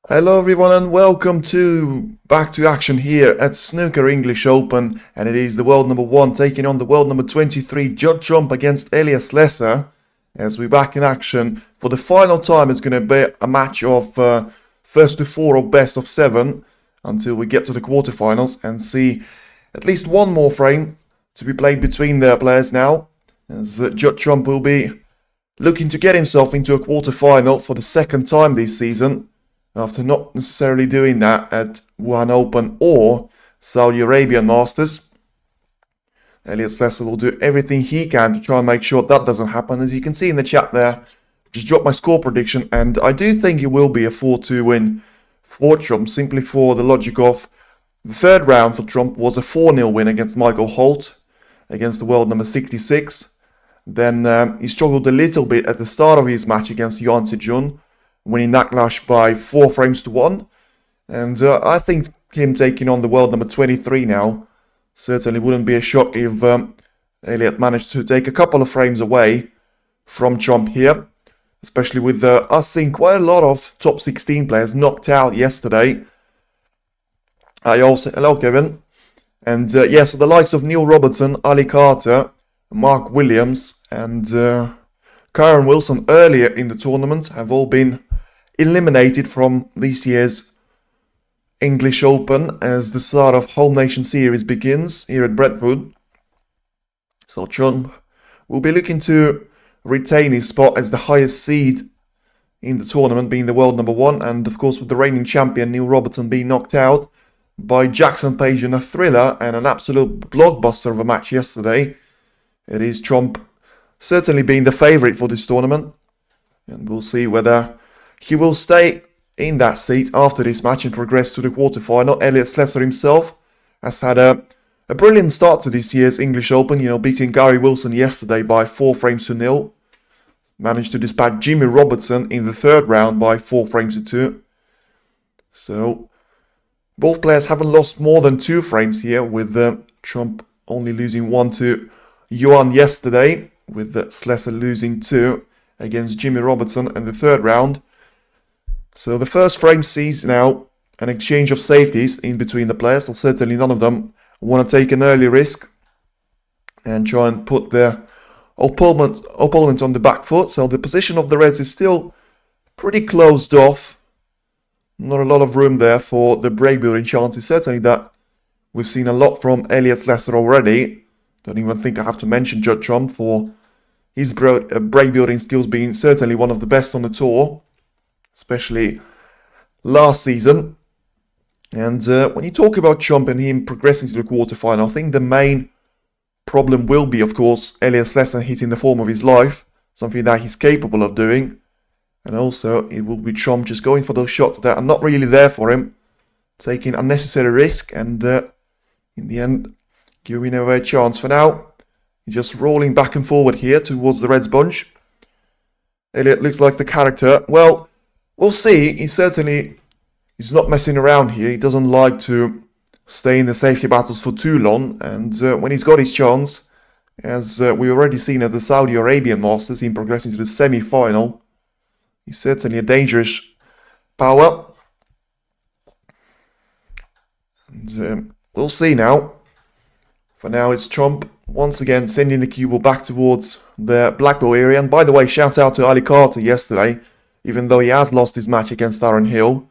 Hello everyone and welcome back to action here at Snooker English Open, and it is the world number 1 taking on the world number 23 Judd against Elliot Slessor. As we're back in action for the final time, it's going to be a match of first to 4 of best of 7 until we get to the quarterfinals and see at least one more frame to be played between their players now, as Judd will be looking to get himself into a quarterfinal for the second time this season, after not necessarily doing that at Wuhan Open or Saudi Arabian Masters. Elliot Slessor will do everything he can to try and make sure that doesn't happen. As you can see in the chat there, just dropped my score prediction, and I do think it will be a 4-2 win for Trump, simply for the logic of the third round for Trump was a 4-0 win against Michael Holt, against the world number 66. Then he struggled a little bit at the start of his match against Yuan Sijun, winning that clash by 4 frames to 1. And I think him taking on the world number 23 now certainly wouldn't be a shock if Elliot managed to take a couple of frames away from Trump here, especially with us seeing quite a lot of top 16 players knocked out yesterday. Hello Kevin. And yeah, so the likes of Neil Robertson, Ali Carter, Mark Williams and Karen Wilson earlier in the tournament have all been eliminated from this year's English Open as the start of Home Nation Series begins here at Brentford. So Trump will be looking to retain his spot as the highest seed in the tournament, being the world number 1, and of course with the reigning champion Neil Robertson being knocked out by Jackson Page in a thriller and an absolute blockbuster of a match yesterday. It is Trump certainly being the favourite for this tournament, and we'll see whether he will stay in that seat after this match and progress to the quarterfinal. Elliot Slessor himself has had a brilliant start to this year's English Open, beating Gary Wilson yesterday by 4 frames to 0. Managed to dispatch Jimmy Robertson in the third round by 4 frames to 2. So both players haven't lost more than 2 frames here, with Trump only losing 1 to Yuan yesterday, with Slessor losing 2 against Jimmy Robertson in the third round. So the first frame sees now an exchange of safeties in between the players. So certainly none of them want to take an early risk and try and put their opponent on the back foot. So the position of the Reds is still pretty closed off. Not a lot of room there for the break building chances. Certainly that we've seen a lot from Elliot Slessor already. Don't even think I have to mention Judd Trump for his break building skills being certainly one of the best on the tour, especially last season. And when you talk about Trump and him progressing to the quarterfinal, I think the main problem will be, of course, Elliot Slessor hitting the form of his life, something that he's capable of doing. And also, it will be Trump just going for those shots that are not really there for him, taking unnecessary risk, and in the end, giving away a chance. For now, he's just rolling back and forward here towards the Reds bunch. Elliot looks like the character. Well, we'll see. He's not messing around here. He doesn't like to stay in the safety battles for too long. And when he's got his chance, as we already seen at the Saudi Arabian Masters, him progressing to the semi-final, he's certainly a dangerous power. And we'll see now. For now, it's Trump once again sending the cue ball back towards the black ball area. And by the way, shout out to Ali Carter yesterday. Even though he has lost his match against Aaron Hill,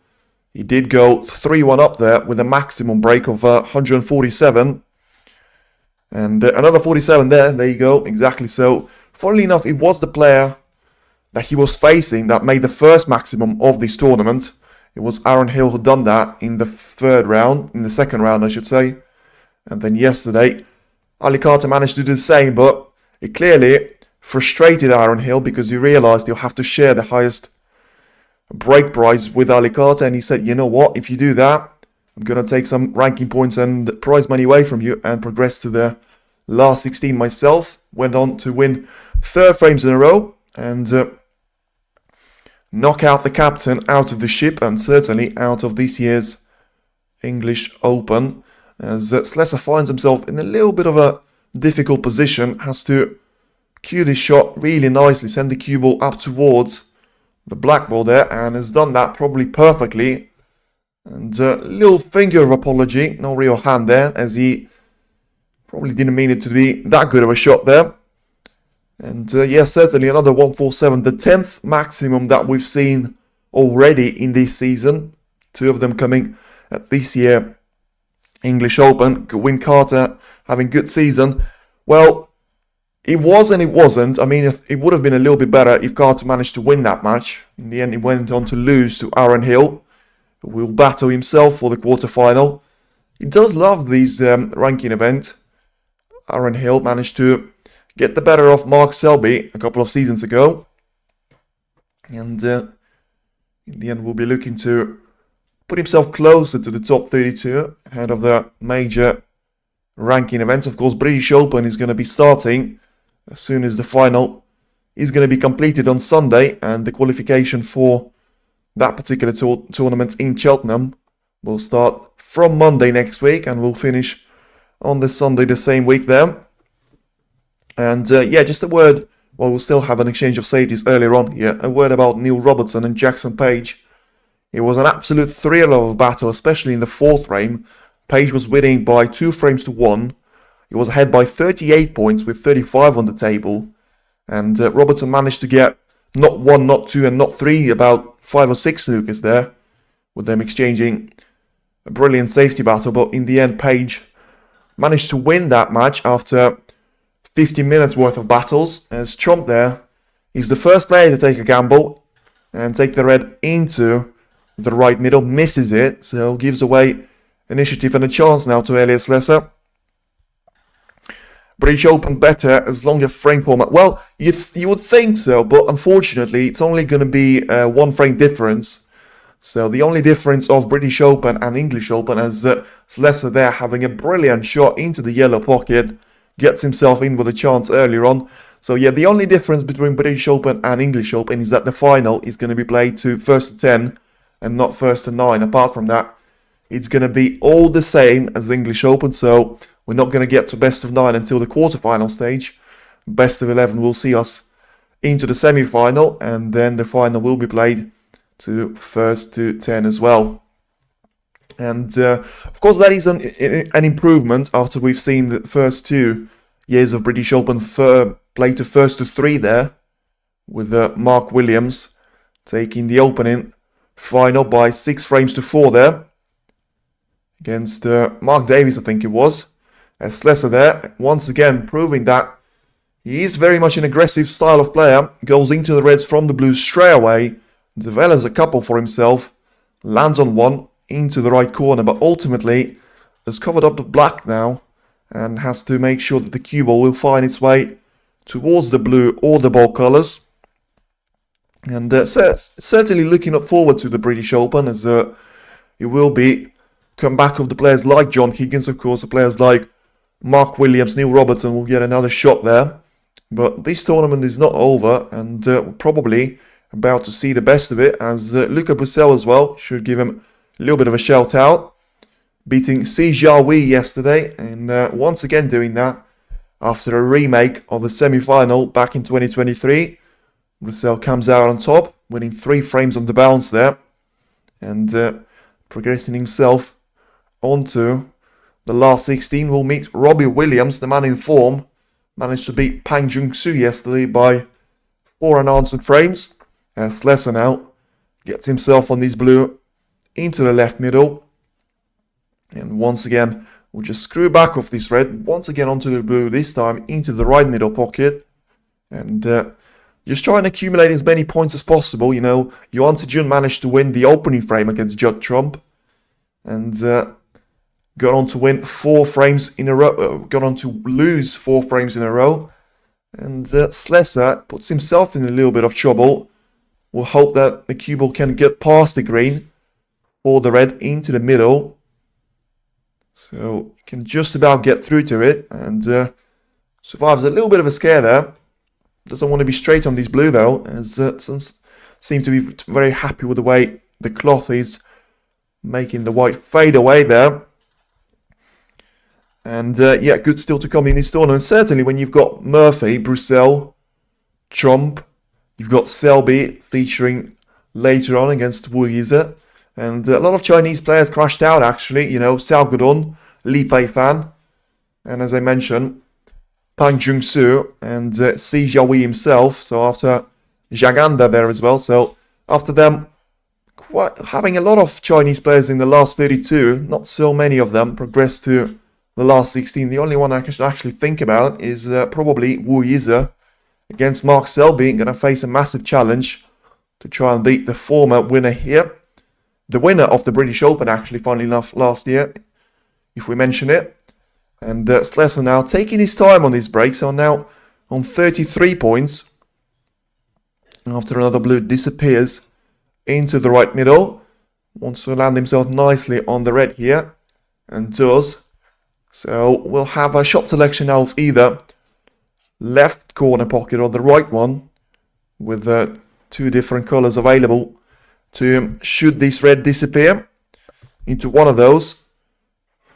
he did go 3-1 up there with a maximum break of 147. And another 47 there. There you go. Exactly so. Funnily enough, it was the player that he was facing that made the first maximum of this tournament. It was Aaron Hill who done that in the second round, I should say. And then yesterday, Ali Carter managed to do the same, but it clearly frustrated Aaron Hill because he realised he'll have to share the highest break prize with Ali Carter, and he said, you know what, if you do that, I'm going to take some ranking points and prize money away from you and progress to the last 16 myself. Went on to win 3rd frames in a row and knock out the captain out of the ship, and certainly out of this year's English Open, as Slessor finds himself in a little bit of a difficult position. Has to cue this shot really nicely, send the cue ball up towards the black ball there, and has done that probably perfectly. And little finger of apology, no real hand there, as he probably didn't mean it to be that good of a shot there. And yeah, certainly another 147, the 10th maximum that we've seen already in this season. 2 of them coming at this year English Open. Win Carter having good season. Well, it was and it wasn't. I mean, it would have been a little bit better if Carter managed to win that match. In the end, he went on to lose to Aaron Hill, who will battle himself for the quarterfinal. He does love these ranking events. Aaron Hill managed to get the better of Mark Selby a couple of seasons ago. And in the end, will be looking to put himself closer to the top 32 ahead of the major ranking events. Of course, British Open is going to be starting as soon as the final is going to be completed on Sunday, and the qualification for that particular tournament in Cheltenham will start from Monday next week and will finish on the Sunday the same week there. And yeah, just a word, well, we'll still have an exchange of safeties earlier on here, a word about Neil Robertson and Jackson Page. It was an absolute thriller of a battle, especially in the 4th frame. Page was winning by 2 frames to 1. He was ahead by 38 points with 35 on the table. And Robertson managed to get not 1, not 2, and not 3, about 5 or 6 snookers there, with them exchanging a brilliant safety battle. But in the end, Page managed to win that match after 50 minutes worth of battles, as Trump there is the first player to take a gamble and take the red into the right middle, misses it, so gives away initiative and a chance now to Elliot Slessor. British Open better as longer frame format. Well, you would think so, but unfortunately it's only going to be 1 frame difference. So the only difference of British Open and English Open is Slessor there having a brilliant shot into the yellow pocket, gets himself in with a chance earlier on. So yeah, the only difference between British Open and English Open is that the final is going to be played to 1st to 10 and not 1st to 9. Apart from that, it's going to be all the same as the English Open, so we're not going to get to best of 9 until the quarterfinal stage. Best of 11 will see us into the semi-final, and then the final will be played to 1st to 10 as well. And of course that is an improvement after we've seen the first 2 years of British Open play to 1st to 3 there, with Mark Williams taking the opening final by 6 frames to 4 there against Mark Davies, I think it was. As Slessor there, once again proving that he is very much an aggressive style of player, goes into the reds from the blues straight away, develops a couple for himself, lands on one into the right corner, but ultimately has covered up the black now and has to make sure that the cue ball will find its way towards the blue or the ball colours. And certainly looking forward to the British Open, as it will be comeback of the players like John Higgins, of course, the players like Mark Williams, Neil Robertson will get another shot there. But this tournament is not over, and we're probably about to see the best of it, as Luca Brissell as well should give him a little bit of a shout out, beating Si Jiahui yesterday, and once again doing that after a remake of the semi-final back in 2023. Brissell comes out on top, winning 3 frames on the bounce there, and progressing himself onto the last 16. Will meet Robbie Williams, the man in form. Managed to beat Pang Jung-soo yesterday by 4 unanswered frames. Slessor now gets himself on this blue into the left middle. And once again, we'll just screw back off this red. Once again onto the blue, this time into the right middle pocket. And just try and accumulate as many points as possible. You know, Yuan Si-jun managed to win the opening frame against Judd Trump. And got on to win 4 frames in a row. Got on to lose 4 frames in a row. And Slessor puts himself in a little bit of trouble. We'll hope that the cue ball can get past the green for the red into the middle. So can just about get through to it. And survives a little bit of a scare there. Doesn't want to be straight on this blue though, as seem to be very happy with the way the cloth is making the white fade away there. And yeah, good still to come in this tournament. Certainly when you've got Murphy, Brissell, Trump, you've got Selby featuring later on against Wu Yize, And a lot of Chinese players crashed out, actually. You know, Xiao Gudun, Li Peifan, and as I mentioned, Pang Jung-soo and Si Xiaowei himself. So after Zhang Anda there as well. So after them having a lot of Chinese players in the last 32, not so many of them progressed to the last 16. The only one I can actually think about is probably Wu Yize against Mark Selby. Going to face a massive challenge to try and beat the former winner here. The winner of the British Open, actually, funnily enough, last year, if we mention it. And Slessor now taking his time on this break, so now on 33 points. After another blue disappears into the right middle. Wants to land himself nicely on the red here, and does. So we'll have a shot selection now of either left corner pocket or the right one, with two different colours available to should this red disappear into one of those.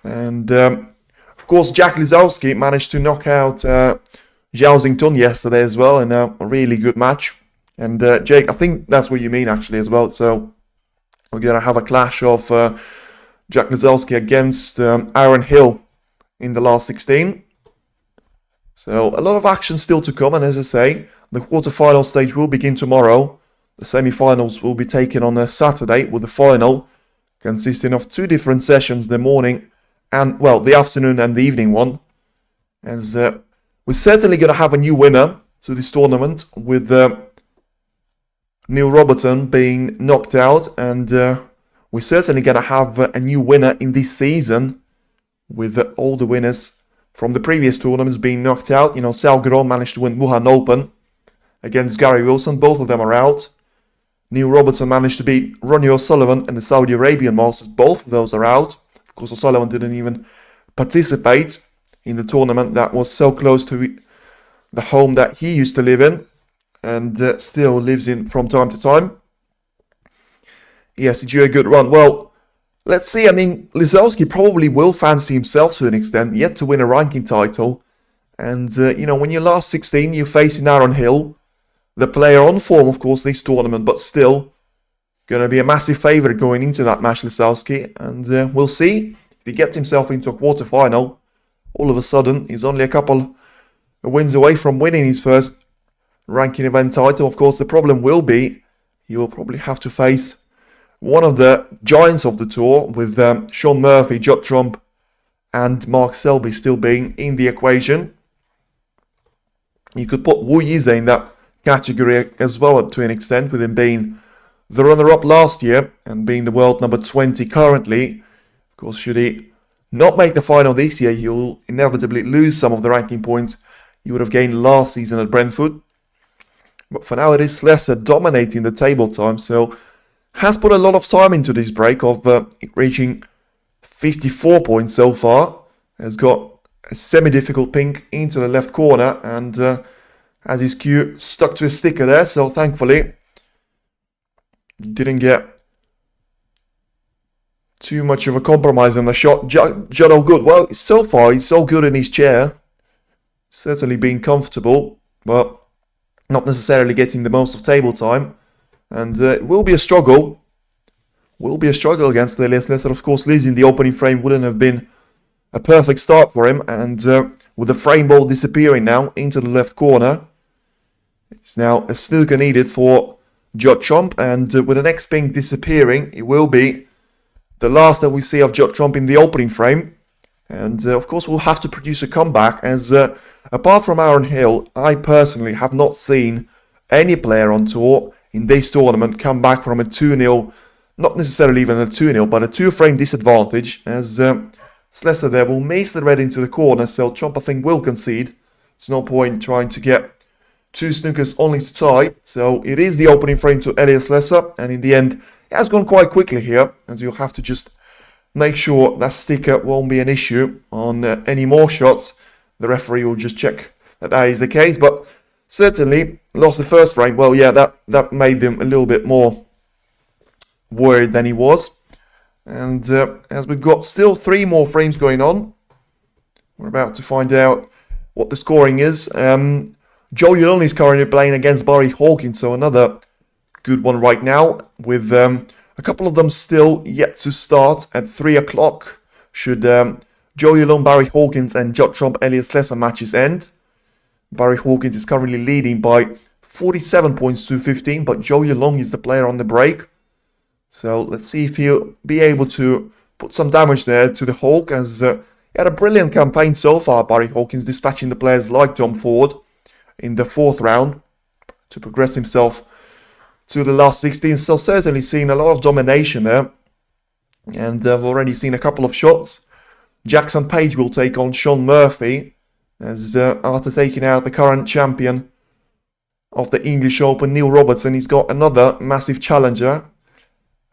And of course, Jack Lisowski managed to knock out Zhao Xingtun yesterday as well in a really good match. And Jake, I think that's what you mean actually as well. So we're going to have a clash of Jack Lisowski against Aaron Hill in the last 16. So a lot of action still to come. And as I say, the quarterfinal stage will begin tomorrow. The semi-finals will be taken on a Saturday, with the final consisting of two different sessions, the morning and, well, the afternoon and the evening one. And we're certainly going to have a new winner to this tournament, with Neil Robertson being knocked out. And we're certainly going to have a new winner in this season, with all the winners from the previous tournaments being knocked out. You know, Xiao Gudong managed to win Wuhan Open against Gary Wilson. Both of them are out. Neil Robertson managed to beat Ronnie O'Sullivan and the Saudi Arabian Masters. Both of those are out. Of course, O'Sullivan didn't even participate in the tournament that was so close to the home that he used to live in, and still lives in from time to time. Yes, he drew a good run. Well, let's see. I mean, Lisowski probably will fancy himself to an extent, yet to win a ranking title. And, you know, when you're last 16, you're facing Aaron Hill, the player on form, of course, this tournament, but still going to be a massive favourite going into that match, Lisowski. And we'll see if he gets himself into a quarterfinal. All of a sudden, he's only a couple of wins away from winning his first ranking event title. Of course, the problem will be he will probably have to face one of the giants of the tour, with Sean Murphy, Judd Trump and Mark Selby still being in the equation. You could put Wu Yize in that category as well to an extent, with him being the runner-up last year and being the world number 20 currently. Of course, should he not make the final this year, he'll inevitably lose some of the ranking points he would have gained last season at Brentford. But for now, it is Slessor dominating the table time, so has put a lot of time into this break of reaching 54 points so far. Has got a semi-difficult pink into the left corner, and has his cue stuck to a sticker there, so thankfully didn't get too much of a compromise on the shot. Judd all good. Well, so far he's so good in his chair, certainly being comfortable, but not necessarily getting the most of table time. And it will be a struggle. Will be a struggle against Elliot Slessor. Of course, losing the opening frame wouldn't have been a perfect start for him. And with the frame ball disappearing now into the left corner, it's now a snooker needed for Judd Trump. And with the next pink disappearing, it will be the last that we see of Judd Trump in the opening frame. And of course, we'll have to produce a comeback, as apart from Aaron Hill, I personally have not seen any player on tour in this tournament come back from a 2-0, not necessarily even a 2-0, but a 2-frame disadvantage, as Slessor there will mace the red into the corner, so Trump, I think, will concede. There's no point trying to get two snookers only to tie, so it is the opening frame to Elliot Slessor, and in the end, it has gone quite quickly here, as you'll have to just make sure that sticker won't be an issue on any more shots. The referee will just check that that is the case, but certainly lost the first frame. Well, yeah, that made him a little bit more worried than he was. And as we've got still 3 more frames going on, we're about to find out what the scoring is. Joe Yulon is currently playing against Barry Hawkins, so another good one right now, with a A couple of them still yet to start at 3 o'clock. Should Joey Long, Barry Hawkins and Judd Trump, Elliot Slessor matches end. Barry Hawkins is currently leading by 47 points to 15, but Joey Long is the player on the break. So let's see if he'll be able to put some damage there to the Hawk, as he had a brilliant campaign so far, Barry Hawkins, dispatching the players like Tom Ford in the 4th round to progress himself to the last 16. So certainly seeing a lot of domination there. And I've already seen a couple of shots. Jackson Page will take on Sean Murphy, as after taking out the current champion of the English Open, Neil Robertson, he's got another massive challenger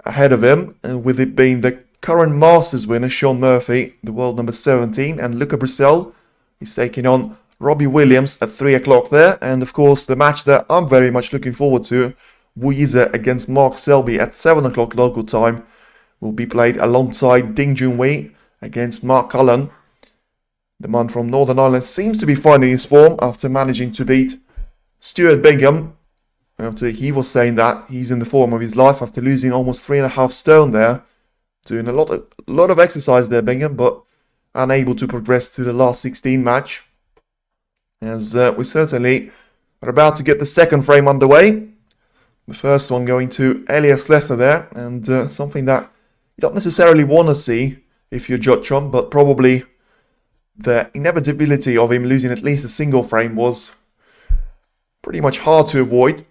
ahead of him, with it being the current Masters winner, Sean Murphy, the world number 17, and Luca Brissell is taking on Robbie Williams at 3 o'clock there. And of course, the match that I'm very much looking forward to, Wu Yize against Mark Selby at 7 o'clock local time, will be played alongside Ding Junhui against Mark Cullen. The man from Northern Ireland seems to be finding his form after managing to beat Stuart Bingham. After he was saying that he's in the form of his life after losing almost 3.5 stone there. Doing a lot of exercise there, Bingham, but unable to progress to the last 16 match. As we certainly are about to get the second frame underway. The first one going to Elliot Slessor there, and something that you don't necessarily want to see if you're Judd Trump, but probably the inevitability of him losing at least a single frame was pretty much hard to avoid.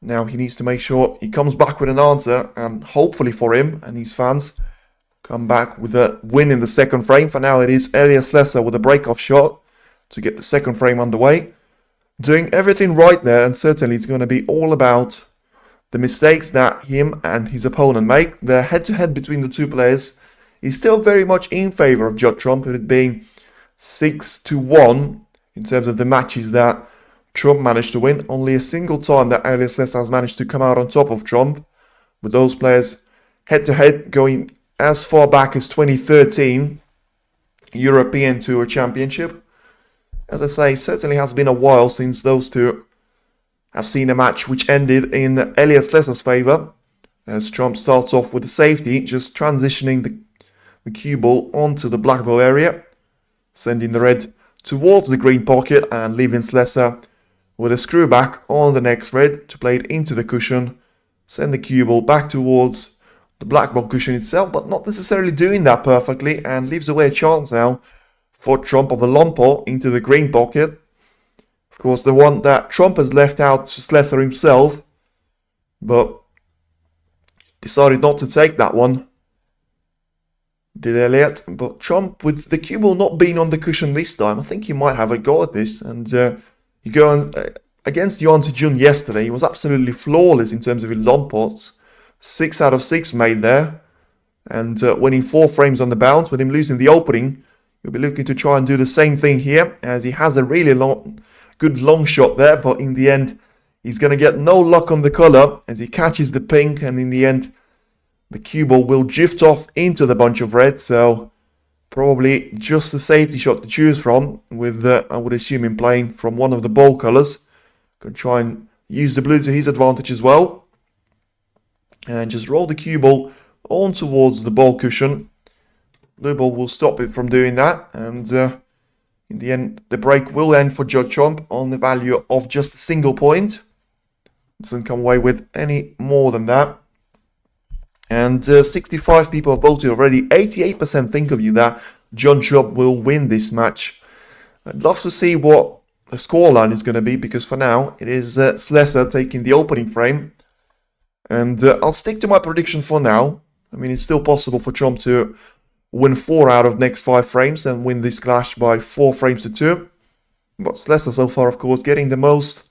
Now he needs to make sure he comes back with an answer, and hopefully for him and his fans, come back with a win in the second frame. For now it is Elliot Slessor with a break-off shot to get the second frame underway. Doing everything right there, and certainly it's going to be all about the mistakes that him and his opponent make. The head-to-head between the two players is still very much in favour of Judd Trump, with it being 6-1 in terms of the matches that Trump managed to win. Only a single time that Elliot Slessor has managed to come out on top of Trump, with those players head-to-head going as far back as 2013 European Tour Championship. As I say, certainly has been a while since those two have seen a match which ended in Elliot Slessor's favour, as Trump starts off with the safety, just transitioning the cue ball onto the black ball area, sending the red towards the green pocket and leaving Slessor with a screw back on the next red to play it into the cushion, send the cue ball back towards the black ball cushion itself, but not necessarily doing that perfectly, and leaves away a chance now for Trump of a long ball into the green pocket. Of course, the one that Trump has left out to Slessor himself, but decided not to take that one, did Elliot. But Trump, with the cue ball not being on the cushion this time, I think he might have a go at this. And you go on, against Yuan Jun yesterday, he was absolutely flawless in terms of his long pots. 6 out of 6 made there, and winning 4 frames on the bounce. With him losing the opening, he'll be looking to try and do the same thing here, as he has a really good long shot there, but in the end he's going to get no luck on the colour as he catches the pink, and in the end the cue ball will drift off into the bunch of red. So probably just a safety shot to choose from, with I would assume him playing from one of the ball colours. Could try and use the blue to his advantage as well, and just roll the cue ball on towards the ball cushion. Blue ball will stop it from doing that, and in the end the break will end for Judd Trump on the value of just a single point. Doesn't come away with any more than that. And 65 people have voted already. 88% think of you that Judd Trump will win this match. I'd love to see what the scoreline is going to be, because for now it is Slessor taking the opening frame. And I'll stick to my prediction for now. I mean, it's still possible for Trump to win 4 out of next 5 frames and win this clash by 4 frames to 2. But Slessor so far, of course, getting the most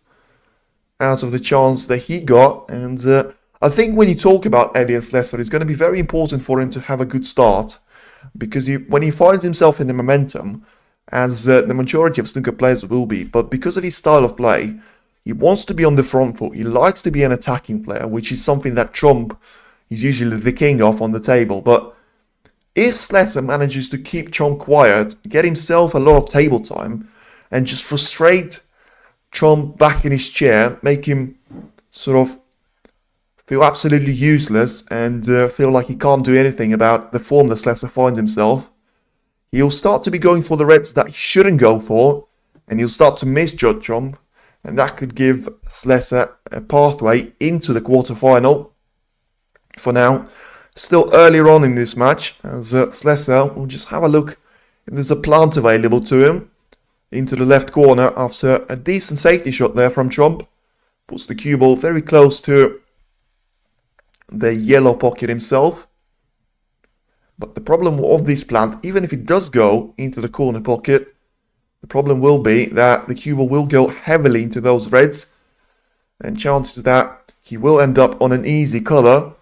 out of the chance that he got. And I think when you talk about Elliot Slessor, it's going to be very important for him to have a good start. Because when he finds himself in the momentum, as the majority of snooker players will be, but because of his style of play, he wants to be on the front foot. He likes to be an attacking player, which is something that Trump is usually the king of on the table. But if Slessor manages to keep Trump quiet, get himself a lot of table time, and just frustrate Trump back in his chair, make him sort of feel absolutely useless and feel like he can't do anything about the form that Slessor finds himself. He'll start to be going for the reds that he shouldn't go for, and he'll start to miss Judd Trump, and that could give Slessor a pathway into the quarterfinal. For now, still earlier on in this match, as Slessor will just have a look if there's a plant available to him into the left corner after a decent safety shot there from Trump. Puts the cue ball very close to the yellow pocket himself. But the problem of this plant, even if it does go into the corner pocket, the problem will be that the cue ball will go heavily into those reds, and chances that he will end up on an easy colour,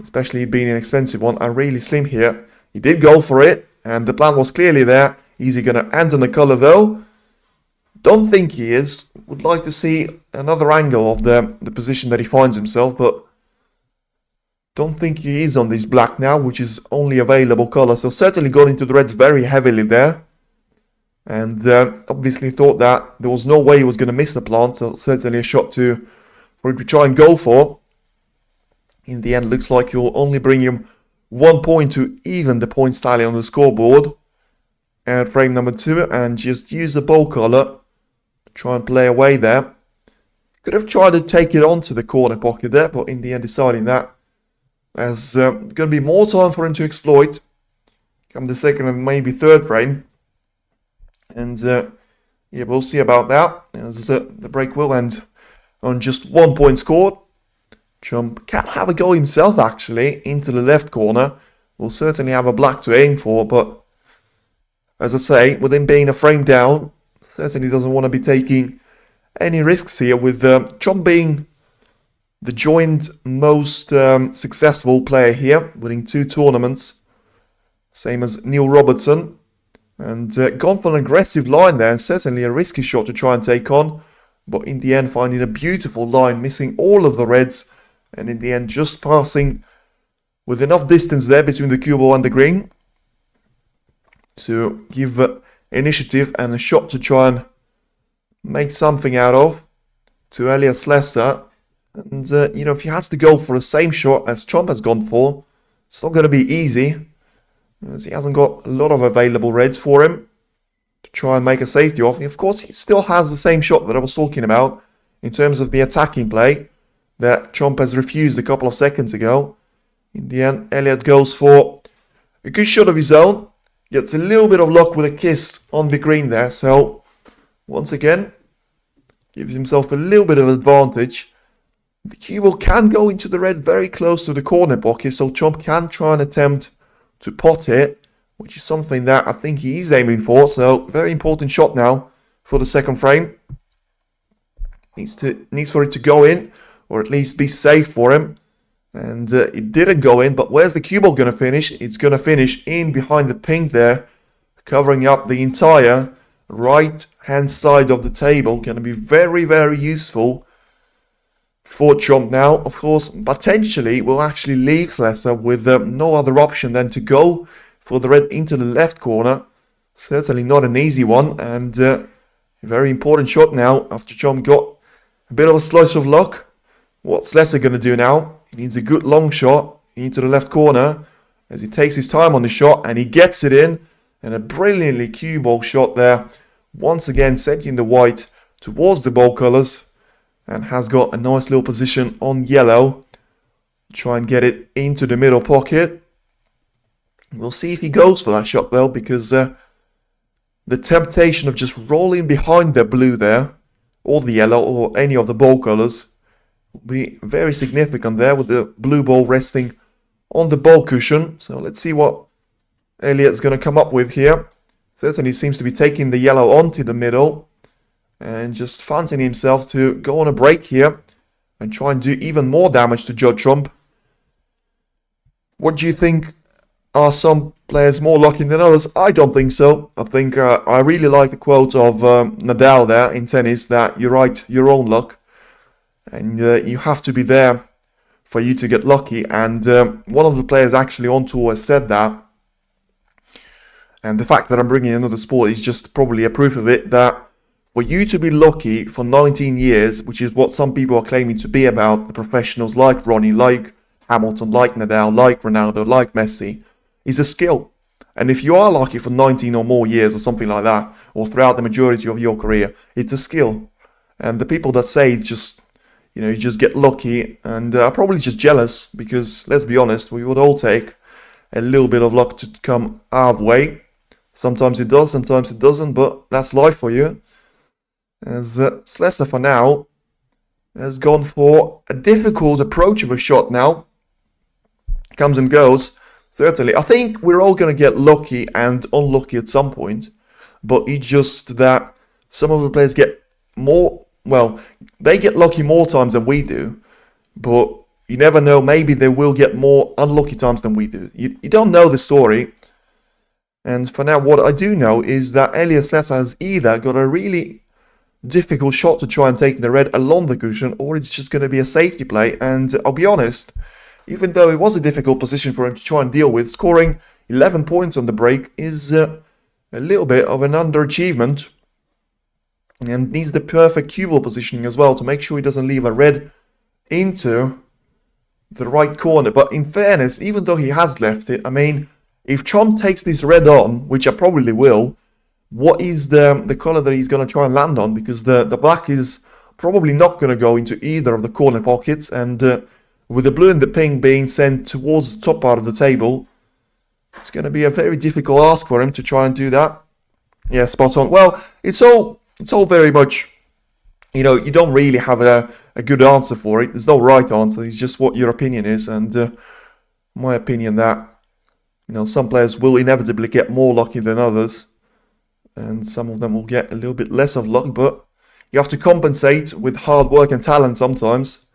especially it being an expensive one, are really slim here. He did go for it, and the plan was clearly there. Is he going to end on the colour though? Don't think he is. Would like to see another angle of the position that he finds himself, but don't think he is on this black now, which is only available colour. So certainly got into the reds very heavily there. And obviously thought that there was no way he was going to miss the plant. So certainly a shot for him to try and go for. In the end, looks like you'll only bring him 1 point to even the points tally on the scoreboard. And frame number 2, and just use the ball colour. Try and play away there. Could have tried to take it onto the corner pocket there, but in the end deciding that there's going to be more time for him to exploit come the second and maybe third frame. And yeah, we'll see about that, as the break will end on just 1 point scored. Trump can have a go himself actually into the left corner. Will certainly have a black to aim for, but as I say, with him being a frame down, certainly doesn't want to be taking any risks here, with Trump being the joint most successful player here, winning 2 tournaments, same as Neil Robertson, and gone for an aggressive line there, and certainly a risky shot to try and take on, but in the end finding a beautiful line, missing all of the reds, and in the end just passing with enough distance there between the cue ball and the green to give initiative and a shot to try and make something out of to Elliot Slessor. And you know, if he has to go for the same shot as Trump has gone for, it's not going to be easy, as he hasn't got a lot of available reds for him to try and make a safety off. And of course, he still has the same shot that I was talking about in terms of the attacking play that Trump has refused a couple of seconds ago. In the end, Elliot goes for a good shot of his own. Gets a little bit of luck with a kiss on the green there. So, once again, gives himself a little bit of advantage. The cue ball can go into the red very close to the corner pocket. So, Trump can try and attempt to pot it, which is something that I think he is aiming for. So, very important shot now for the second frame. Needs for it to go in, or at least be safe for him. And it didn't go in, but where's the cue ball going to finish? It's going to finish in behind the pink there, covering up the entire right-hand side of the table. Going to be very, very useful for Trump now. Of course, potentially will actually leave Slessor with no other option than to go for the red into the left corner. Certainly not an easy one, and a very important shot now after Trump got a bit of a slice of luck. What's Slessor going to do now? He needs a good long shot into the left corner as he takes his time on the shot, and he gets it in. And a brilliantly cue ball shot there. Once again setting the white towards the ball colours, and has got a nice little position on yellow. Try and get it into the middle pocket. We'll see if he goes for that shot though, because the temptation of just rolling behind the blue there, or the yellow, or any of the ball colours, will be very significant there, with the blue ball resting on the ball cushion. So let's see what Elliot's going to come up with here. Certainly seems to be taking the yellow onto the middle and just fancying himself to go on a break here and try and do even more damage to Judd Trump. What do you think? Are some players more lucky than others? I don't think so. I think I really like the quote of Nadal there in tennis, that you write your own luck. And you have to be there for you to get lucky. And one of the players actually on tour has said that. And the fact that I'm bringing another sport is just probably a proof of it, that for you to be lucky for 19 years, which is what some people are claiming to be about the professionals like Ronnie, like Hamilton, like Nadal, like Ronaldo, like Messi, is a skill. And if you are lucky for 19 or more years or something like that, or throughout the majority of your career, it's a skill. And the people that say it's just, you just get lucky and are probably just jealous, because let's be honest, we would all take a little bit of luck to come our way. Sometimes it does, sometimes it doesn't, but that's life for you. As Slessor for now has gone for a difficult approach of a shot now. Comes and goes. Certainly, I think we're all going to get lucky and unlucky at some point, but it's just that some of the players get more, well, they get lucky more times than we do, but you never know, maybe they will get more unlucky times than we do. You don't know the story. And for now, what I do know is that Elliot Slessor has either got a really difficult shot to try and take the red along the cushion, or it's just going to be a safety play. And I'll be honest, even though it was a difficult position for him to try and deal with, scoring 11 points on the break is a little bit of an underachievement, and needs the perfect cue ball positioning as well to make sure he doesn't leave a red into the right corner. But in fairness, even though he has left it, I mean, if Trump takes this red on, which I probably will, what is the color that he's going to try and land on? Because the black is probably not going to go into either of the corner pockets, and with the blue and the pink being sent towards the top part of the table, it's going to be a very difficult ask for him to try and do that. Yeah, spot on. Well, it's all very much, you don't really have a good answer for it. There's no right answer. It's just what your opinion is, and my opinion that, some players will inevitably get more lucky than others, and some of them will get a little bit less of luck, but you have to compensate with hard work and talent sometimes,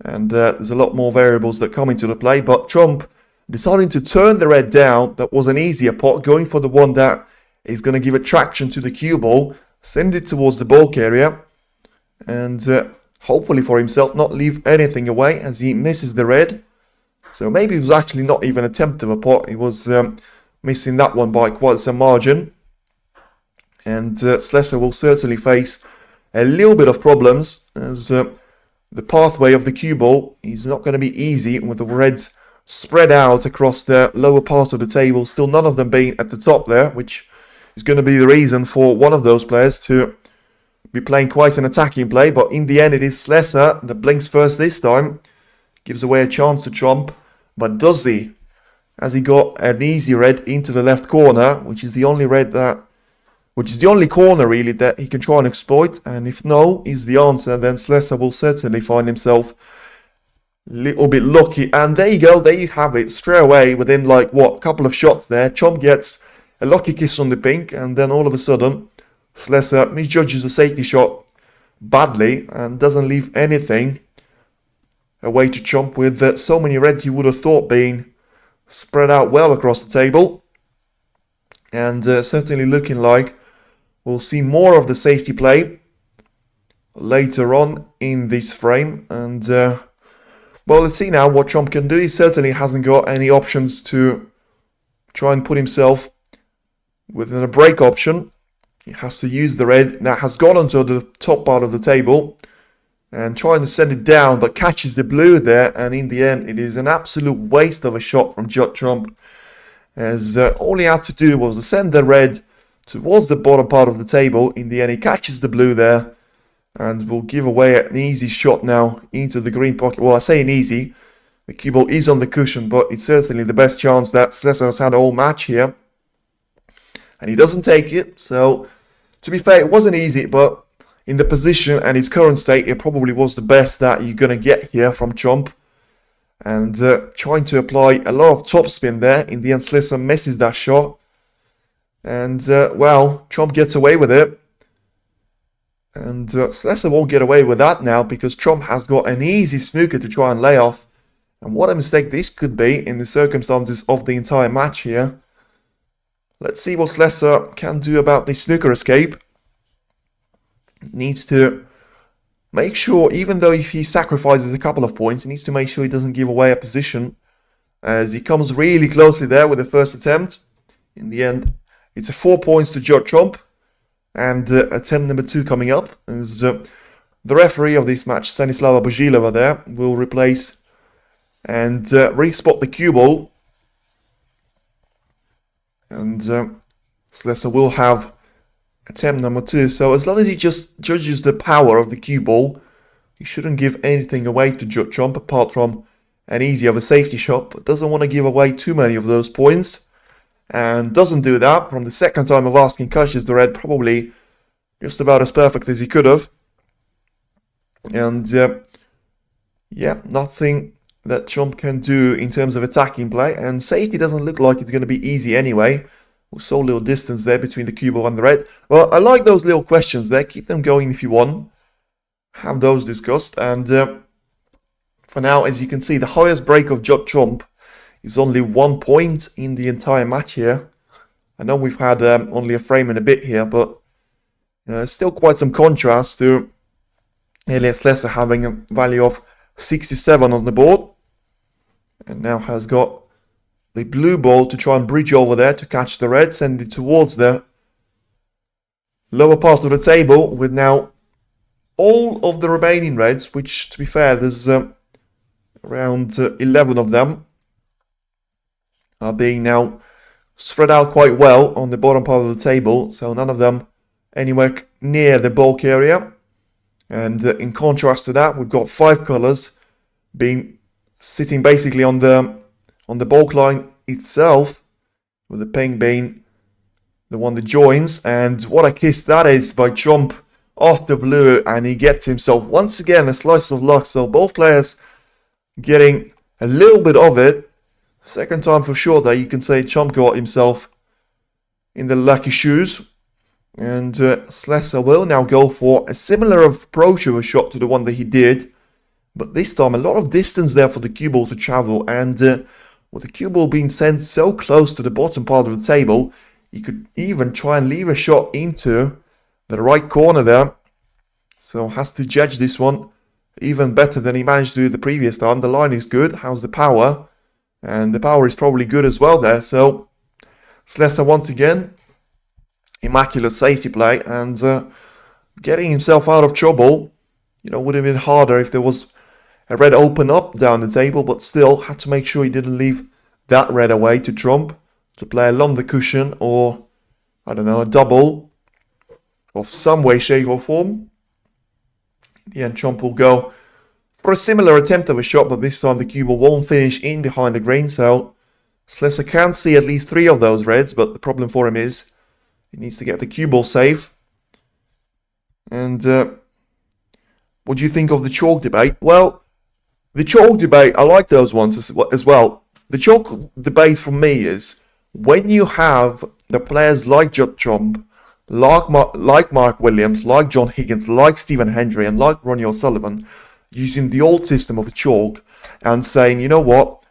and there's a lot more variables that come into the play. But Trump deciding to turn the red down, that was an easier pot, going for the one that is going to give attraction to the cue ball, send it towards the bulk area, and hopefully for himself not leave anything away as he misses the red. So maybe it was actually not even an attempt of a pot, he was missing that one by quite some margin. And Slessor will certainly face a little bit of problems, as the pathway of the cue ball is not going to be easy with the reds spread out across the lower part of the table, still none of them being at the top there, which is going to be the reason for one of those players to be playing quite an attacking play. But in the end, it is Slessor that blinks first this time, gives away a chance to Trump, but does he? Has he got an easy red into the left corner, which is the only corner really that he can try and exploit? And if no is the answer, then Slessor will certainly find himself a little bit lucky. And there you go, there you have it, straight away within a couple of shots there. Trump gets a lucky kiss on the pink, and then all of a sudden Slessor misjudges a safety shot badly and doesn't leave anything away to Trump, with so many reds you would have thought being spread out well across the table. And certainly looking like we'll see more of the safety play later on in this frame. And well, let's see now what Trump can do. He certainly hasn't got any options to try and put himself within a break option. He has to use the red that has gone onto the top part of the table and trying to send it down, but catches the blue there, and in the end it is an absolute waste of a shot from Judd Trump, as all he had to do was to send the red towards the bottom part of the table. In the end he catches the blue there and will give away an easy shot now into the green pocket. Well, I say an easy, the cue ball is on the cushion, but it's certainly the best chance that Slessor has had all match here, and he doesn't take it. So to be fair, it wasn't easy, but in the position and his current state, it probably was the best that you're going to get here from Trump. And trying to apply a lot of topspin there. In the end, Slessor misses that shot. And, well, Trump gets away with it. And Slessor won't get away with that now, because Trump has got an easy snooker to try and lay off. And what a mistake this could be in the circumstances of the entire match here. Let's see what Slessor can do about this snooker escape. Needs to make sure, even though if he sacrifices a couple of points, he needs to make sure he doesn't give away a position, as he comes really closely there with the first attempt. In the end, it's a 4 points to Judd Trump, And attempt number 2 coming up is the referee of this match, Stanislava Bozhilova, there will replace and respot the cue ball. And Slessor will have attempt number 2. So as long as he just judges the power of the cue ball, he shouldn't give anything away to Judd Trump apart from an easy of a safety shot, but doesn't want to give away too many of those points. And doesn't do that. From the second time of asking, catches the red probably just about as perfect as he could have. And yeah, nothing that Trump can do in terms of attacking play. And safety doesn't look like it's going to be easy anyway. We saw a little distance there between the cue ball and the red. Well, I like those little questions there. Keep them going if you want. Have those discussed. And for now, as you can see, the highest break of Judd Trump is only 1 point in the entire match here. I know we've had only a frame and a bit here, but you know, there's still quite some contrast to Elliot Slessor having a value of 67 on the board. And now has got the blue ball to try and bridge over there to catch the red, send it towards the lower part of the table with now all of the remaining reds, which to be fair, there's around 11 of them, are being now spread out quite well on the bottom part of the table, so none of them anywhere near the bulk area. And in contrast to that, we've got 5 colours being sitting basically on the bulk line itself, with the pink being the one that joins. And what a kiss that is by Trump off the blue, and he gets himself once again a slice of luck. So both players getting a little bit of it. Second time for sure that you can say Trump got himself in the lucky shoes. And Slessor will now go for a similar approach of a shot to the one that he did. But this time a lot of distance there for the cue ball to travel. And with the cue ball being sent so close to the bottom part of the table, he could even try and leave a shot into the right corner there. So has to judge this one even better than he managed to do the previous time. The line is good. How's the power? And the power is probably good as well there. So Slessor once again, immaculate safety play, and getting himself out of trouble. You know, would have been harder if there was a red open up down the table, but still had to make sure he didn't leave that red away to Trump to play along the cushion, or I don't know, a double of some way, shape or form. In the end, Trump will go for a similar attempt of a shot, but this time the cue ball won't finish in behind the green, so Slessor can see at least 3 of those reds, but the problem for him is he needs to get the cue ball safe. And what do you think of the chalk debate? Well, the chalk debate, I like those ones as well. The chalk debate for me is when you have the players like Judd Trump, like Mark Williams, like John Higgins, like Stephen Hendry, and like Ronnie O'Sullivan, using the old system of the chalk and saying, you know what,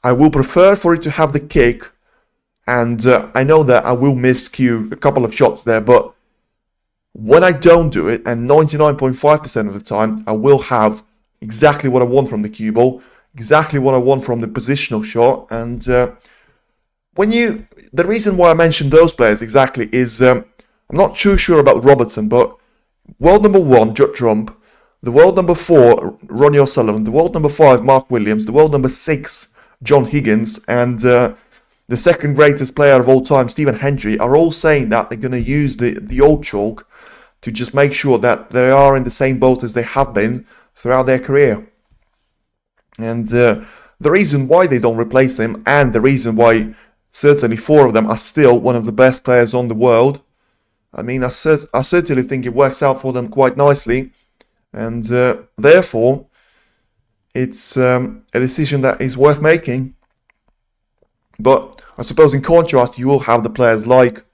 I will prefer for it to have the kick, and I know that I will miscue a couple of shots there, but when I don't do it, and 99.5% of the time, I will have exactly what I want from the cue ball, exactly what I want from the positional shot. And the reason why I mentioned those players exactly is I'm not too sure about Robertson, but world number 1, Judd Trump, the world number 4, Ronnie O'Sullivan, the world number 5, Mark Williams, the world number 6, John Higgins, and the second greatest player of all time, Stephen Hendry, are all saying that they're going to use the old chalk to just make sure that they are in the same boat as they have been throughout their career. And the reason why they don't replace him, and the reason why certainly 4 of them are still one of the best players on the world, I mean, I certainly think it works out for them quite nicely. And therefore, it's a decision that is worth making. But I suppose in contrast, you will have the players like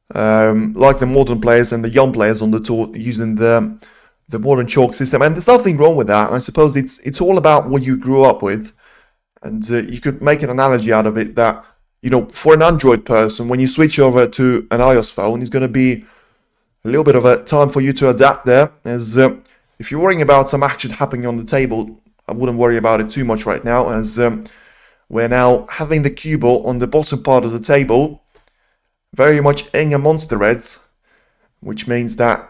the modern players and the young players on the tour using the modern chalk system. And there's nothing wrong with that. I suppose it's all about what you grew up with. And you could make an analogy out of it that, you know, for an Android person, when you switch over to an iOS phone, it's going to be a little bit of a time for you to adapt there. As if you're worrying about some action happening on the table, I wouldn't worry about it too much right now, as we're now having the cue ball on the bottom part of the table, very much in amongst the reds. which means that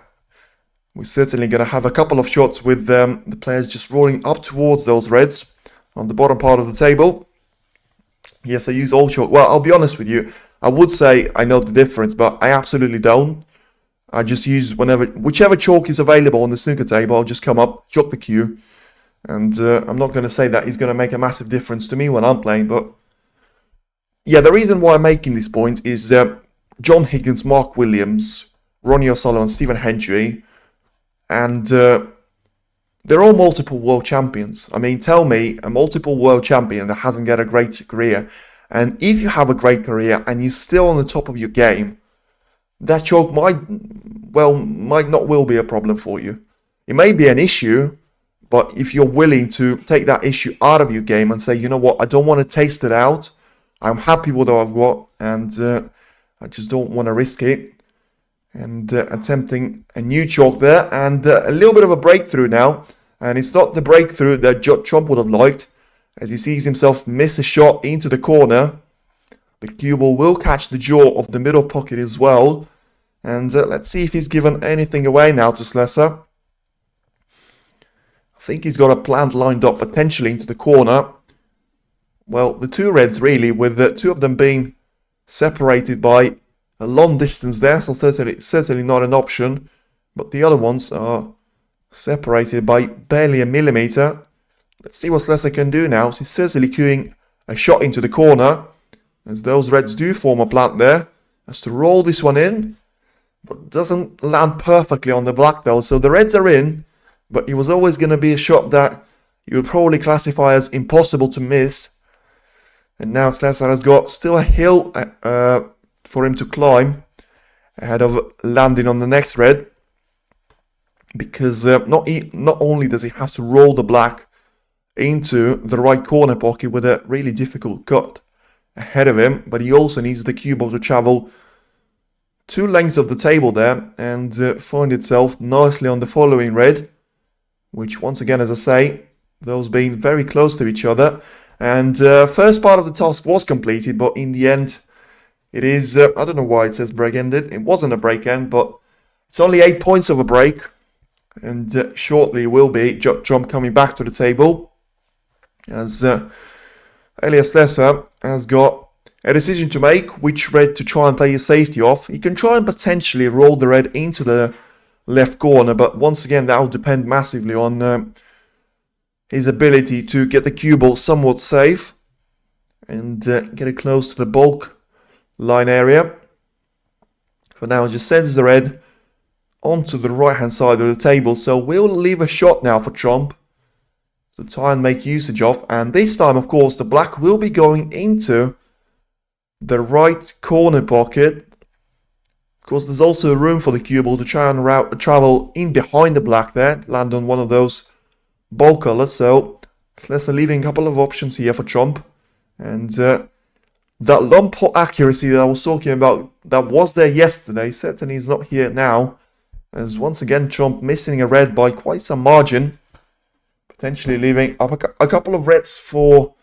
we're certainly going to have a couple of shots with the players just rolling up towards those reds on the bottom part of the table. Yes, I use all chalk. Well, I'll be honest with you. I would say I know the difference, but I absolutely don't. I just use whichever chalk is available on the snooker table. I'll just come up, chalk the cue. And I'm not going to say that it's going to make a massive difference to me when I'm playing, but yeah, the reason why I'm making this point is John Higgins, Mark Williams, Ronnie O'Sullivan, Stephen Hendry, and they're all multiple world champions. I mean, tell me a multiple world champion that hasn't got a great career. And if you have a great career and you're still on the top of your game, that chalk might not be a problem for you. It may be an issue, but if you're willing to take that issue out of your game and say, you know what, I don't want to taste it out. I'm happy with what I've got, and I just don't want to risk it. And attempting a new chalk there, and a little bit of a breakthrough now. And it's not the breakthrough that Judd Trump would have liked, as he sees himself miss a shot into the corner. The cue ball will catch the jaw of the middle pocket as well. And let's see if he's given anything away now to Slessor. I think he's got a plant lined up potentially into the corner. Well, the two reds really, with the two of them being separated by a long distance there, so certainly not an option. But the other ones are separated by barely a millimeter. Let's see what Slessor can do now. So he's certainly cueing a shot into the corner, as those reds do form a plant there. Has to roll this one in, but doesn't land perfectly on the black though. So the reds are in, but it was always going to be a shot that you would probably classify as impossible to miss. And now Slessor has got still a hill for him to climb ahead of landing on the next red, because not only does he have to roll the black into the right corner pocket with a really difficult cut ahead of him, but he also needs the cue ball to travel 2 lengths of the table there and find itself nicely on the following red, which once again, as I say, those being very close to each other. And first part of the task was completed, but in the end, it is, I don't know why it says break ended. It wasn't a break end, but it's only 8 points of a break. And shortly will be Judd Trump coming back to the table, as Elliot Slessor has got a decision to make, which red to try and play his safety off. He can try and potentially roll the red into the left corner, but once again, that will depend massively on his ability to get the cue ball somewhat safe and get it close to the bulk line area. For now, just sends the red onto the right hand side of the table, so we'll leave a shot now for Trump to try and make usage of. And this time, of course, the black will be going into the right corner pocket. Of course, there's also room for the cue ball to try and travel in behind the black there, land on one of those ball colors. So Slessor leaving a couple of options here for Trump. And that lump pot accuracy that I was talking about, that was there yesterday, certainly is not here now, as once again Trump missing a red by quite some margin, potentially leaving up a couple of reds for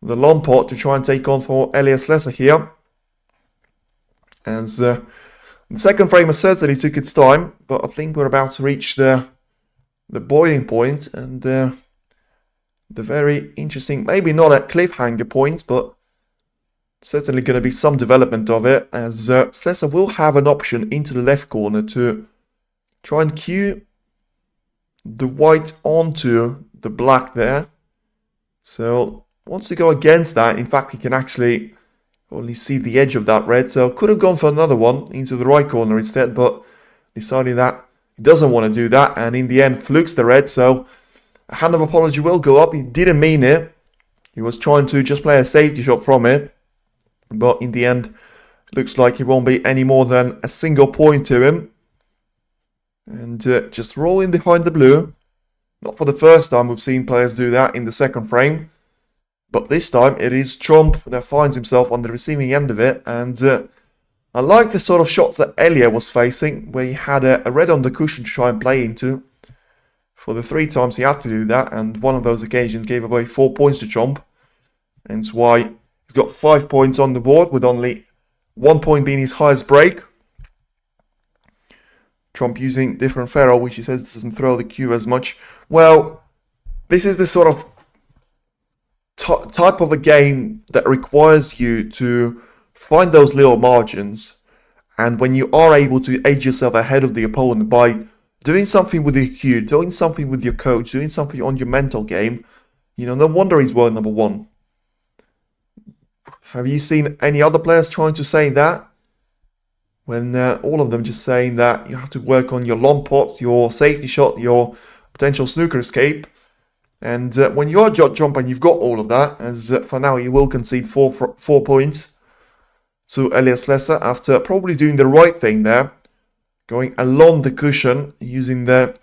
the long pot to try and take on for Elliot Slessor here. As the second frame certainly took its time, but I think we're about to reach the boiling point and the very interesting, maybe not a cliffhanger point, but certainly going to be some development of it, as Slessor will have an option into the left corner to try and cue the white onto the black there. So once you go against that, in fact, he can actually only see the edge of that red. So could have gone for another one into the right corner instead, but decided that he doesn't want to do that, and in the end flukes the red. So a hand of apology will go up. He didn't mean it. He was trying to just play a safety shot from it, but in the end, looks like it won't be any more than a single point to him. And just rolling behind the blue. Not for the first time we've seen players do that in the second frame, but this time it is Trump that finds himself on the receiving end of it. And I like the sort of shots that Elliot was facing, where he had a red on the cushion to try and play into. For the 3 times he had to do that, and one of those occasions gave away 4 points to Trump. Hence why he's got 5 points on the board, with only 1 point being his highest break. Trump using different ferro, which he says doesn't throw the cue as much. Well, this is the sort of type of a game that requires you to find those little margins. And when you are able to edge yourself ahead of the opponent by doing something with your cue, doing something with your coach, doing something on your mental game, you know, no wonder he's world number one. Have you seen any other players trying to say that? When all of them just saying that you have to work on your long pots, your safety shot, your potential snooker escape. And when you're Judd Trump and you've got all of that, as for now you will concede 4 points to Elliot Slessor after probably doing the right thing there, going along the cushion, using the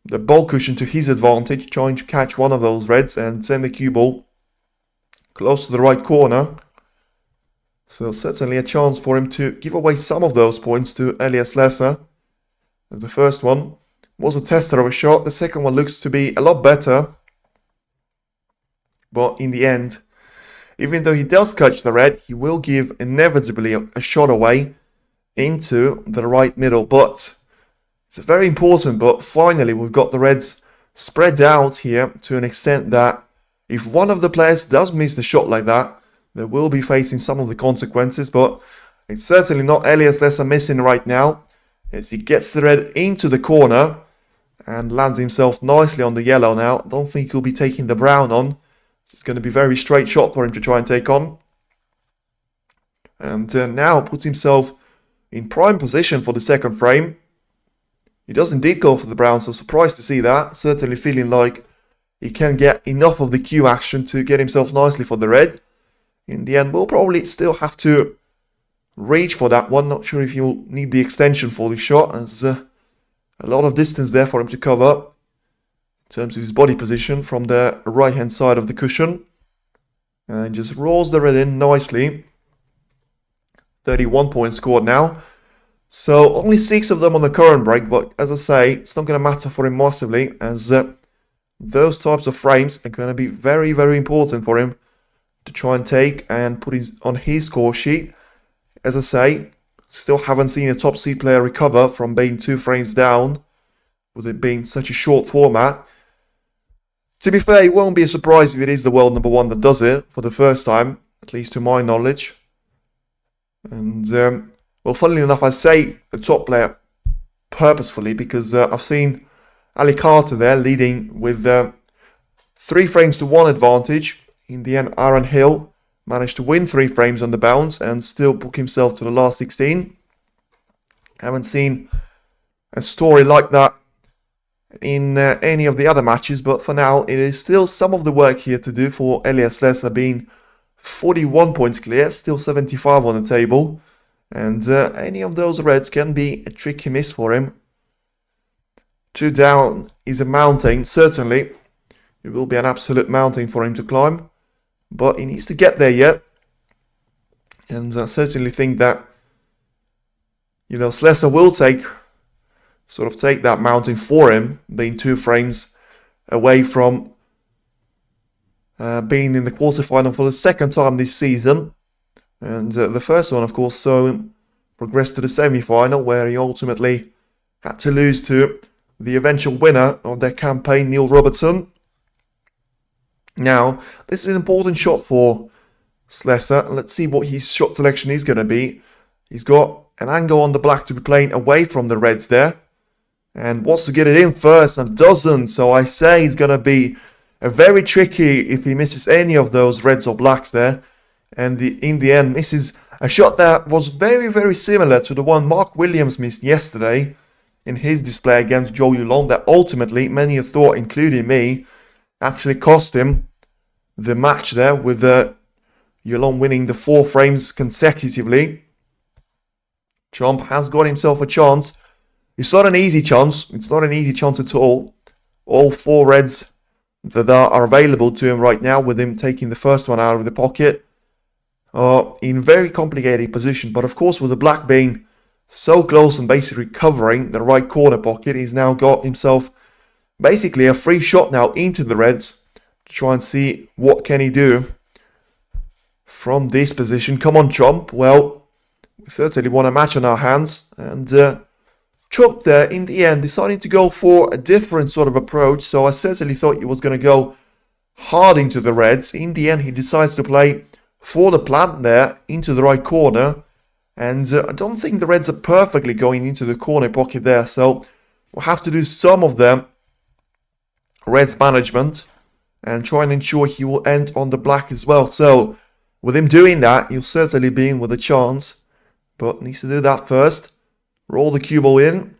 ball cushion to his advantage, trying to catch one of those reds and send the cue ball close to the right corner. So certainly a chance for him to give away some of those points to Elliot Slessor. The first one was a tester of a shot. The second one looks to be a lot better. But in the end, even though he does catch the red, he will give inevitably a shot away into the right middle. But it's very important. But finally, we've got the reds spread out here to an extent that if one of the players does miss the shot like that, they will be facing some of the consequences. But it's certainly not Elliot Slessor missing right now, as he gets the red into the corner and lands himself nicely on the yellow now. I don't think he'll be taking the brown on. It's going to be a very straight shot for him to try and take on. And now puts himself in prime position for the second frame. He does indeed go for the brown, so surprised to see that. Certainly feeling like he can get enough of the cue action to get himself nicely for the red. In the end, we'll probably still have to reach for that one. Not sure if you'll need the extension for the shot. There's a lot of distance there for him to cover in terms of his body position from the right-hand side of the cushion. And just rolls the red in nicely. 31 points scored now. So only 6 of them on the current break. But as I say, it's not going to matter for him massively, as those types of frames are going to be very, very important for him to try and take and put on his score sheet. As I say, still haven't seen a top seed player recover from being 2 frames down, with it being such a short format. To be fair, it won't be a surprise if it is the world number one that does it for the first time, at least to my knowledge. And, well, funnily enough, I say the top player purposefully because I've seen Ali Carter there leading with 3 frames to 1 advantage. In the end, Aaron Hill managed to win 3 frames on the bounce and still book himself to the last 16. Haven't seen a story like that in any of the other matches, but for now it is still some of the work here to do for Elliot Slessor, being 41 points clear, still 75 on the table, and any of those reds can be a tricky miss for him. 2 down is a mountain, certainly. It will be an absolute mountain for him to climb, but he needs to get there yet. And I certainly think that, you know, Slessor will take that mountain for him, being 2 frames away from being in the quarterfinal for the second time this season. And the first one, of course, saw him progress to the semi-final, where he ultimately had to lose to the eventual winner of their campaign, Neil Robertson. Now, this is an important shot for Slessor. Let's see what his shot selection is going to be. He's got an angle on the black to be playing away from the reds there, and wants to get it in first and doesn't. So I say it's going to be a very tricky if he misses any of those reds or blacks there. And in the end, misses a shot that was very, very similar to the one Mark Williams missed yesterday in his display against Watchalong, that ultimately, many have thought, including me, actually cost him the match there, with Watchalong winning the 4 frames consecutively. Trump has got himself a chance. It's not an easy chance. It's not an easy chance at all. All 4 reds that are available to him right now, with him taking the first one out of the pocket, are in very complicated position. But of course, with the black being so close and basically covering the right corner pocket, he's now got himself basically a free shot now into the reds to try and see what can he do from this position. Come on, Trump. Well, we certainly want a match on our hands, and Trump there, in the end, deciding to go for a different sort of approach. So I certainly thought he was going to go hard into the reds. In the end, he decides to play for the plant there into the right corner. And I don't think the reds are perfectly going into the corner pocket there. So we'll have to do some of them reds management and try and ensure he will end on the black as well. So with him doing that, he'll certainly be in with a chance. But needs to do that first. Roll the cue ball in.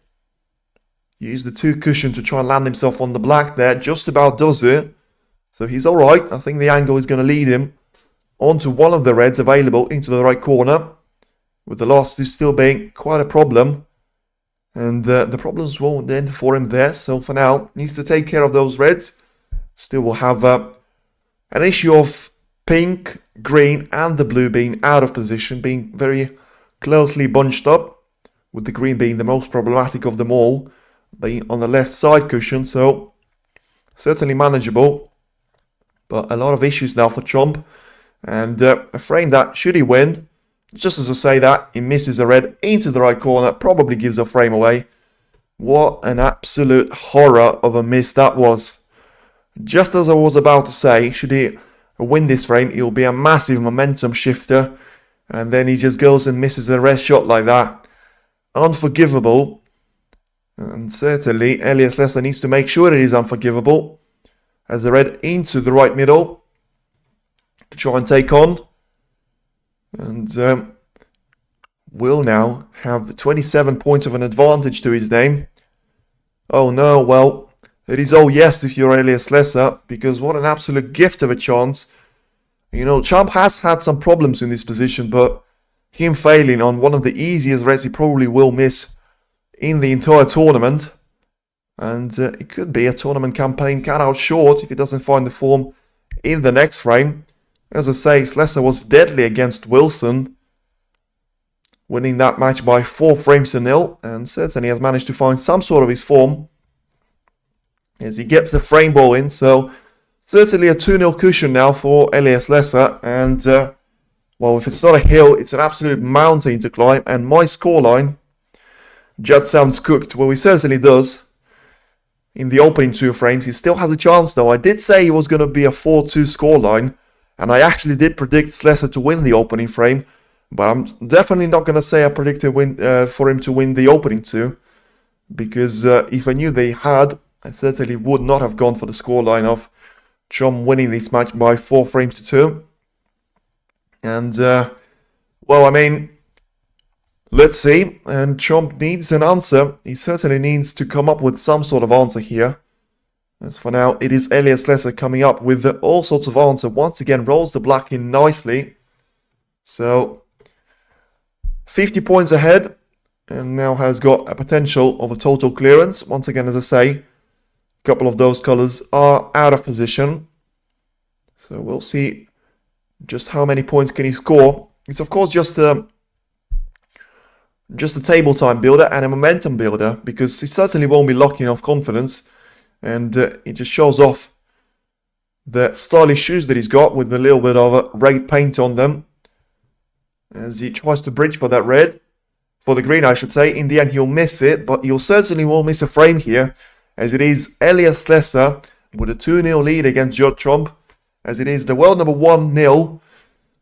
Use the 2 cushion to try and land himself on the black there. Just about does it. So he's alright. I think the angle is going to lead him onto one of the reds available into the right corner. With the last 2 still being quite a problem. And the problems won't end for him there. So for now, needs to take care of those reds. Still will have an issue of pink, green and the blue being out of position. Being very closely bunched up. With the green being the most problematic of them all, being on the left side cushion, so certainly manageable. But a lot of issues now for Trump, and a frame that, should he win, just as I say that, he misses a red into the right corner, probably gives a frame away. What an absolute horror of a miss that was. Just as I was about to say, should he win this frame, it'll be a massive momentum shifter, and then he just goes and misses a red shot like that. Unforgivable, and certainly Elliot Slessor needs to make sure it is unforgivable as the red into the right middle to try and take on, and will now have 27 points of an advantage to his name. Oh no, well, it is all yes if you're Elliot Slessor, because what an absolute gift of a chance. You know, Trump has had some problems in this position, but him failing on one of the easiest reds he probably will miss in the entire tournament. And it could be a tournament campaign cut out short if he doesn't find the form in the next frame. As I say, Slessor was deadly against Wilson, winning that match by 4 frames to 0. And certainly has managed to find some sort of his form as he gets the frame ball in. So certainly a 2-0 cushion now for Elliot Slessor. And well, if it's not a hill, it's an absolute mountain to climb. And my scoreline, Judd sounds cooked. Well, he certainly does. In the opening 2 frames, he still has a chance though. I did say it was going to be a 4-2 scoreline. And I actually did predict Slessor to win the opening frame. But I'm definitely not going to say I predicted for him to win the opening 2. Because if I knew they had, I certainly would not have gone for the scoreline of Trump winning this match by 4 frames to 2. And, well, I mean, let's see. And Trump needs an answer. He certainly needs to come up with some sort of answer here. As for now, it is Elliot Slessor coming up with all sorts of answer. Once again, rolls the black in nicely. So, 50 points ahead. And now has got a potential of a total clearance. Once again, as I say, a couple of those colors are out of position. So, we'll see just how many points can he score. It's of course just a table time builder and a momentum builder, because he certainly won't be locking off confidence, and it just shows off the stylish shoes that he's got with a little bit of red paint on them as he tries to bridge for that red, for the green I should say. In the end he'll miss it, but he'll certainly won't miss a frame here, as it is Elliot Slessor with a 2-0 lead against Judd Trump. As it is the world number 1-0,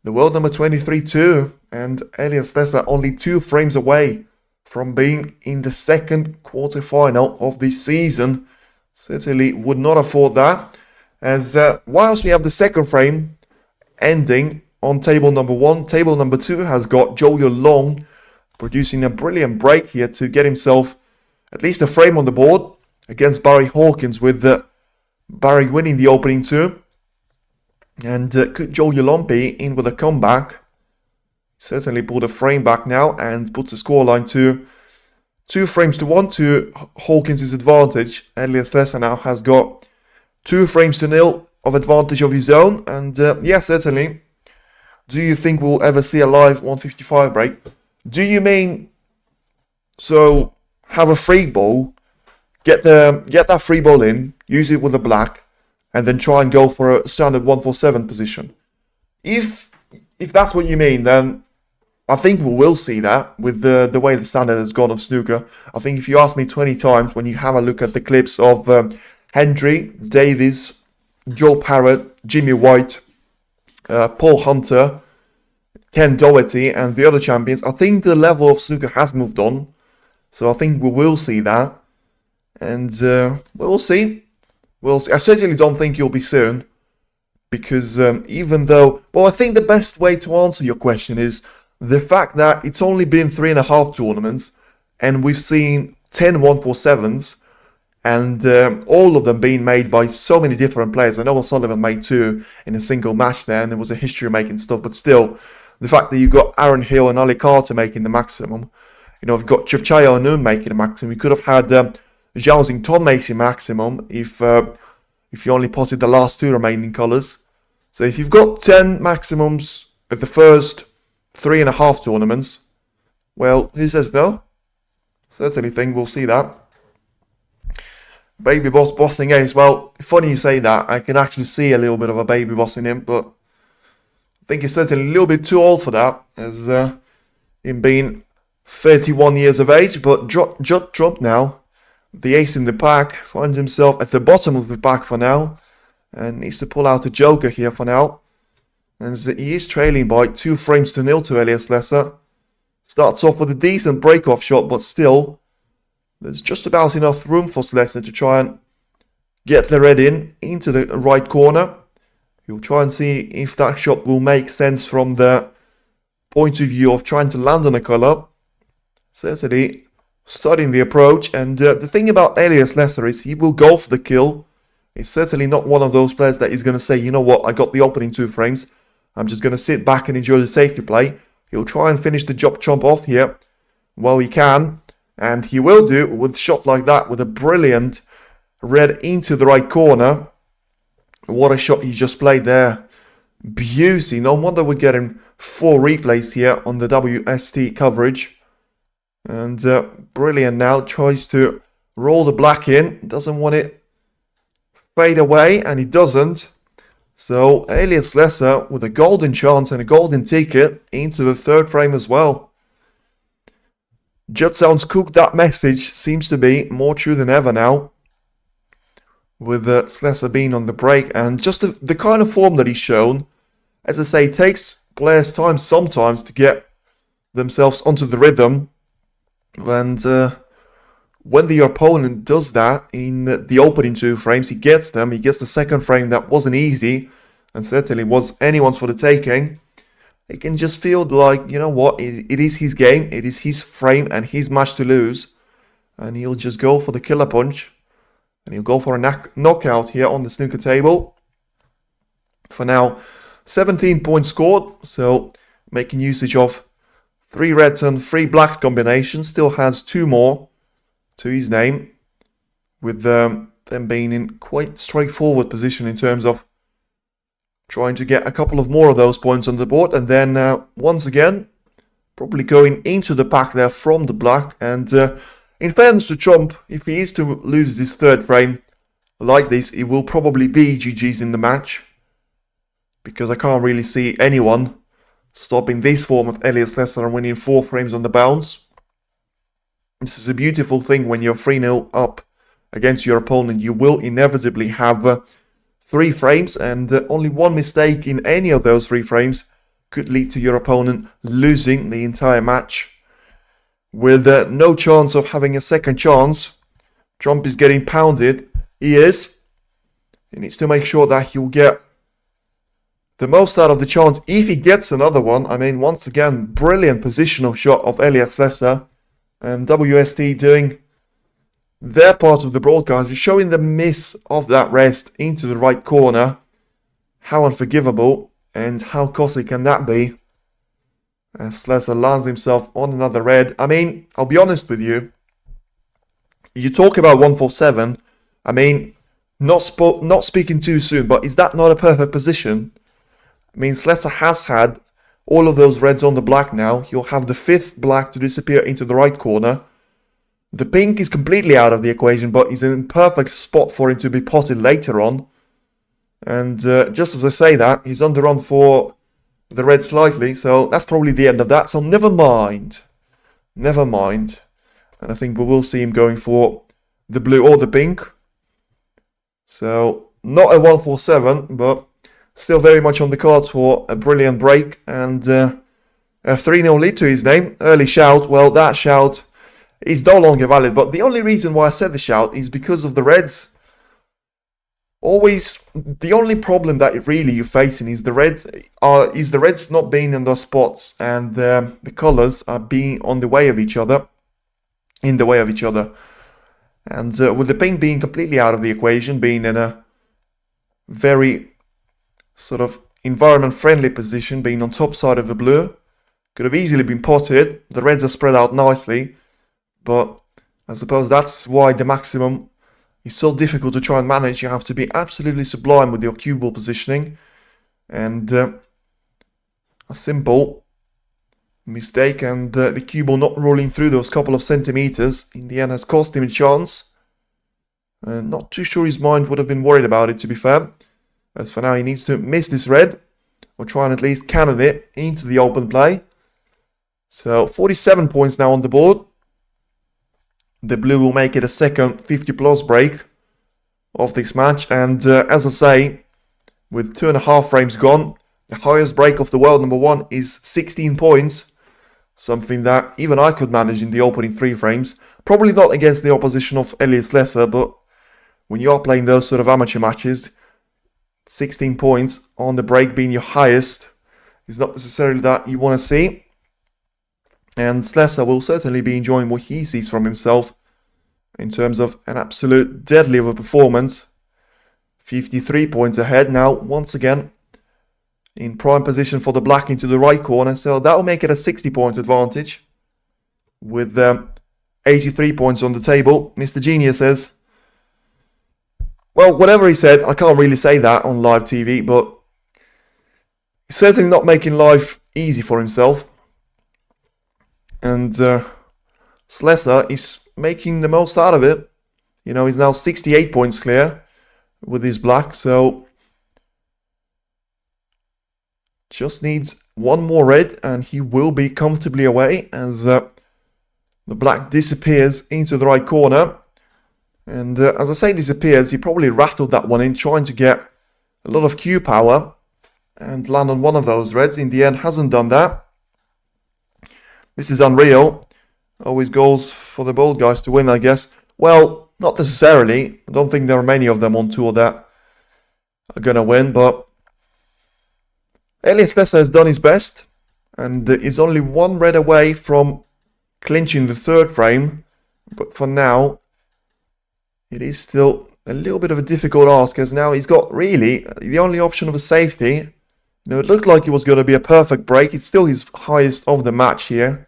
the world number 23-2, and Elliot Slessor only 2 frames away from being in the second quarterfinal of this season. Certainly would not afford that, as whilst we have the second frame ending on table number 1, table number 2 has got Watchalong producing a brilliant break here to get himself at least a frame on the board against Barry Hawkins, with Barry winning the opening 2. And could Watchalong be in with a comeback? Certainly pulled a frame back now and puts the scoreline to 2 frames to 1 to Hawkins' advantage. Elliot Slessor now has got 2 frames to 0 of advantage of his own. And yeah, certainly. Do you think we'll ever see a live 155 break? Do you mean, so have a free ball, get that free ball in, use it with a black, and then try and go for a standard 147 position? If that's what you mean, then I think we will see that with the way the standard has gone of snooker. I think if you ask me 20 times, when you have a look at the clips of Hendry, Davies, Joe Parrott, Jimmy White, Paul Hunter, Ken Doherty, and the other champions, I think the level of snooker has moved on. So I think we will see that. And we'll see. We'll see. I certainly don't think you'll be soon. Because even though... Well, I think the best way to answer your question is the fact that it's only been 3.5 tournaments. And we've seen 10 147s. And all of them being made by so many different players. I know O'Sullivan made 2 in a single match there. And there was a history of making stuff. But still, the fact that you've got Aaron Hill and Ali Carter making the maximum. You know, you've got Chipchaya O'Noon making a maximum. You could have had Zhao Xington making maximum if you only potted the last 2 remaining colours. So if you've got 10 maximums at the first 3.5 tournaments, well, who says no? Certainly think we'll see that. Baby Boss bossing Ace. Well, funny you say that. I can actually see a little bit of a baby boss in him, but I think he's certainly a little bit too old for that, as him being 31 years of age. But Judd dropped now. The ace in the pack finds himself at the bottom of the pack for now. And needs to pull out a joker here for now. And he is trailing by 2 frames to 0 to Elliot Slessor. Starts off with a decent break-off shot, but still, there's just about enough room for Slessor to try and get the red into the right corner. He'll try and see if that shot will make sense from the point of view of trying to land on a colour. Certainly studying the approach. And the thing about Elliot Slessor is he will go for the kill. He's certainly not one of those players that is going to say, you know what, I got the opening 2 frames. I'm just going to sit back and enjoy the safety play. He'll try and finish the job chomp off here while he can. And he will do with shots like that, with a brilliant red into the right corner. What a shot he just played there. Beauty. No wonder we're getting 4 replays here on the WST coverage. And brilliant now. Tries to roll the black in. Doesn't want it fade away, and he doesn't. So Elliot Slessor with a golden chance and a golden ticket into the 3rd frame as well. Judd sounds cooked. That message seems to be more true than ever now, with Slessor being on the break. And just the kind of form that he's shown, as I say, takes players time sometimes to get themselves onto the rhythm. And when the opponent does that in the opening 2 frames, he gets them. He gets the 2nd frame that wasn't easy, and certainly was anyone's for the taking. He can just feel like, you know what, it is his game, it is his frame and his match to lose. And he'll just go for the killer punch. And he'll go for a knockout here on the snooker table. For now, 17 points scored, so making usage of 3 reds and 3 blacks combinations. Still has 2 more to his name, with them being in quite straightforward position in terms of trying to get a couple of more of those points on the board. And then once again, probably going into the pack there from the black. And in fairness to Trump, if he is to lose this 3rd frame like this, it will probably be GG's in the match, because I can't really see anyone stopping this form of Elliot Slessor and winning 4 frames on the bounce. This is a beautiful thing. When you're 3-0 up against your opponent, you will inevitably have 3 frames, and only one mistake in any of those 3 frames could lead to your opponent losing the entire match. With no chance of having a 2nd chance, Trump is getting pounded. He is. He needs to make sure that he'll get the most out of the chance if he gets another one. I mean, once again, brilliant positional shot of Elliot Slessor. And WST doing their part of the broadcast, showing the miss of that rest into the right corner. How unforgivable and how costly can that be? As Slessor lands himself on another red. I mean, I'll be honest with you. You talk about 147. I mean, not speaking too soon, but is that not a perfect position? I mean, Slessor has had all of those reds on the black now. You'll have the 5th black to disappear into the right corner. The pink is completely out of the equation, but is in perfect spot for him to be potted later on. And just as I say that, he's on the run for the red slightly, so that's probably the end of that. So never mind. Never mind. And I think we will see him going for the blue or the pink. So not a 1-4-7, but still very much on the cards for a brilliant break. And a 3-0 lead to his name. Early shout. Well, that shout is no longer valid. But the only reason why I said the shout is because of the reds. Always, the only problem that really you're facing is the reds not being in those spots, and the colours are being on the way of each other, in the way of each other. And with the pink being completely out of the equation, being in a very sort of environment-friendly position, being on top side of the blue, could have easily been potted. The reds are spread out nicely, but I suppose that's why the maximum is so difficult to try and manage. You have to be absolutely sublime with your cue ball positioning, and a simple mistake and the cue ball not rolling through those couple of centimeters in the end has cost him a chance. Not too sure his mind would have been worried about it, to be fair. As for now, he needs to miss this red or try and at least cannon it into the open play. So 47 points now on the board. The blue will make it a second 50+ break of this match. And as I say, with 2.5 frames gone, the highest break of the world, number 1, is 16 points. Something that even I could manage in the opening 3 frames. Probably not against the opposition of Elliot Slessor, but when you are playing those sort of amateur matches, 16 points on the break being your highest is not necessarily that you want to see. And Slessor will certainly be enjoying what he sees from himself in terms of an absolute deadly of a performance. 53 points ahead now, once again, in prime position for the black into the right corner. So that will make it a 60-point advantage with 83 points on the table. Mr. Genius says, well, whatever he said, I can't really say that on live TV, but he's certainly not making life easy for himself. And Slessor is making the most out of it. You know, he's now 68 points clear with his black, so just needs one more red and he will be comfortably away as the black disappears into the right corner. And as I say disappears, he probably rattled that one in, trying to get a lot of cue power and land on one of those reds. In the end, hasn't done that. This is unreal. Always goes for the bold guys to win, I guess. Well, not necessarily. I don't think there are many of them on tour that are going to win, but Elliot Slessor has done his best and is only one red away from clinching the 3rd frame. But for now, it is still a little bit of a difficult ask, as now he's got really the only option of a safety. You know, it looked like it was going to be a perfect break. It's still his highest of the match here,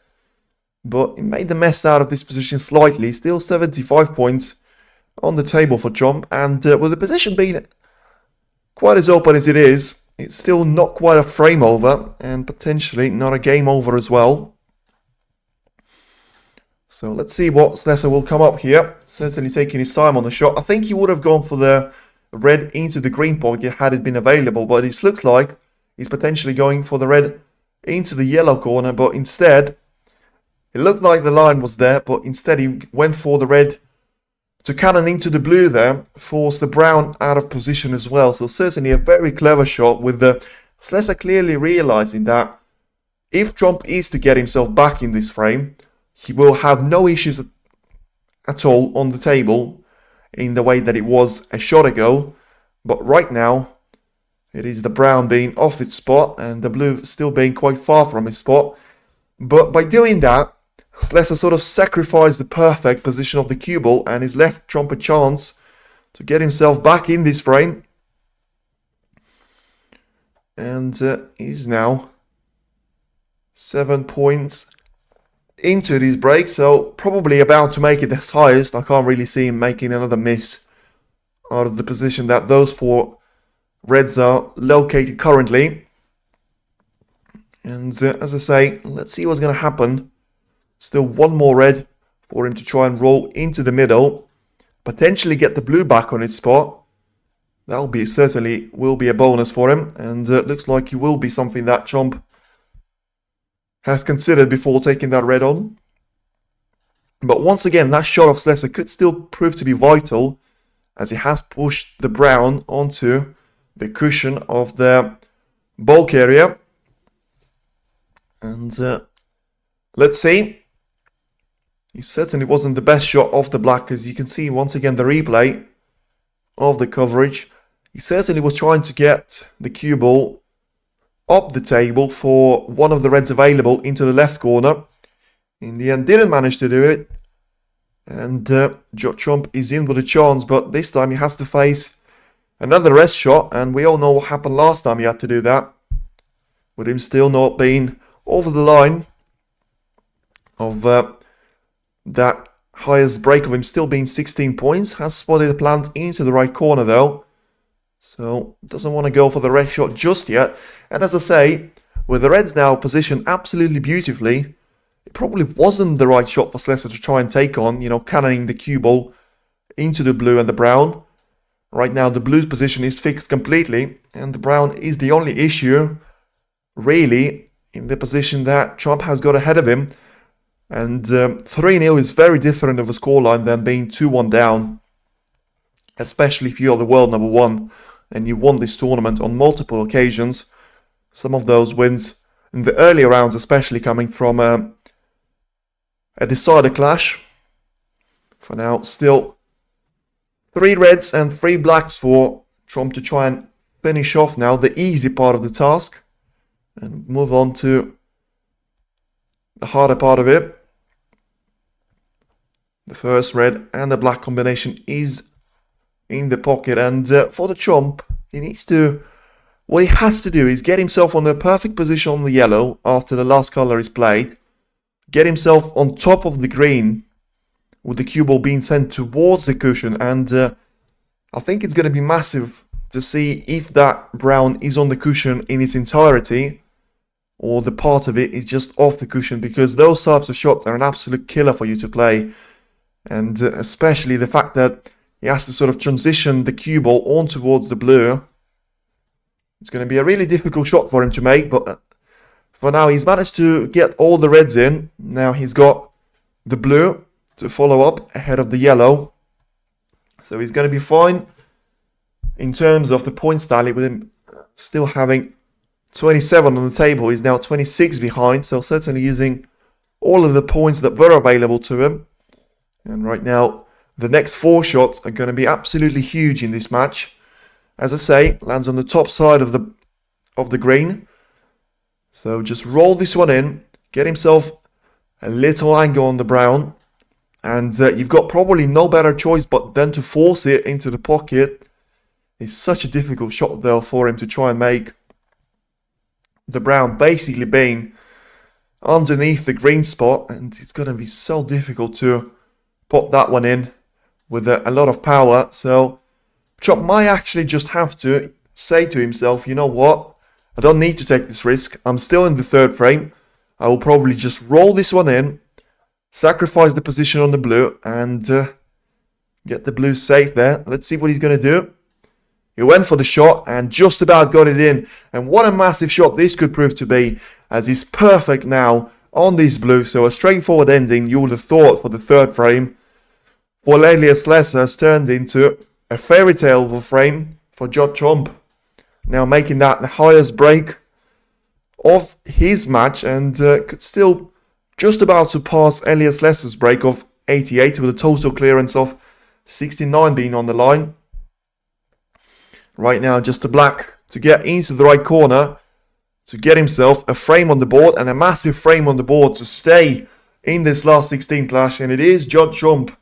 but he made the mess out of this position slightly. Still 75 points on the table for Chomp, and with the position being quite as open as it is, it's still not quite a frame over, and potentially not a game over as well. So let's see what Slessor will come up here. Certainly taking his time on the shot. I think he would have gone for the red into the green pocket had it been available, but it looks like he's potentially going for the red into the yellow corner, but instead, it looked like the line was there, but instead he went for the red to cannon into the blue there, force the brown out of position as well. So certainly a very clever shot, with the Slessor clearly realizing that if Trump is to get himself back in this frame, he will have no issues at all on the table in the way that it was a shot ago. But right now, it is the brown being off its spot and the blue still being quite far from its spot. But by doing that, Slessor sort of sacrificed the perfect position of the cue ball and has left Trump a chance to get himself back in this frame. And he's now 7 points into this break, so probably about to make it his highest. I can't really see him making another miss out of the position that those 4 reds are located currently. And as I say, let's see what's going to happen. Still one more red for him to try and roll into the middle, potentially get the blue back on its spot, That'll be certainly will be a bonus for him, and looks like he will be something that Chomp has considered before taking that red on. But once again, that shot of Slessor could still prove to be vital, as he has pushed the brown onto the cushion of the bulk area. And let's see. He certainly wasn't the best shot of the black, as you can see once again the replay of the coverage. He certainly was trying to get the cue ball up the table for one of the reds available into the left corner. In the end, didn't manage to do it. And Judd Trump is in with a chance, but this time he has to face another rest shot. And we all know what happened last time he had to do that, with him still not being over the line of that highest break of him still being 16 points. Has spotted a plant into the right corner though, so doesn't want to go for the rest shot just yet. And as I say, with the reds now positioned absolutely beautifully, it probably wasn't the right shot for Slessor to try and take on, you know, cannoning the cue ball into the blue and the brown. Right now the blue's position is fixed completely, and the brown is the only issue really in the position that Trump has got ahead of him. And 3-0 is very different of a scoreline than being 2-1 down, especially if you're the world number one and you won this tournament on multiple occasions. Some of those wins in the earlier rounds especially coming from a decider clash. For now, still 3 reds and 3 blacks for Trump to try and finish off now the easy part of the task and move on to the harder part of it. The first red and the black combination is in the pocket, and for the Chomp, he needs to, what he has to do is get himself on the perfect position on the yellow after the last color is played, get himself on top of the green with the cue ball being sent towards the cushion, and I think it's going to be massive to see if that brown is on the cushion in its entirety or the part of it is just off the cushion, because those types of shots are an absolute killer for you to play. And especially the fact that he has to sort of transition the cue ball on towards the blue. It's going to be a really difficult shot for him to make, but for now he's managed to get all the reds in. Now he's got the blue to follow up ahead of the yellow. So he's going to be fine in terms of the points tally, with him still having 27 on the table. He's now 26 behind, so certainly using all of the points that were available to him. And right now, the next 4 shots are going to be absolutely huge in this match. As I say, lands on the top side of the green. So just roll this one in, get himself a little angle on the brown, and you've got probably no better choice but then to force it into the pocket. It's such a difficult shot though for him to try and make. The brown basically being underneath the green spot, and it's going to be so difficult to pop that one in with a lot of power. So Chomp might actually just have to say to himself, you know what, I don't need to take this risk. I'm still in the 3rd frame. I will probably just roll this one in, sacrifice the position on the blue, and get the blue safe there. Let's see what he's going to do. He went for the shot and just about got it in. And what a massive shot this could prove to be, as he's perfect now on this blue. So a straightforward ending, you would have thought, for the 3rd frame. For Elliot Slessor has turned into a fairy tale of a frame for Judd Trump. Now making that the highest break of his match, and could still just about surpass Elliot Slessor's break of 88 with a total clearance of 69 being on the line. Right now just a black to get into the right corner to get himself a frame on the board, and a massive frame on the board to stay in this last 16 clash. And it is Judd Trump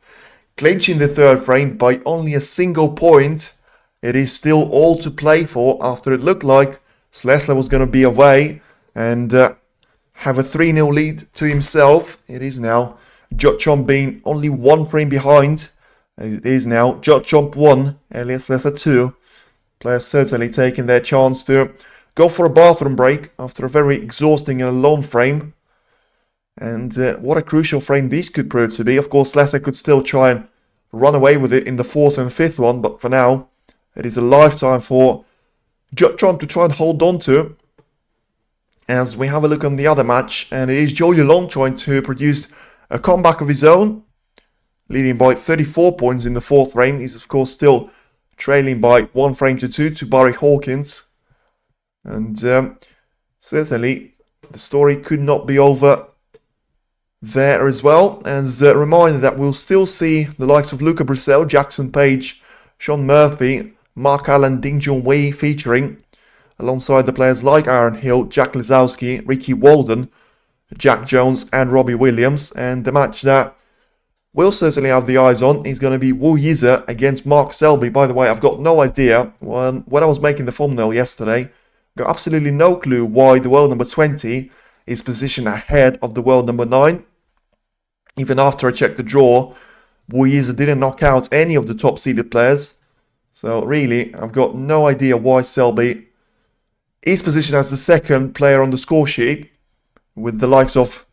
clinching the 3rd frame by only a single point. It is still all to play for after it looked like Slessor was going to be away and have a 3-0 lead to himself. It is now Judd Trump being only 1 frame behind. It is now Judd Trump 1, Elliot Slessor 2. Players certainly taking their chance to go for a bathroom break after a very exhausting and alone frame. And what a crucial frame this could prove to be. Of course, Slessor could still try and run away with it in the 4th and 5th one, but for now, It is a lifetime for Judd Trump to try and hold on to. As we have a look on the other match, and it is Watchalong trying to produce a comeback of his own, leading by 34 points in the 4th frame. He's of course still trailing by 1 frame to 2 to Barry Hawkins. And certainly the story could not be over there as well. As a reminder that we'll still see the likes of Luca Brissell, Jackson Page, Sean Murphy, Mark Allen, Ding Junhui featuring, alongside the players like Aaron Hill, Jack Lisowski, Ricky Walden, Jack Jones and Robbie Williams. And the match that we'll certainly have the eyes on is going to be Wu Yize against Mark Selby. By the way, I've got no idea. When I was making the thumbnail yesterday, got absolutely no clue why the world number 20 is positioned ahead of the world number 9. Even after I checked the draw, Wu Yize didn't knock out any of the top seeded players. So really, I've got no idea why Selby is positioned as the 2nd player on the score sheet, with the likes of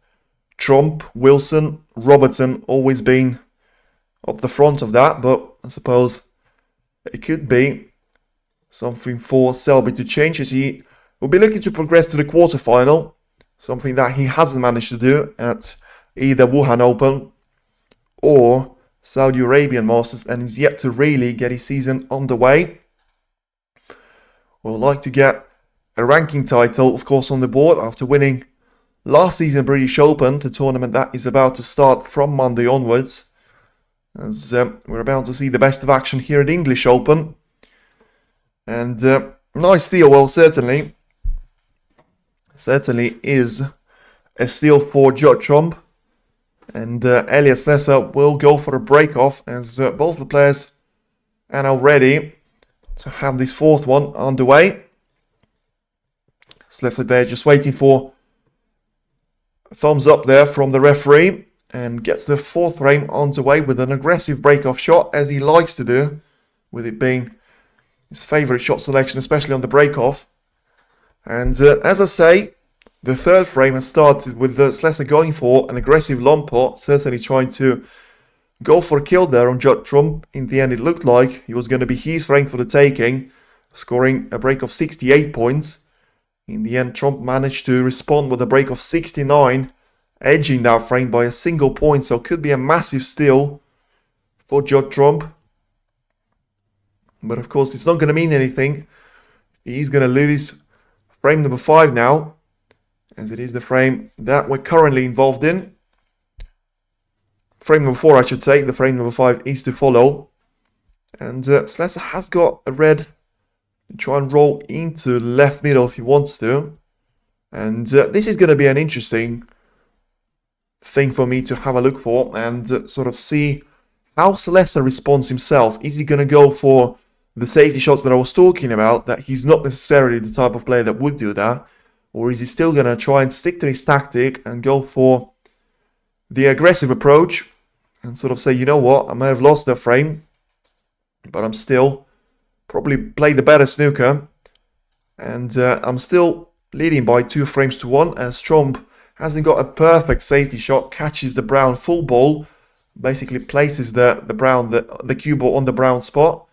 Trump, Wilson, Robertson always being up the front of that. But I suppose it could be something for Selby to change, as he will be looking to progress to the quarterfinal, something that he hasn't managed to do at either Wuhan Open or Saudi Arabian Masters, and is yet to really get his season underway. We'll like to get a ranking title, of course, on the board after winning last season British Open, the tournament that is about to start from Monday onwards, as we're about to see the best of action here at English Open. And nice steal, well, certainly is a steal for Judd Trump. And Elliot Slessor will go for a break-off, as both the players are now ready to have this 4th one underway. Slessor there just waiting for a thumbs up there from the referee, and gets the 4th frame underway with an aggressive break-off shot, as he likes to do, with it being his favourite shot selection, especially on the break-off. And as I say, the 3rd frame has started with Slessor going for an aggressive long pot, certainly trying to go for a kill there on Judd Trump. In the end, it looked like he was going to be his frame for the taking, scoring a break of 68 points. In the end, Trump managed to respond with a break of 69, edging that frame by a single point, so it could be a massive steal for Judd Trump. But of course, it's not going to mean anything. He's going to lose frame number 5 now, as it is the frame that we're currently involved in. Frame number 4, I should say. The frame number 5 is to follow. And Slessor has got a red to try and roll into left middle if he wants to. And this is going to be an interesting thing for me to have a look for and sort of see how Slessor responds himself. Is he going to go for the safety shots that I was talking about, that he's not necessarily the type of player that would do that? Or is he still going to try and stick to his tactic and go for the aggressive approach and sort of say, you know what, I may have lost that frame, but I'm still probably play the better snooker. And I'm still leading by 2 frames to 1, as Trump hasn't got a perfect safety shot, catches the brown full ball, basically places the cue ball on the brown spot.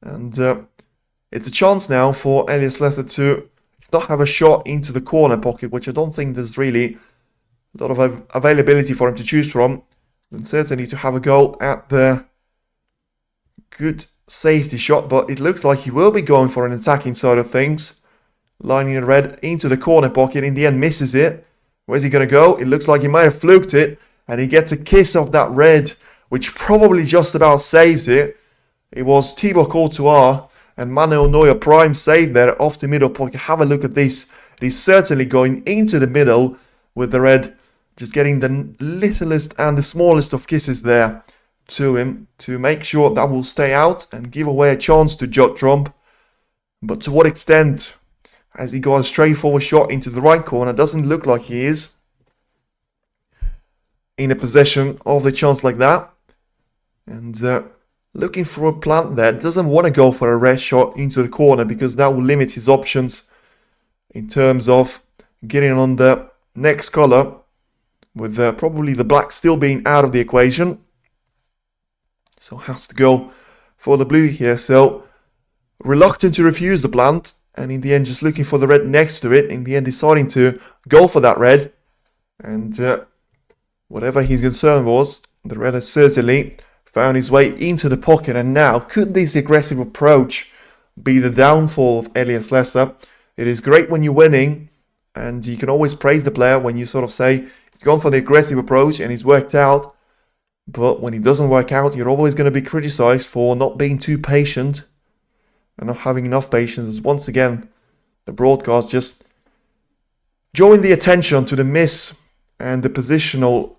And it's a chance now for Elliot Slessor to not have a shot into the corner pocket, which I don't think there's really a lot of availability for him to choose from. And certainly to have a go at the good safety shot, but it looks like he will be going for an attacking side of things. Lining the red into the corner pocket, in the end misses it. Where's he going to go? It looks like he might have fluked it, and he gets a kiss of that red, which probably just about saves it. It was Thibaut Courtois and Manuel Neuer prime save there off the middle pocket. Have a look at this. It is certainly going into the middle, with the red just getting the littlest and the smallest of kisses there to him to make sure that will stay out and give away a chance to Judd Trump. But to what extent? As he got a straightforward shot into the right corner, doesn't look like he is in a possession of the chance like that. And looking for a plant there, doesn't want to go for a red shot into the corner, because that will limit his options in terms of getting on the next color, with probably the black still being out of the equation. So has to go for the blue here. So reluctant to refuse the plant, and in the end just looking for the red next to it, in the end deciding to go for that red. And whatever his concern was, the red has certainly found his way into the pocket. And now, could this aggressive approach be the downfall of Elliot Slessor? It is great when you're winning, and you can always praise the player when you sort of say, you've gone for the aggressive approach and it's worked out. But when it doesn't work out, you're always going to be criticized for not being too patient and not having enough patience. As once again, the broadcast just drawing the attention to the miss and the positional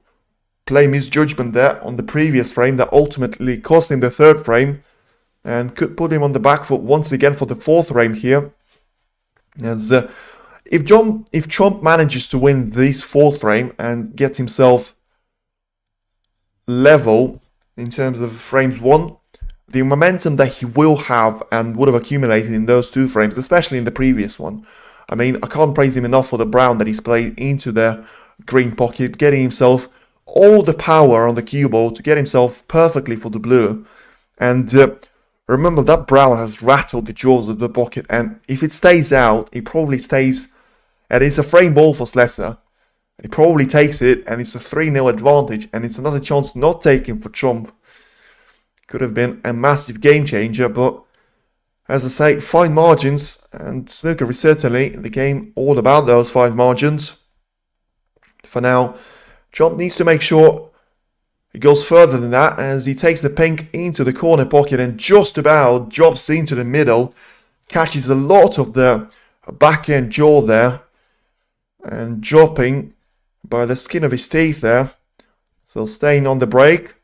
play misjudgment there on the previous frame that ultimately cost him the third frame and could put him on the back foot once again for the fourth frame here. As if Trump manages to win this fourth frame and gets himself level in terms of frames won, the momentum that he will have and would have accumulated in those two frames, especially in the previous one. I mean, I can't praise him enough for the brown that he's played into the green pocket, getting himself all the power on the cue ball to get himself perfectly for the blue. And remember, that brown has rattled the jaws of the pocket, and if it stays out, it probably stays, and it's a frame ball for Slessor. He probably takes it, and it's a 3-0 advantage, and it's another chance not taken for Trump. Could have been a massive game changer, but as I say, fine margins, and Snooker is certainly the game all about those 5 margins. For now, Trump needs to make sure he goes further than that as he takes the pink into the corner pocket and just about drops into the middle, catches a lot of the back end jaw there, and dropping by the skin of his teeth there. So staying on the break,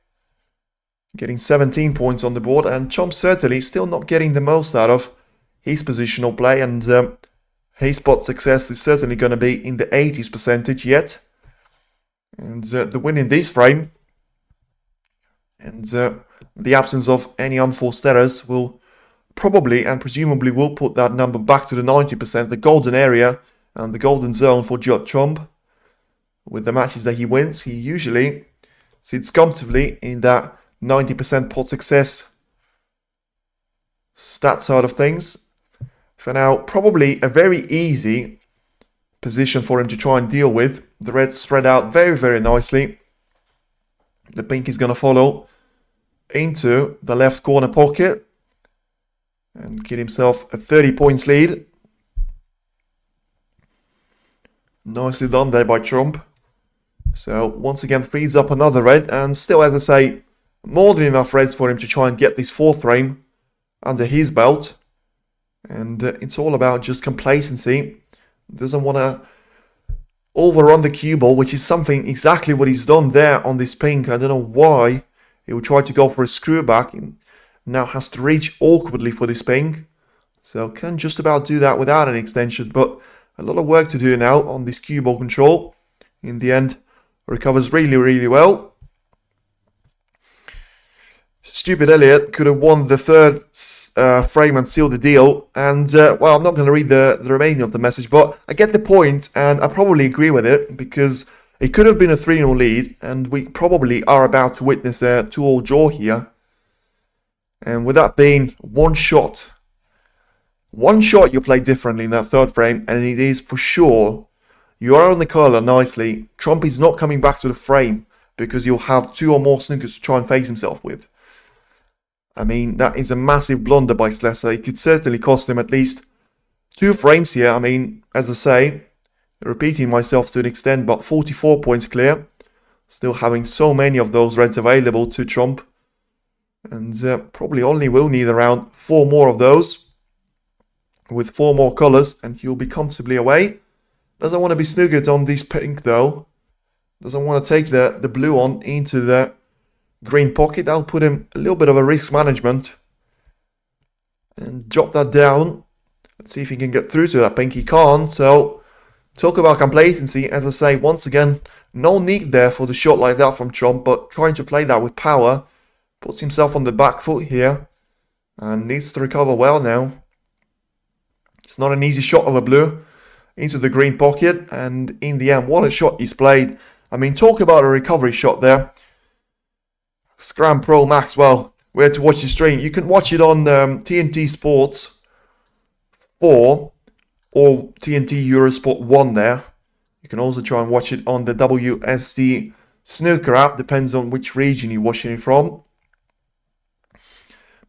getting 17 points on the board, and Trump certainly still not getting the most out of his positional play, and his spot success is certainly going to be in the 80s percentage yet. And the win in this frame and the absence of any unforced errors will probably and presumably will put that number back to the 90%, the golden area and the golden zone for Judd Trump. With the matches that he wins, he usually sits comfortably in that 90% pot success stat side of things. For now, probably a very easy position for him to try and deal with. The reds spread out very, very nicely. The pink is going to follow into the left corner pocket and get himself a 30 points lead. Nicely done there by Trump. So once again frees up another red, and still, as I say, more than enough reds for him to try and get this fourth frame under his belt. And it's all about just complacency. Doesn't want to overrun the cue ball, which is something exactly what he's done there on this pink. I don't know why he would try to go for a screw back and now has to reach awkwardly for this pink. So can just about do that without an extension, but a lot of work to do now on this cue ball control. In the end, recovers really, really well. Stupid Elliot could have won the third frame and sealed the deal. And, well, I'm not going to read the remaining of the message, but I get the point, and I probably agree with it, because it could have been a 3-0 lead, and we probably are about to witness a 2-all draw here. And with that being one shot you play differently in that third frame, and it is for sure you are on the curler nicely. Trump is not coming back to the frame because you'll have 2 or more snookers to try and face himself with. I mean, that is a massive blunder by Slessor. It could certainly cost him at least 2 frames here. I mean, as I say, repeating myself to an extent, but 44 points clear. Still having so many of those reds available to Trump. And probably only will need around 4 more of those. With 4 more colours, and he'll be comfortably away. Doesn't want to be snookered on this pink though. Doesn't want to take the blue on into the green pocket. That'll put him a little bit of a risk management. And drop that down. Let's see if he can get through to that pink. He can't. So talk about complacency. As I say, once again, no need there for the shot like that from Trump, but trying to play that with power. Puts himself on the back foot here. And needs to recover well now. It's not an easy shot of a blue into the green pocket, and in the end, what a shot he's played. I mean, talk about a recovery shot there. Scram Pro Max, well, where to watch the stream, you can watch it on TNT Sports 4 or TNT Eurosport 1 there. You can also try and watch it on the WSC Snooker app, depends on which region you're watching it from.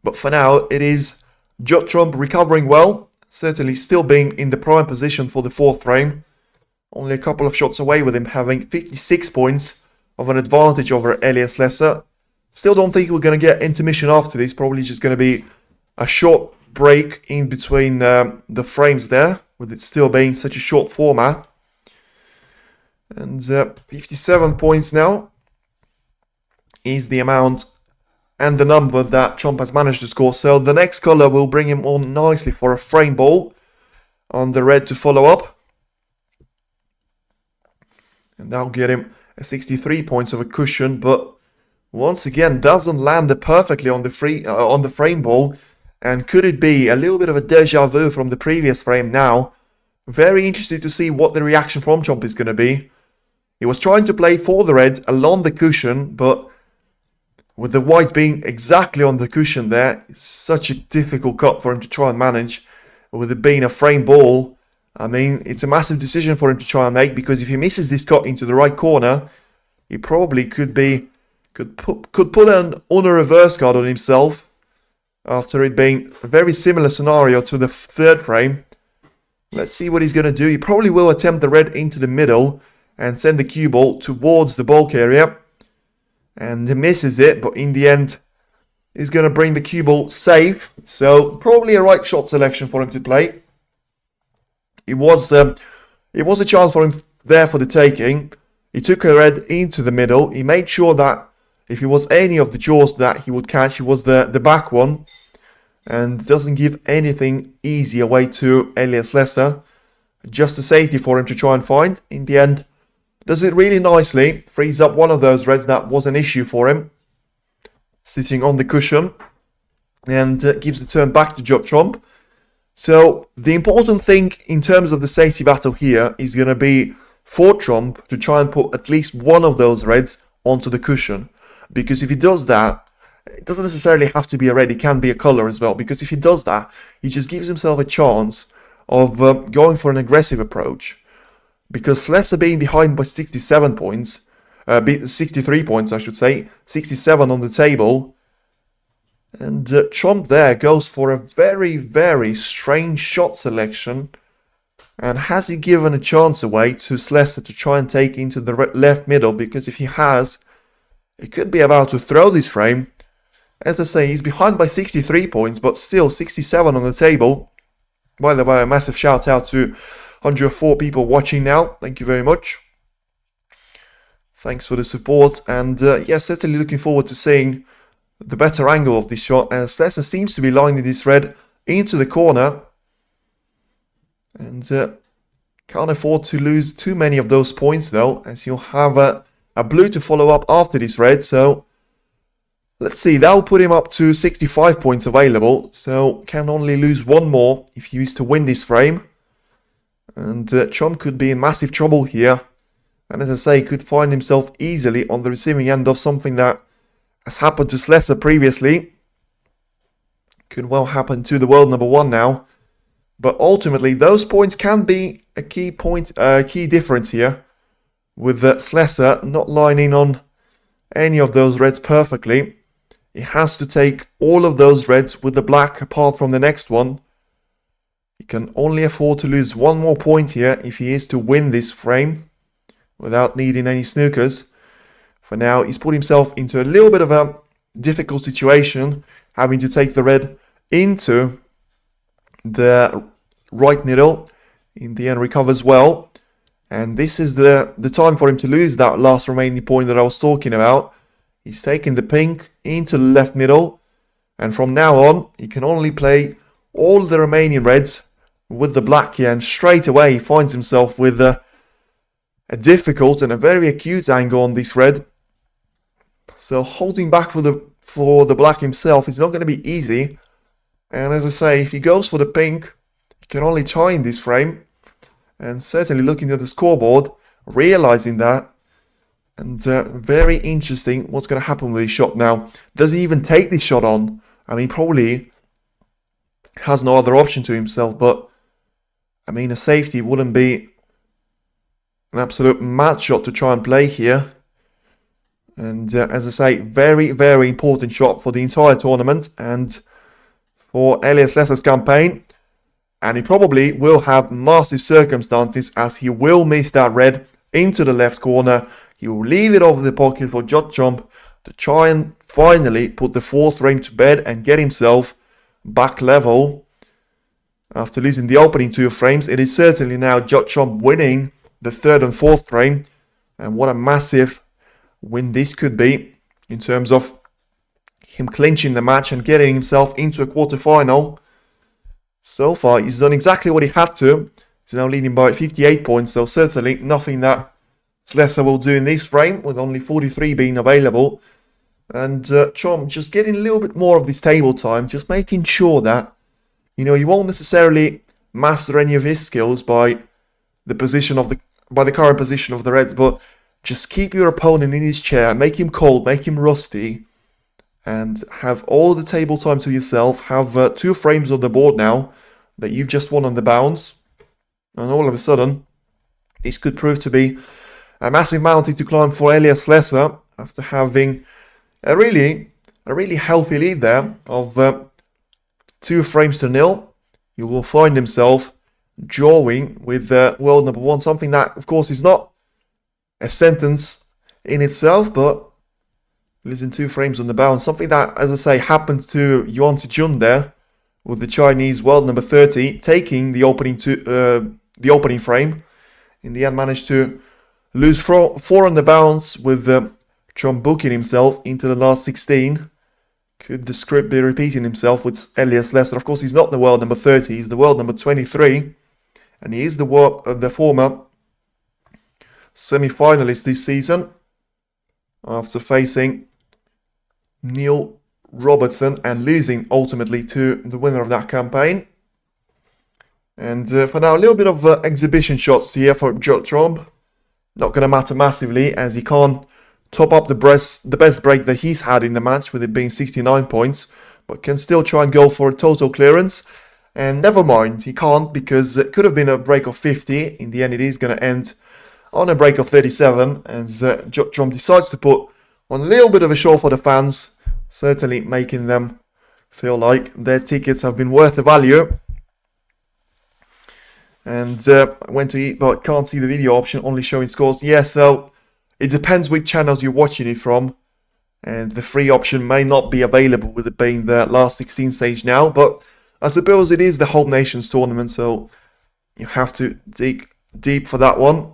But for now, it is Judd recovering well, certainly still being in the prime position for the 4th frame. Only a couple of shots away with him having 56 points of an advantage over Elliot Slessor. Still don't think we're going to get intermission after this, probably just going to be a short break in between the frames there, with it still being such a short format. And 57 points now is the amount and the number that Trump has managed to score. So the next color will bring him on nicely for a frame ball on the red to follow up. And that'll get him a 63 points of a cushion, but once again doesn't land it perfectly on the frame ball. And could it be a little bit of a deja vu from the previous frame now? Very interested to see what the reaction from Trump is going to be. He was trying to play for the red along the cushion, but with the white being exactly on the cushion there, it's such a difficult cut for him to try and manage. With it being a frame ball, I mean, it's a massive decision for him to try and make, because if he misses this cut into the right corner, he probably could put an on a reverse card on himself, after it being a very similar scenario to the 3rd frame. Let's see what he's going to do. He probably will attempt the red into the middle and send the cue ball towards the bulk area. And he misses it, but in the end, he's going to bring the cue ball safe. So probably a right shot selection for him to play. It was a chance for him there for the taking. He took a red into the middle. He made sure that if it was any of the jaws that he would catch, it was the back one. And doesn't give anything easy away to Elliot Slessor. Just a safety for him to try and find. In the end, does it really nicely. Frees up one of those reds that was an issue for him, sitting on the cushion. And gives the turn back to Judd. So the important thing in terms of the safety battle here is going to be for Trump to try and put at least one of those reds onto the cushion. Because if he does that, it doesn't necessarily have to be a red, it can be a color as well. Because if he does that, he just gives himself a chance of going for an aggressive approach. Because Slessor being behind by 67 points, 63 points I should say, 67 on the table. And Trump there goes for a very, very strange shot selection. And has he given a chance away to Slessor to try and take into the left middle? Because if he has, he could be about to throw this frame. As I say, he's behind by 63 points, but still 67 on the table. By the way, a massive shout out to 104 people watching now. Thank you very much. Thanks for the support. And yes, certainly looking forward to seeing the better angle of this shot. As Slessor seems to be lining this red into the corner. And can't afford to lose too many of those points though, as you'll have a blue to follow up after this red. So let's see, that'll put him up to 65 points available. So can only lose one more if he is to win this frame. And Trump could be in massive trouble here. And as I say, could find himself easily on the receiving end of something that has happened to Slessor previously. Could well happen to the world number 1 now. But ultimately, those points can be a key difference here. With Slessor not lining on any of those reds perfectly. He has to take all of those reds with the black apart from the next one. He can only afford to lose one more point here if he is to win this frame without needing any snookers. For now, he's put himself into a little bit of a difficult situation, having to take the red into the right middle. In the end, recovers well. And this is the time for him to lose that last remaining point that I was talking about. He's taking the pink into the left middle. And from now on, he can only play all the remaining reds with the black here. And straight away, he finds himself with a difficult and a very acute angle on this red. So holding back for the black himself is not going to be easy. And as I say, if he goes for the pink, he can only tie in this frame. And certainly looking at the scoreboard, realizing that, And very interesting what's going to happen with his shot now. Does he even take this shot on? I mean, probably has no other option to himself, but I mean, a safety wouldn't be an absolute mad shot to try and play here. And as I say, very, very important shot for the entire tournament and for Elliot Slessor's campaign. And he probably will have massive circumstances as he will miss that red into the left corner. He will leave it over the pocket for Judd to try and finally put the fourth frame to bed and get himself back level. After losing the opening 2 frames, it is certainly now Judd winning the third and fourth frame. And what a massive win this could be in terms of him clinching the match and getting himself into a quarter-final. So far, he's done exactly what he had to. He's now leading by 58 points, so certainly nothing that Slessor will do in this frame, with only 43 being available. And Chom just getting a little bit more of this table time, just making sure that, you know, he won't necessarily master any of his skills by the current position of the Reds, but just keep your opponent in his chair, make him cold, make him rusty, and have all the table time to yourself. Have 2 frames on the board now that you've just won on the bounce. And all of a sudden, this could prove to be a massive mountain to climb for Elliot Slessor after having a really healthy lead there of 2 frames to nil. You will find himself drawing with world number 1, something that, of course, is not a sentence in itself, but losing 2 frames on the bounce, something that, as I say, happened to Yuan Jun there, with the Chinese world number 30 taking the opening frame. In the end, managed to lose 4 on the bounce, with Chom booking himself into the last 16. Could the script be repeating himself with Elliot Slessor? Of course, he's not the world number 30, he's the world number 23, and he is the former semi-finalist this season, after facing Neil Robertson and losing ultimately to the winner of that campaign. And for now, a little bit of exhibition shots here for Judd. Not going to matter massively, as he can't top up the best break that he's had in the match, with it being 69 points, but can still try and go for a total clearance. And never mind, he can't, because it could have been a break of 50. In the end, it is going to end on a break of 37, as Judd decides to put on a little bit of a show for the fans, certainly making them feel like their tickets have been worth the value. And went to eat, but can't see the video option, only showing scores. Yeah, so it depends which channels you're watching it from, and the free option may not be available with it being the last 16 stage now, but I suppose it is the Home Nations tournament, so you have to dig deep for that one.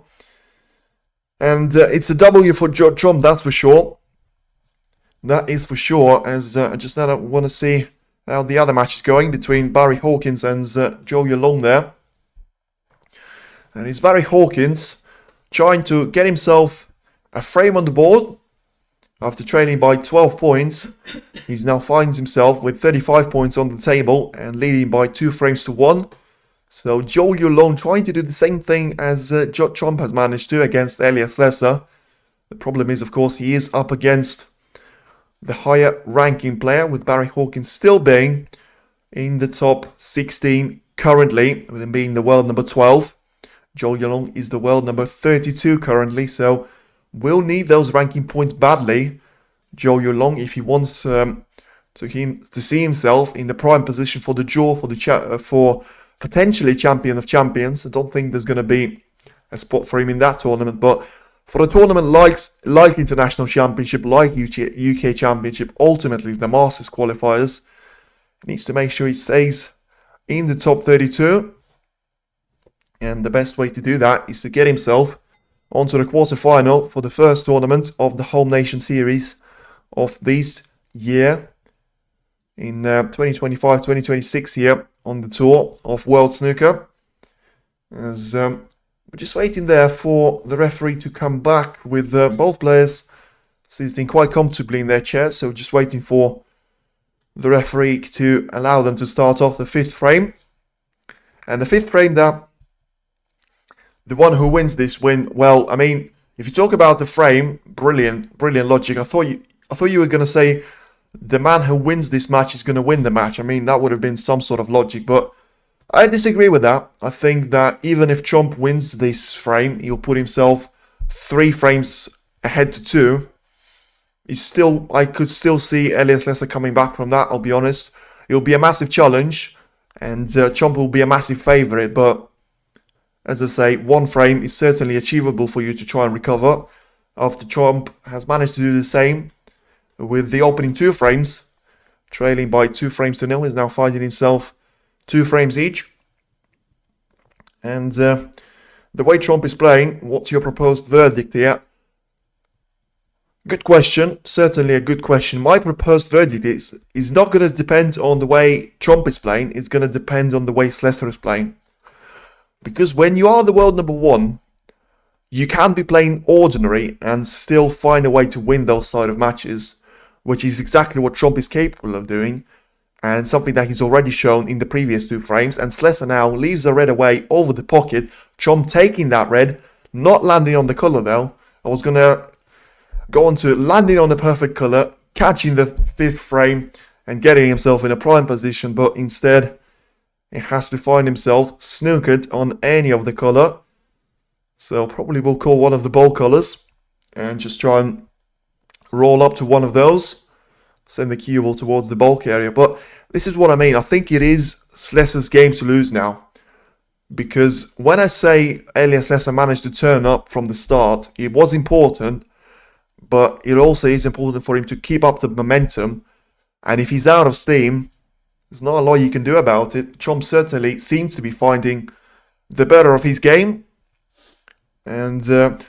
And it's a W for Judd, that's for sure. That is for sure, as I just now want to see how the other match is going between Barry Hawkins and Watchalong there. And it's Barry Hawkins trying to get himself a frame on the board after trailing by 12 points. He now finds himself with 35 points on the table and leading by 2 frames to 1. So Watchalong trying to do the same thing as Judd has managed to against Elliot Slessor. The problem is, of course, he is up against the higher ranking player, with Barry Hawkins still being in the top 16 currently, with him being the world number 12. Watchalong is the world number 32 currently, so will need those ranking points badly, Watchalong, if he wants to see himself in the prime position for the draw for potentially champion of champions. I don't think there's going to be a spot for him in that tournament, but for a tournament like International Championship, like UK Championship, ultimately the Masters qualifiers, he needs to make sure he stays in the top 32. And the best way to do that is to get himself onto the quarterfinal for the first tournament of the Home Nation Series of this year in 2025-2026 here on the tour of World Snooker. As we're just waiting there for the referee to come back, with both players sitting quite comfortably in their chairs, so just waiting for the referee to allow them to start off the 5th frame. And the 5th frame, that the one who wins this win, well, I mean, If you talk about the frame, brilliant logic. I thought you were gonna say the man who wins this match is gonna win the match. I mean, that would have been some sort of logic, but I disagree with that. I think that even if Trump wins this frame, he'll put himself 3 frames ahead to 2. I could still see Elliot Slessor coming back from that, I'll be honest. It'll be a massive challenge, and Trump will be a massive favourite, but as I say, 1 frame is certainly achievable for you to try and recover, after Trump has managed to do the same with the opening 2 frames, trailing by 2 frames to 0. He's now finding himself 2 frames each. And the way Trump is playing, what's your proposed verdict here? Good question, certainly a good question. My proposed verdict is not going to depend on the way Trump is playing, it's going to depend on the way Slessor is playing. Because when you are the world number 1, you can be playing ordinary and still find a way to win those side of matches, which is exactly what Trump is capable of doing, and something that he's already shown in the previous 2 frames. And Slessor now leaves the red away over the pocket, Trump taking that red, not landing on the colour though. I was going to go on to landing on the perfect colour, catching the 5th frame and getting himself in a prime position, but instead he has to find himself snookered on any of the colour. So probably we'll call one of the bold colours and just try and roll up to one of those, send the cue ball towards the bulk area. But this is what I mean. I think it is Slessor's game to lose now, because when I say Elliot Slessor managed to turn up from the start, it was important, but it also is important for him to keep up the momentum. And if he's out of steam, there's not a lot you can do about it. Trump certainly seems to be finding the better of his game. And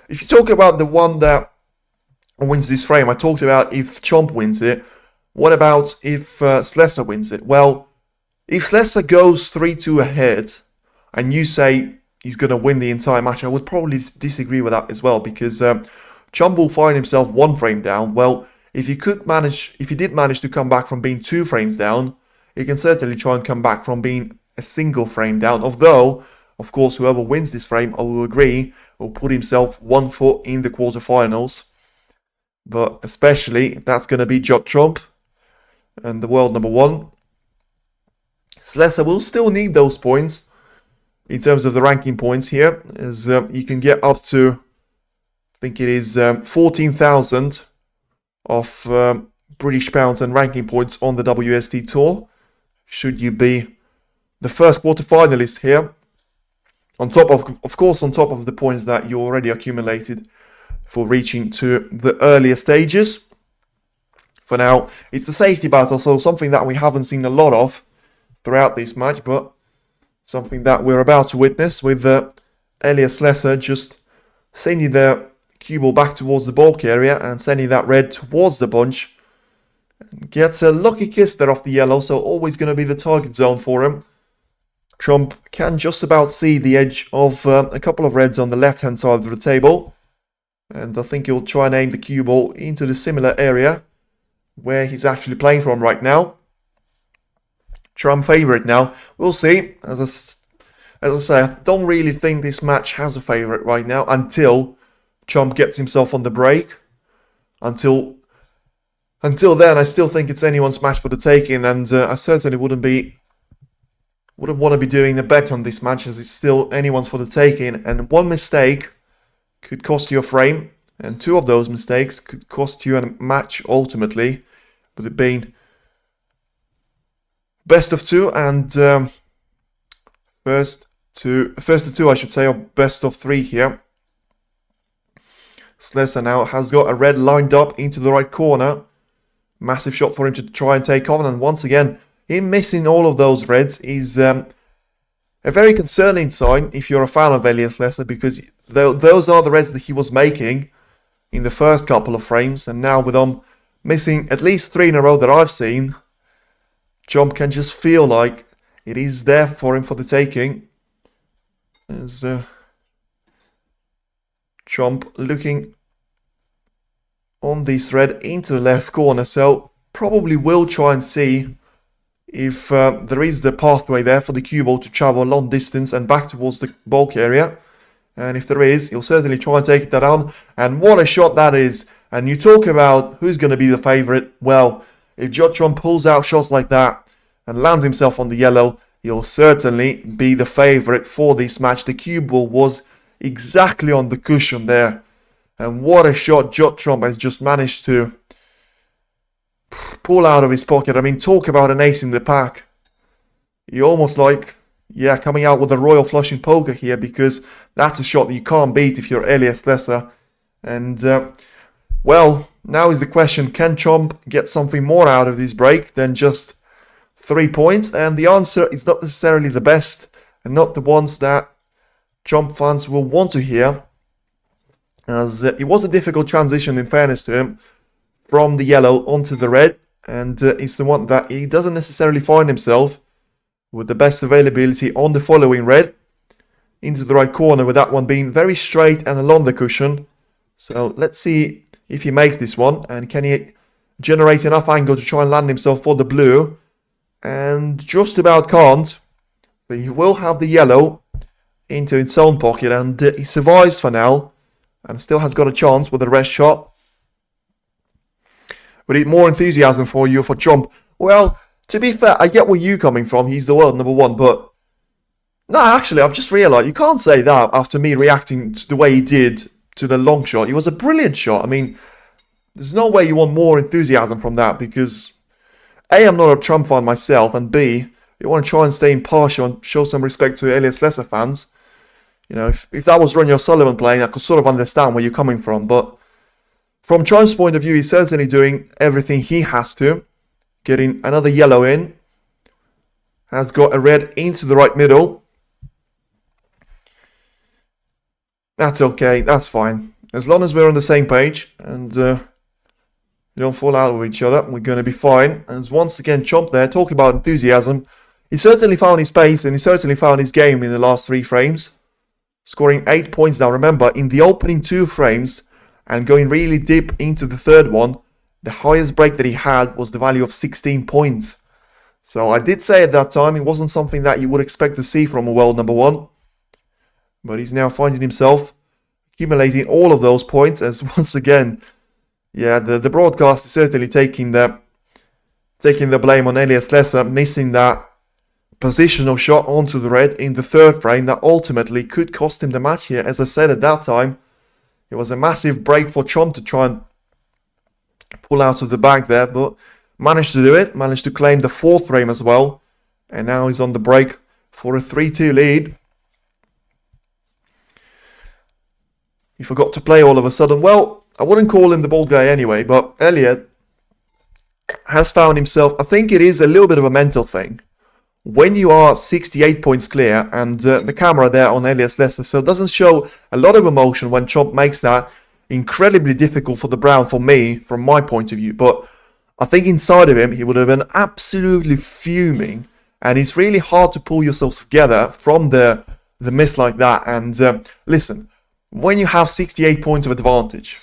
if you talk about the one that wins this frame, I talked about if Trump wins it. What about if Slessor wins it? Well, if Slessor goes 3-2 ahead and you say he's going to win the entire match, I would probably disagree with that as well, because Trump will find himself 1 frame down. Well, if he did manage to come back from being 2 frames down, he can certainly try and come back from being a single frame down. Although, of course, whoever wins this frame, I will agree, will put himself 1 foot in the quarterfinals. But especially if that's going to be Judd Trump and the world number 1. Slessor will still need those points in terms of the ranking points here, as you can get up to, I think it is 14,000 of British pounds and ranking points on the WST Tour, should you be the first quarterfinalist here. On top of course, on top of the points that you already accumulated for reaching to the earlier stages. For now, it's a safety battle, so something that we haven't seen a lot of throughout this match, but something that we're about to witness with Elliot Slessor just sending the cue ball back towards the bulk area and sending that red towards the bunch. Gets a lucky kiss there off the yellow, so always going to be the target zone for him. Trump can just about see the edge of a couple of reds on the left-hand side of the table. And I think he'll try and aim the cue ball into the similar area where he's actually playing from right now. Trump favourite now. We'll see. As I say, I don't really think this match has a favourite right now until Trump gets himself on the break. Until then, I still think it's anyone's match for the taking, and I certainly wouldn't want to be doing a bet on this match, as it's still anyone's for the taking, and one mistake could cost you a frame, and 2 of those mistakes could cost you a match ultimately, with it being best of 2 and first to 2, I should say, or best of 3 here. Slessor now has got a red lined up into the right corner. Massive shot for him to try and take on, and once again, him missing all of those reds is a very concerning sign if you're a fan of Elliot Slessor, because those are the reds that he was making in the first couple of frames, and now with them missing at least 3 in a row that I've seen, Trump can just feel like it is there for him for the taking. As Trump looking on this red into the left corner, so probably will try and see if there is the pathway there for the cue ball to travel a long distance and back towards the bulk area. And if there is, he'll certainly try and take that on. And what a shot that is. And you talk about who's going to be the favourite. Well, if Judd pulls out shots like that and lands himself on the yellow, he'll certainly be the favourite for this match. The cue ball was exactly on the cushion there. And what a shot Judd has just managed to pull out of his pocket. I mean, talk about an ace in the pack. He almost like, yeah, coming out with a royal flush in poker here, because that's a shot that you can't beat if you're Elliot Slessor. And, well, now is the question, can Chomp get something more out of this break than just 3 points? And the answer is not necessarily the best, and not the ones that Chomp fans will want to hear, as it was a difficult transition, in fairness to him, from the yellow onto the red, and it's the one that he doesn't necessarily find himself with the best availability on the following red into the right corner, with that one being very straight and along the cushion. So let's see if he makes this one, and can he generate enough angle to try and land himself for the blue, and just about can't. But he will have the yellow into its own pocket, and he survives for now and still has got a chance with the rest shot. We need more enthusiasm for you for Chomp. Well, to be fair, I get where you're coming from. He's the world number one, but no, actually, I've just realised you can't say that after me reacting to the way he did to the long shot. It was a brilliant shot. I mean, there's no way you want more enthusiasm from that, because A, I'm not a Trump fan myself, and B, you want to try and stay impartial and show some respect to Elliot Slessor fans. You know, if that was Ronnie O'Sullivan playing, I could sort of understand where you're coming from, but from Trump's point of view, he's certainly doing everything he has to. Getting another yellow in. Has got a red into the right middle. That's okay, that's fine. As long as we're on the same page and we don't fall out with each other, we're going to be fine. And once again, Chomp there, talking about enthusiasm. He certainly found his pace and he certainly found his game in the last 3 frames. Scoring 8 points now. Remember, in the opening 2 frames and going really deep into the third one, the highest break that he had was the value of 16 points. So I did say at that time it wasn't something that you would expect to see from a world number one. But he's now finding himself accumulating all of those points, as once again, yeah, the broadcast is certainly taking the blame on Elliot Slessor, missing that positional shot onto the red in the third frame that ultimately could cost him the match here. As I said at that time, it was a massive break for Chomp to try and pull out of the bag there, but managed to do it, managed to claim the 4th frame as well, and now he's on the break for a 3-2 lead. He forgot to play all of a sudden. Well, I wouldn't call him the bald guy anyway, but Elliot has found himself, I think it is a little bit of a mental thing. When you are 68 points clear, and the camera there on Elliot Slessor, so it doesn't show a lot of emotion when Chomp makes that. Incredibly difficult for the Brown, for me, from my point of view, but I think inside of him, he would have been absolutely fuming, and it's really hard to pull yourself together from the miss like that. And listen, when you have 68 points of advantage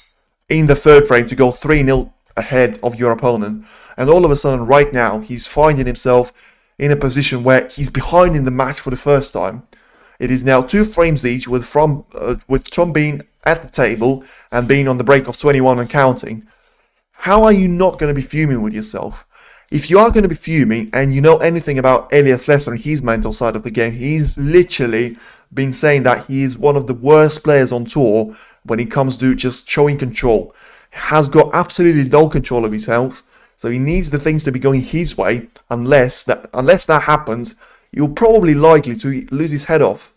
in the third frame to go 3-0 ahead of your opponent, and all of a sudden right now he's finding himself in a position where he's behind in the match for the first time. It is now 2 frames each, with Trump being at the table and being on the break of 21 and counting. How are you not going to be fuming with yourself? If you are going to be fuming, and you know anything about Elliot Slessor and his mental side of the game, he's literally been saying that he is one of the worst players on tour when it comes to just showing control. He has got absolutely no control of his health, so he needs the things to be going his way. Unless that happens, he'll probably likely to lose his head off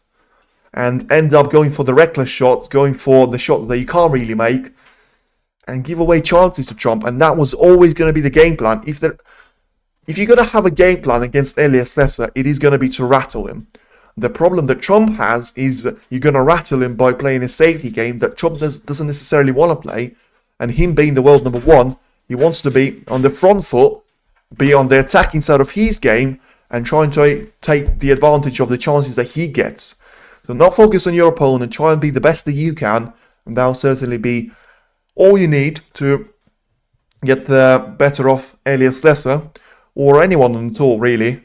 and end up going for the reckless shots, going for the shots that you can't really make, and give away chances to Trump. And that was always going to be the game plan. If you're going to have a game plan against Elliot Slessor, it is going to be to rattle him. The problem that Trump has is you're going to rattle him by playing a safety game that Trump doesn't necessarily want to play. And him being the world number one, he wants to be on the front foot, be on the attacking side of his game, and trying to take the advantage of the chances that he gets. So not focus on your opponent, try and be the best that you can, and that'll certainly be all you need to get the better of Elliot Slessor, or anyone on the tour really.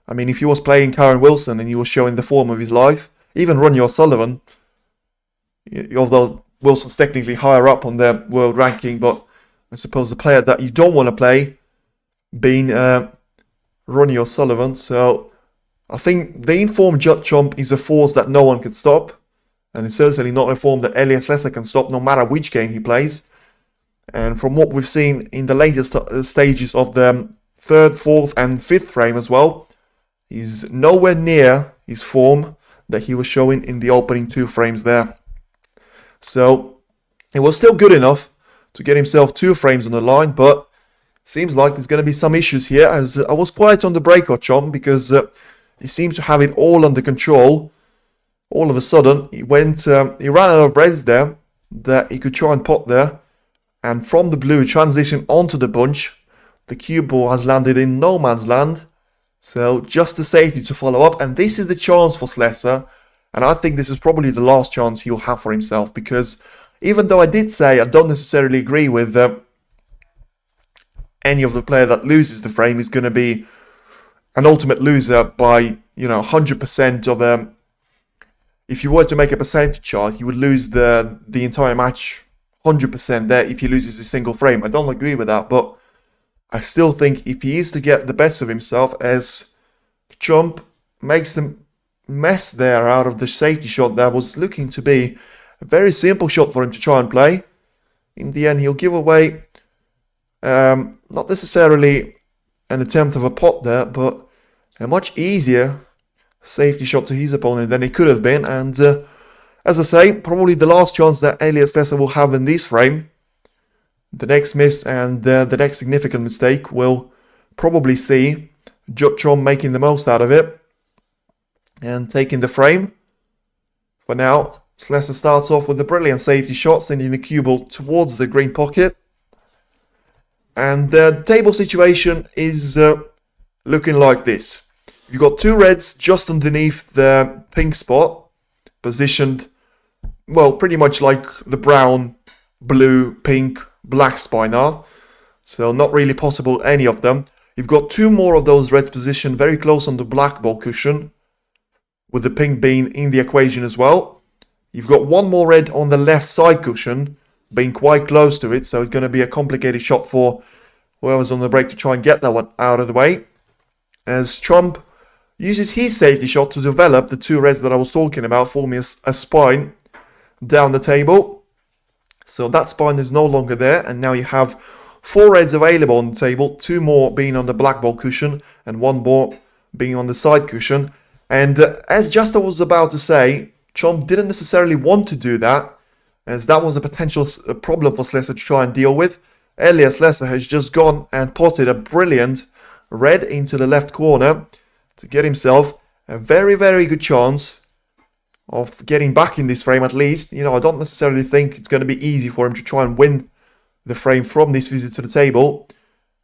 I mean, if he was playing Karen Wilson and he was showing the form of his life, even Ronnie O'Sullivan, Although Wilson's technically higher up on the world ranking, but I suppose the player that you don't want to play being Ronnie O'Sullivan. So I think the informed Judd Trump is a force that no one can stop. And it's certainly not a form that Elliot Slessor can stop no matter which game he plays. And from what we've seen in the latest stages of the 3rd, 4th and 5th frame as well, he's nowhere near his form that he was showing in the opening 2 frames there. So it was still good enough to get himself 2 frames on the line, but seems like there's going to be some issues here, as I was quiet on the break, Watchalong, because he seems to have it all under control. All of a sudden, he ran out of reds there that he could try and pot there. And from the blue, transition onto the bunch. The cue ball has landed in no man's land. So just a safety to follow up. And this is the chance for Slessor. And I think this is probably the last chance he'll have for himself. Because even though I did say I don't necessarily agree with any of the player that loses the frame is going to be an ultimate loser by, 100% of... if you were to make a percentage chart, you would lose the entire match 100% there if he loses a single frame. I don't agree with that, but I still think if he is to get the best of himself, as Trump makes the mess there out of the safety shot that was looking to be a very simple shot for him to try and play, in the end he'll give away not necessarily an attempt of a pot there, but a much easier safety shot to his opponent than it could have been. And as I say, probably the last chance that Elliot Slessor will have in this frame. The next miss and the next significant mistake will probably see Judd Trump making the most out of it and taking the frame. For now, Slessor starts off with a brilliant safety shot, sending the cue ball towards the green pocket. And the table situation is looking like this. You've got 2 reds just underneath the pink spot, positioned, well, pretty much like the brown, blue, pink, black spine are. So not really possible any of them. You've got 2 more of those reds positioned very close on the black ball cushion, with the pink being in the equation as well. You've got 1 more red on the left side cushion, being quite close to it, so it's going to be a complicated shot for whoever's on the break to try and get that one out of the way. As Trump uses his safety shot to develop the 2 reds that I was talking about, forming a spine down the table. So that spine is no longer there, and now you have 4 reds available on the table, 2 more being on the black ball cushion, and 1 more being on the side cushion. And as just I was about to say, Trump didn't necessarily want to do that, as that was a potential problem for Slessor to try and deal with. Elliot Slessor has just gone and potted a brilliant red into the left corner to get himself a very, very good chance of getting back in this frame at least. I don't necessarily think it's going to be easy for him to try and win the frame from this visit to the table,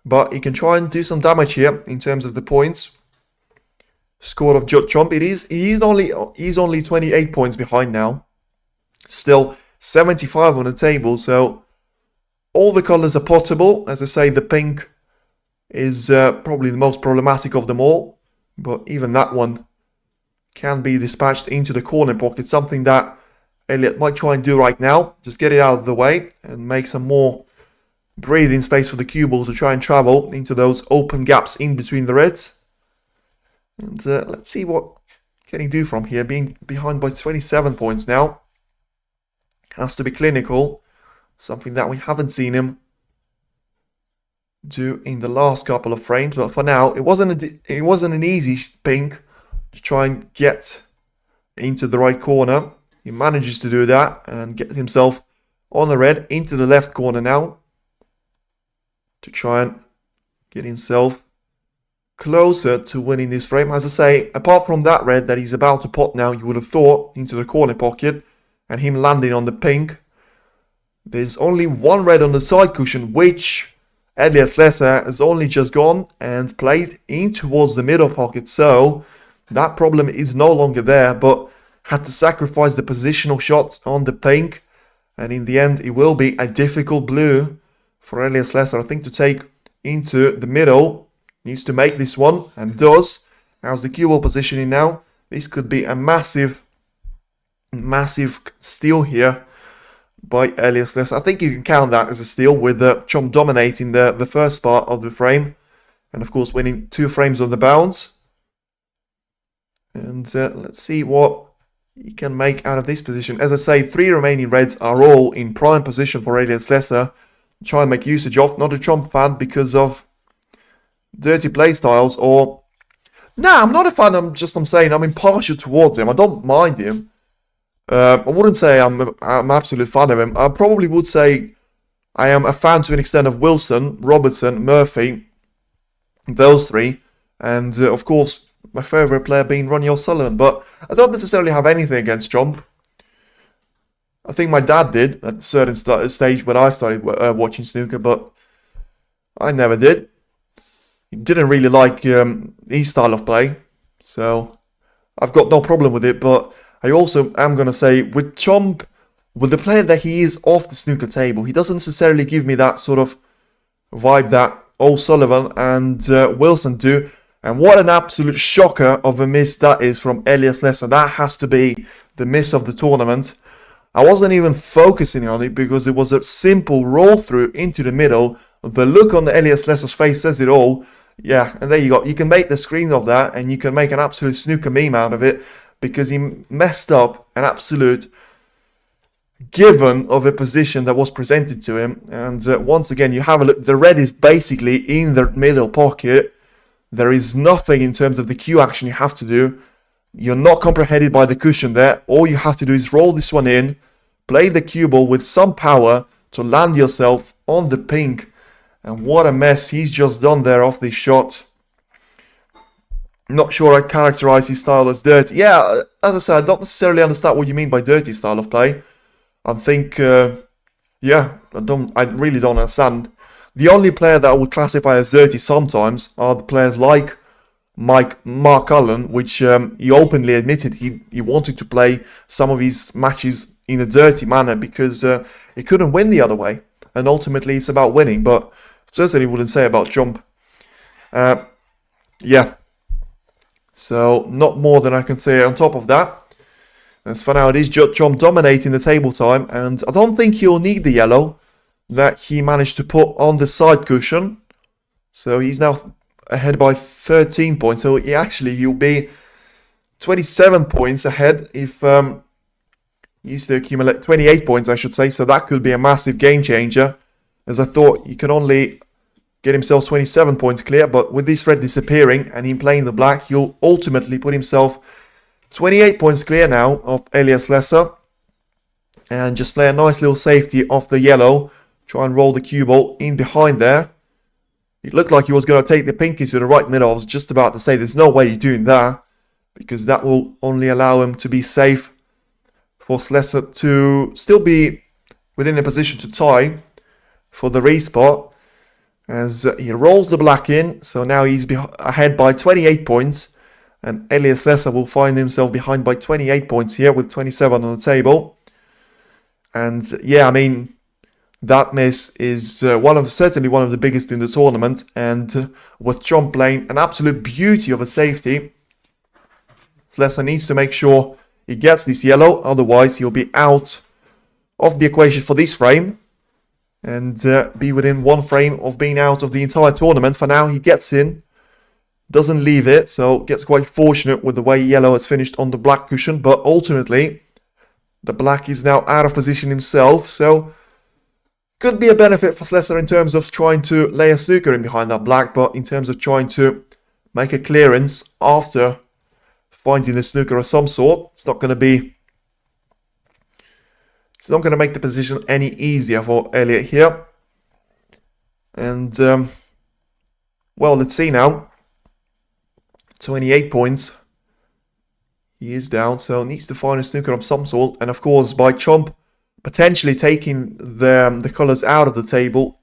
but he can try and do some damage here in terms of the points scored of Judd Trump. He's only 28 points behind now, still 75 on the table, so all the colours are potable. As I say, the pink is probably the most problematic of them all, but even that one can be dispatched into the corner pocket, something that Elliot might try and do right now. Just get it out of the way and make some more breathing space for the cue ball to try and travel into those open gaps in between the reds. And let's see what can he do from here, being behind by 27 points now. Has to be clinical, something that we haven't seen him do in the last couple of frames. But for now, it wasn't an easy pink to try and get into the right corner. He manages to do that and get himself on the red into the left corner now to try and get himself closer to winning this frame. As I say, apart from that red that he's about to pot now, you would have thought into the corner pocket and him landing on the pink, there's only 1 red on the side cushion, which Elliot Slessor has only just gone and played in towards the middle pocket. So that problem is no longer there, but had to sacrifice the positional shots on the pink. And in the end, it will be a difficult blue for Elliot Slessor, I think, to take into the middle. Needs to make this one, and does. How's the cue ball positioning now? This could be a massive Massive steal here by Elliot Slessor. I think you can count that as a steal, with Chomp dominating the first part of the frame. And of course winning 2 frames on the bounce. And let's see what he can make out of this position. As I say, 3 remaining reds are all in prime position for Elliot Slessor. Try and make usage of. Not a Chomp fan because of dirty playstyles, or... Nah, I'm not a fan, I'm saying I'm impartial towards him. I don't mind him. I wouldn't say I'm absolute fan of him. I probably would say I am a fan to an extent of Wilson, Robertson, Murphy, those 3. And of course, my favourite player being Ronnie O'Sullivan. But I don't necessarily have anything against Chomp. I think my dad did at a certain stage when I started watching snooker, but I never did. He didn't really like his style of play, so I've got no problem with it. But I also am going to say, with Chomp, with the player that he is off the snooker table, he doesn't necessarily give me that sort of vibe that O'Sullivan and Wilson do. And what an absolute shocker of a miss that is from Elliot Slessor. That has to be the miss of the tournament. I wasn't even focusing on it because it was a simple roll through into the middle. The look on Elliot Slessor's face says it all. Yeah, and there you go. You can make the screen of that and you can make an absolute snooker meme out of it, because he messed up an absolute given of a position that was presented to him. And once again, you have a look. The red is basically in the middle pocket. There is nothing in terms of the cue action you have to do. You're not comprehended by the cushion there. All you have to do is roll this one in, play the cue ball with some power to land yourself on the pink. And what a mess he's just done there off this shot. Not sure I'd characterize his style as dirty. Yeah, as I said, I don't necessarily understand what you mean by dirty style of play. I think, yeah, I really don't understand. The only player that I would classify as dirty sometimes are the players like Mark Allen, which he openly admitted he wanted to play some of his matches in a dirty manner because he couldn't win the other way. And ultimately it's about winning, but certainly wouldn't say about Chomp. Yeah. So not more than I can say on top of that. As for now, it is Chomp dominating the table time, and I don't think he'll need the yellow that he managed to put on the side cushion. So he's now ahead by 13 points. So he'll be 27 points ahead if he used to accumulate 28 points, I should say. So that could be a massive game changer, as I thought he could only get himself 27 points clear. But with this red disappearing and him playing the black, he'll ultimately put himself 28 points clear now of Elliot Slessor. And just play a nice little safety off the yellow. Try and roll the cue ball in behind there. It looked like he was going to take the pinky to the right middle. I was just about to say there's no way you're doing that, because that will only allow him to be safe for Slessor to still be within a position to tie for the respot. As he rolls the black in, so now he's ahead by 28 points. And Elliot Slessor will find himself behind by 28 points here with 27 on the table. And yeah, I mean, that miss is certainly one of the biggest in the tournament. And with Chomp playing an absolute beauty of a safety, Slessor needs to make sure he gets this yellow. Otherwise, he'll be out of the equation for this frame. And be within one frame of being out of the entire tournament. For now, he gets in. Doesn't leave it, so gets quite fortunate with the way yellow has finished on the black cushion. But ultimately, the black is now out of position himself. So, could be a benefit for Slessor in terms of trying to lay a snooker in behind that black. But in terms of trying to make a clearance after finding the snooker of some sort, it's not going to be... It's not going to make the position any easier for Elliot here. And, well, let's see now. 28 points. He is down, so needs to find a snooker of some sort. And, of course, by Chomp potentially taking the colours out of the table,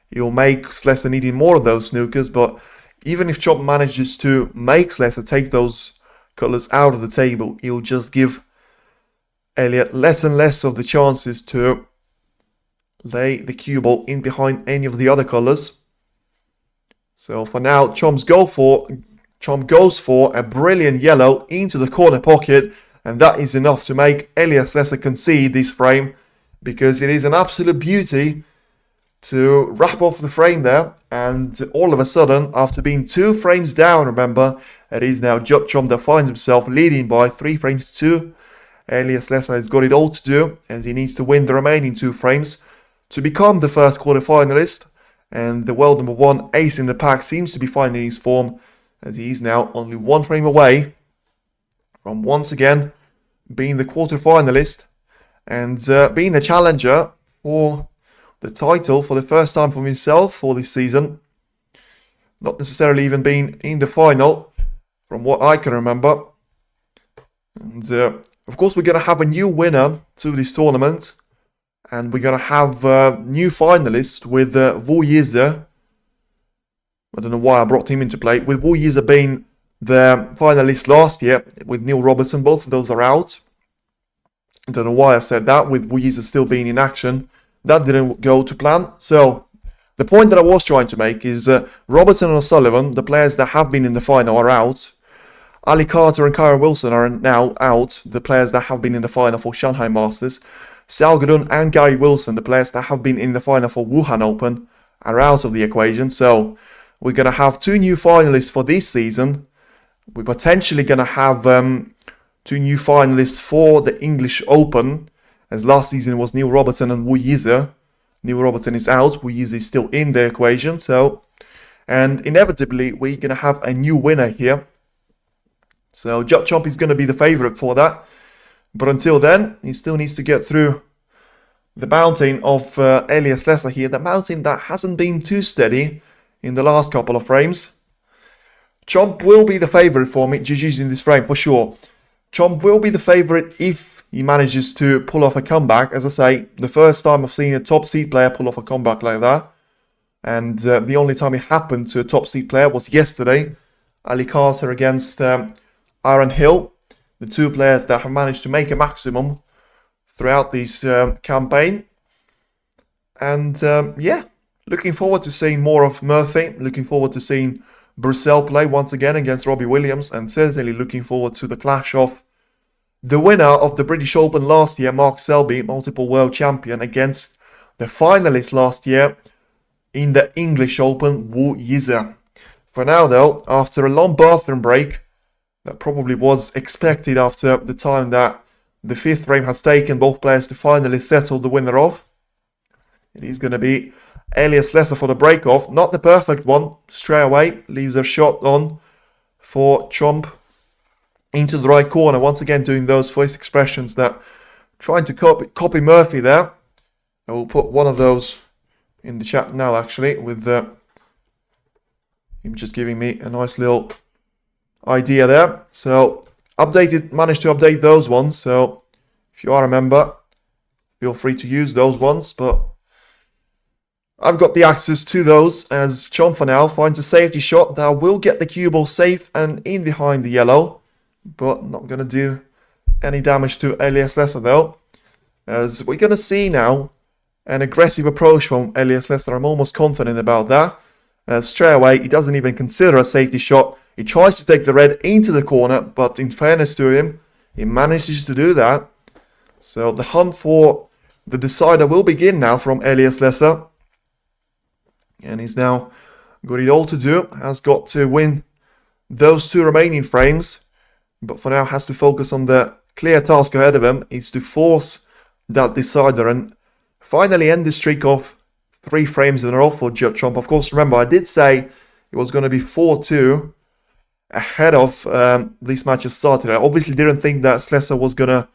he'll make Slessor needing more of those snookers. But even if Chomp manages to make Slessor take those colours out of the table, he'll just give Elliot less and less of the chances to lay the cue ball in behind any of the other colours. So for now, Chomp goes for a brilliant yellow into the corner pocket. And that is enough to make Elliot Slessor concede this frame, because it is an absolute beauty to wrap off the frame there. And all of a sudden, after being 2 frames down, remember, it is now Judd that finds himself leading by 3 frames to 2. Elliot Slessor has got it all to do, as he needs to win the remaining 2 frames to become the first quarter-finalist. And the world number 1 ace in the pack seems to be finding his form, as he is now only 1 frame away from once again being the quarter-finalist and being a challenger for the title for the first time for himself for this season. Not necessarily even being in the final, from what I can remember. And of course, we're going to have a new winner to this tournament. And we're going to have new finalists with Wu Yize. I don't know why I brought him into play. With Wu Yize being the finalist last year with Neil Robertson. Both of those are out. I don't know why I said that, with Wu Yize still being in action. That didn't go to plan. So the point that I was trying to make is Robertson and O'Sullivan, the players that have been in the final, are out. Ali Carter and Kyron Wilson are now out, the players that have been in the final for Shanghai Masters. Salgadun and Gary Wilson, the players that have been in the final for Wuhan Open, are out of the equation. So we're going to have 2 new finalists for this season. We're potentially going to have 2 new finalists for the English Open, as last season was Neil Robertson and Wu Yize. Neil Robertson is out, Wu Yize is still in the equation. So, and inevitably we're going to have a new winner here. So Judd is going to be the favourite for that. But until then, he still needs to get through the mountain of Elliot Slessor here. The mountain that hasn't been too steady in the last couple of frames. Chomp will be the favourite for me, GG's in this frame for sure. Chomp will be the favourite if he manages to pull off a comeback. As I say, the first time I've seen a top seed player pull off a comeback like that. And the only time it happened to a top seed player was yesterday. Ali Carter against Aaron Hill. The 2 players that have managed to make a maximum throughout this campaign. And yeah, looking forward to seeing more of Murphy. Looking forward to seeing Brussels play once again against Robbie Williams. And certainly looking forward to the clash of the winner of the British Open last year, Mark Selby, multiple world champion, against the finalist last year in the English Open, Wu Yize. For now though, after a long bathroom break, that probably was expected after the time that the 5th frame has taken both players to finally settle the winner off. It is going to be Elliot Slessor for the break-off. Not the perfect one. Straight away, leaves a shot on for Chomp into the right corner. Once again, doing those voice expressions that trying to copy Murphy there. I will put one of those in the chat now, actually, with him just giving me a nice little idea there. So managed to update those ones. So if you are a member, feel free to use those ones. But I've got the access to those, as Chomp for now finds a safety shot that will get the cue ball safe and in behind the yellow, but not going to do any damage to Elliot Slessor though, as we're going to see now an aggressive approach from Elliot Slessor. I'm almost confident about that. Straight away, he doesn't even consider a safety shot. He tries to take the red into the corner, but in fairness to him, he manages to do that. So the hunt for the decider will begin now from Elliot Slessor. And he's now got it all to do. Has got to win those 2 remaining frames. But for now has to focus on the clear task ahead of him. Is to force that decider and finally end the streak of 3 frames in a row for Judd. Of course, remember, I did say it was going to be 4-2 ahead of these matches started. I obviously didn't think that Slessor was going to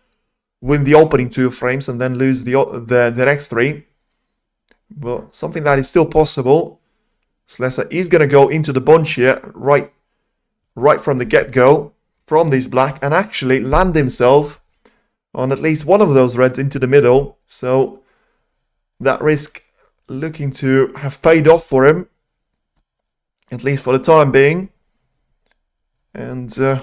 win the opening 2 frames and then lose the next 3. But something that is still possible. Slessor is going to go into the bunch here right from the get-go from this black and actually land himself on at least one of those reds into the middle. So that risk looking to have paid off for him, at least for the time being. And yeah,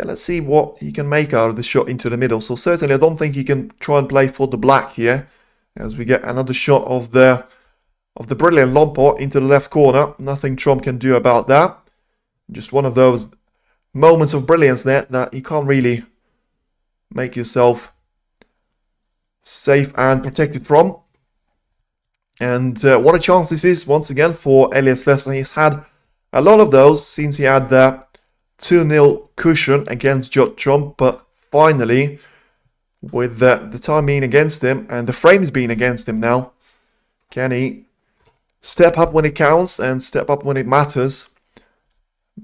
let's see what he can make out of the shot into the middle. So certainly I don't think he can try and play for the black here, as we get another shot of the brilliant long pot into the left corner. Nothing Trump can do about that. Just one of those moments of brilliance there that he can't really make yourself safe and protected from. And what a chance this is once again for Elliot Slessor. He's had a lot of those since he had the 2-0 cushion against Judd, but finally, with the time being against him and the frames being against him now, can he step up when it counts and step up when it matters?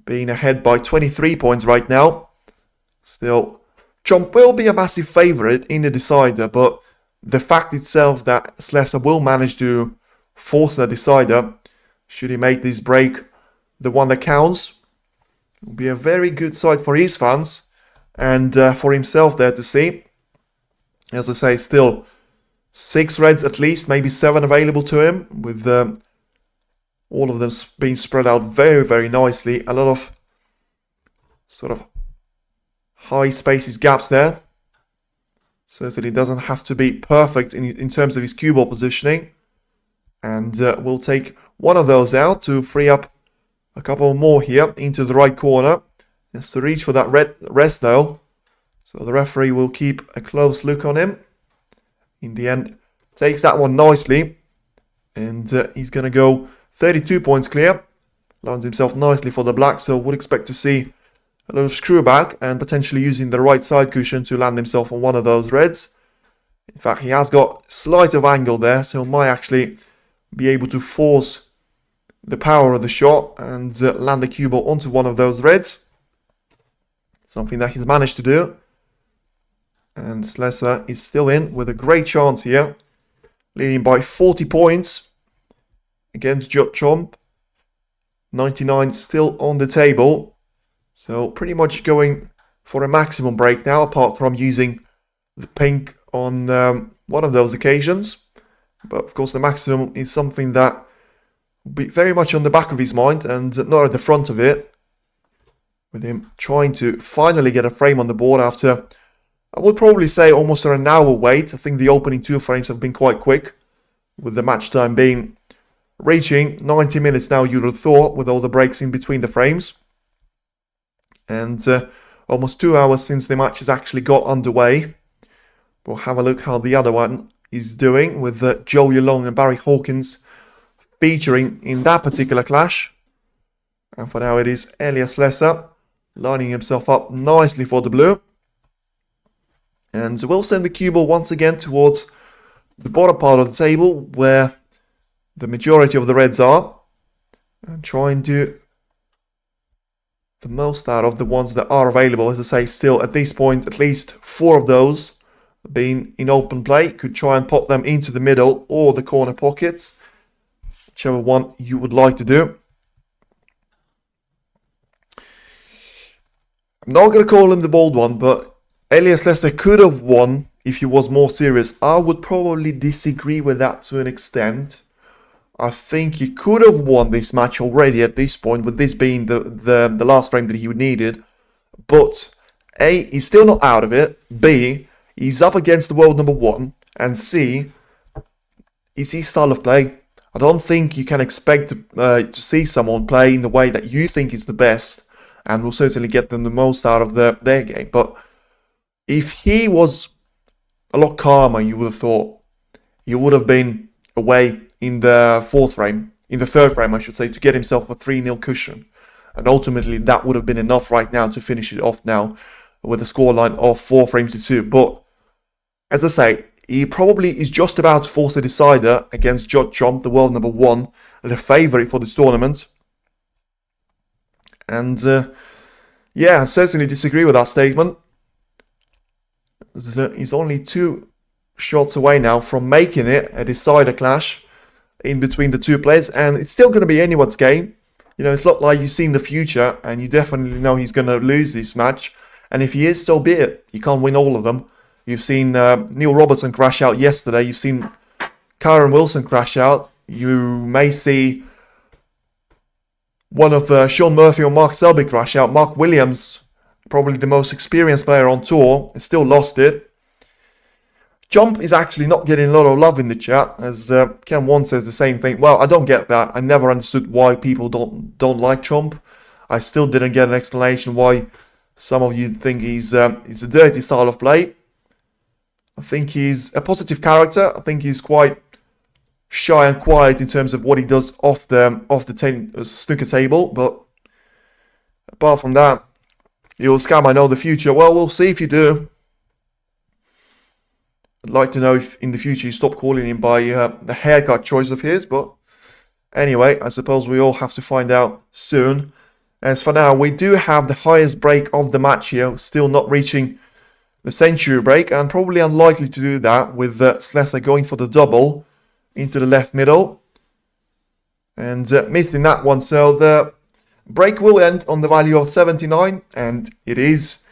Being ahead by 23 points right now. Still, Trump will be a massive favourite in the decider, but the fact itself that Slessor will manage to force the decider, should he make this break the one that counts, will be a very good sight for his fans and for himself there to see. As I say, still 6 reds at least, maybe 7 available to him, with all of them being spread out very, very nicely. A lot of sort of high spaces, gaps there. Certainly doesn't have to be perfect in terms of his cue ball positioning. And we'll take one of those out to free up a couple more here into the right corner. Just to reach for that rest though. So the referee will keep a close look on him. In the end, takes that one nicely. And he's going to go 32 points clear. Lands himself nicely for the black. So would expect to see a little screw back and potentially using the right side cushion to land himself on one of those reds. In fact, he has got slight of angle there, so he might actually be able to force the power of the shot and land the cue ball onto one of those reds. Something that he's managed to do. And Slessor is still in with a great chance here. Leading by 40 points against Judd. 99 still on the table. So pretty much going for a maximum break now, apart from using the pink on one of those occasions. But of course the maximum is something that will be very much on the back of his mind and not at the front of it. With him trying to finally get a frame on the board after, I would probably say, almost an hour wait. I think the opening 2 frames have been quite quick, with the match time being reaching 90 minutes now, you'd have thought, with all the breaks in between the frames. And almost 2 hours since the match has actually got underway. We'll have a look how the other one is doing, with Watchalong and Barry Hawkins featuring in that particular clash. And for now it is Elliot Slessor lining himself up nicely for the blue. And we'll send the cue ball once again towards the bottom part of the table, where the majority of the reds are, and try and do the most out of the ones that are available. As I say, still at this point, at least 4 of those being in open play. Could try and pop them into the middle or the corner pockets, whichever one you would like to do. I'm not going to call him the bold one, but Elliot Slessor could have won if he was more serious. I would probably disagree with that to an extent. I think he could have won this match already at this point, with this being the last frame that he needed. But A, he's still not out of it. B, he's up against the world number 1. And C, is his style of play. I don't think you can expect to see someone play in the way that you think is the best, and will certainly get them the most out of their game. But if he was a lot calmer, you would have thought he would have been away in the 4th frame, in the 3rd frame I should say, to get himself a 3-0 cushion. And ultimately that would have been enough right now to finish it off now with a scoreline of 4 frames to 2. But as I say, he probably is just about to force a decider against Judd, the world number 1, the favourite for this tournament. And yeah, I certainly disagree with that statement. He's only 2 shots away now from making it a decider clash in between the 2 players, and it's still going to be anyone's game. You know, it's not like you've seen the future and you definitely know he's going to lose this match. And if he is, so be it. You can't win all of them. You've seen Neil Robertson crash out yesterday. You've seen Kyron Wilson crash out. You may see one of Sean Murphy or Mark Selby crash out. Mark Williams, probably the most experienced player on tour, has still lost it. Jump is actually not getting a lot of love in the chat, as Ken One says the same thing. Well, I don't get that. I never understood why people don't like Jump. I still didn't get an explanation why Some of you think he's a dirty style of play. I think he's a positive character. I think he's quite shy and quiet in terms of what he does off the snooker table. But apart from that, you'll scam, I know the future. Well, we'll see if you do. I'd like to know if in the future you stop calling him by the haircut choice of his. But anyway, I suppose we all have to find out soon. As for now, we do have the highest break of the match here, still not reaching the century break, and probably unlikely to do that with Slessor going for the double into the left middle and missing that one. So the break will end on the value of 79, and it is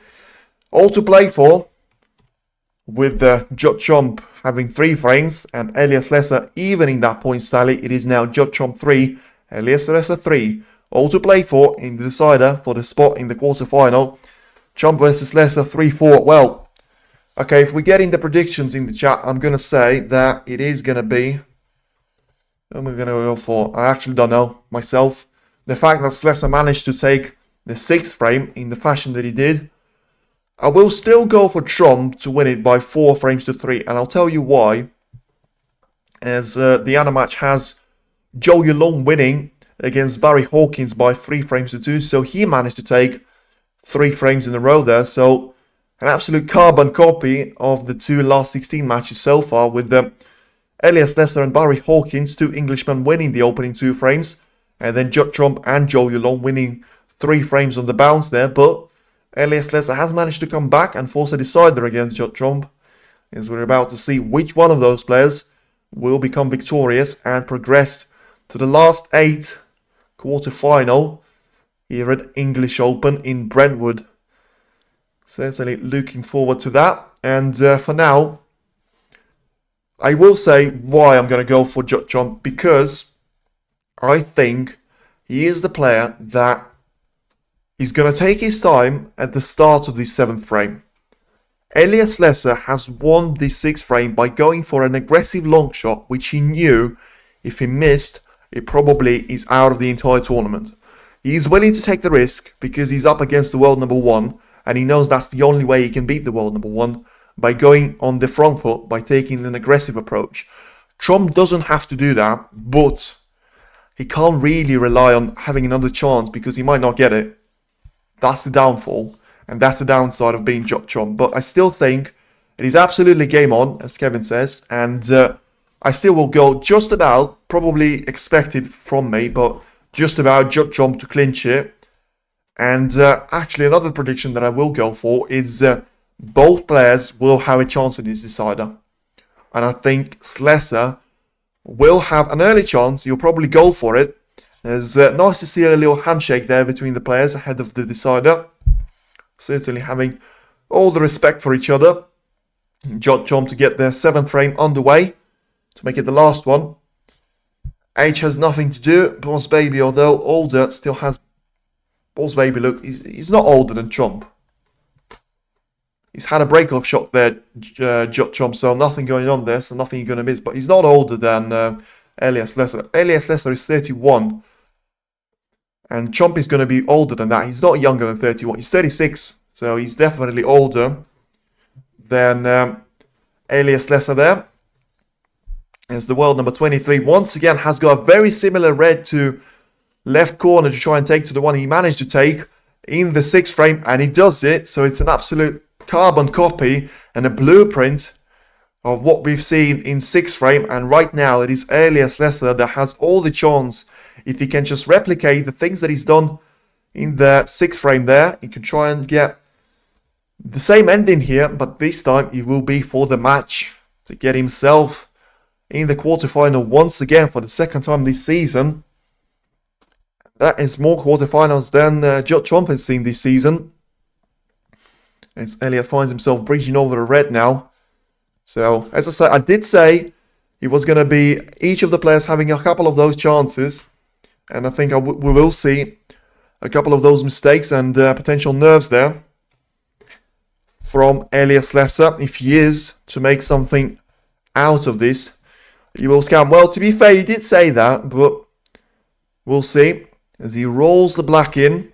all to play for, with Judd Trump having 3 frames and Elliot Slessor evening that points tally. It is now Judd Trump 3, Elliot Slessor 3. All to play for in the decider for the spot in the quarterfinal. Trump versus Slessor 3-4. Well, okay, if we get in the predictions in the chat, I'm going to say that it is going to be... What am I going to go for? I actually don't know myself. The fact that Slessor managed to take the 6th frame in the fashion that he did, I will still go for Trump to win it by 4 frames to 3. And I'll tell you why. As the other match has Watchalong winning against Barry Hawkins by 3 frames to 2. So he managed to take 3 frames in a row there. So an absolute carbon copy of the 2 last 16 matches so far, with Elliot Slessor and Barry Hawkins, 2 Englishmen, winning the opening 2 frames. And then Judd Trump and Watchalong winning 3 frames on the bounce there. But Elliot Slessor has managed to come back and force a decider against Judd Trump. As we're about to see which one of those players will become victorious and progress to the last 8 quarter-final here at English Open in Brentwood. Certainly looking forward to that. And for now, I will say why I'm going to go for Judd Trump, because I think he is the player that is going to take his time at the start of the 7th frame. Elliot Slessor has won the 6th frame by going for an aggressive long shot, which he knew if he missed, it probably is out of the entire tournament. He is willing to take the risk because he's up against the world number 1, and he knows that's the only way he can beat the world number 1, by going on the front foot, by taking an aggressive approach. Trump doesn't have to do that, but he can't really rely on having another chance because he might not get it. That's the downfall, and that's the downside of being Judd Trump. But I still think it is absolutely game on, as Kevin says, and I still will go just about, probably expected from me, but just about Judd Trump to clinch it. And actually another prediction that I will go for is both players will have a chance in this decider. And I think Slessor will have an early chance. He'll probably go for it. It's nice to see a little handshake there between the players ahead of the decider. Certainly having all the respect for each other. Judd Trump to get their 7th frame underway, to make it the last one. Age has nothing to do. Boss Baby, although older, still has... Boss Baby, look, he's not older than Trump. He's had a break-up shot there, Judd Trump, so nothing going on there, so nothing you're going to miss. But he's not older than Elliot Slessor. Elliot Slessor is 31. And Trump is going to be older than that. He's not younger than 31. He's 36. So he's definitely older than Elliot Slessor there. As the world number 23 once again has got a very similar red to left corner to try and take to the one he managed to take in the 6th frame. And he does it. So it's an absolute carbon copy and a blueprint of what we've seen in 6th frame. And right now it is Elliot Slessor that has all the chance. If he can just replicate the things that he's done in the 6th frame there, he can try and get the same ending here, but this time it will be for the match to get himself in the quarterfinal once again for the 2nd time this season. That is more quarterfinals than Judd Trump has seen this season. As Elliot finds himself breaching over the red now. So, as I said, I did say it was going to be each of the players having a couple of those chances. And I think we will see a couple of those mistakes and potential nerves there from Elliot Slessor, if he is to make something out of this. He will scam. Well, to be fair, he did say that, but we'll see. As he rolls the black in,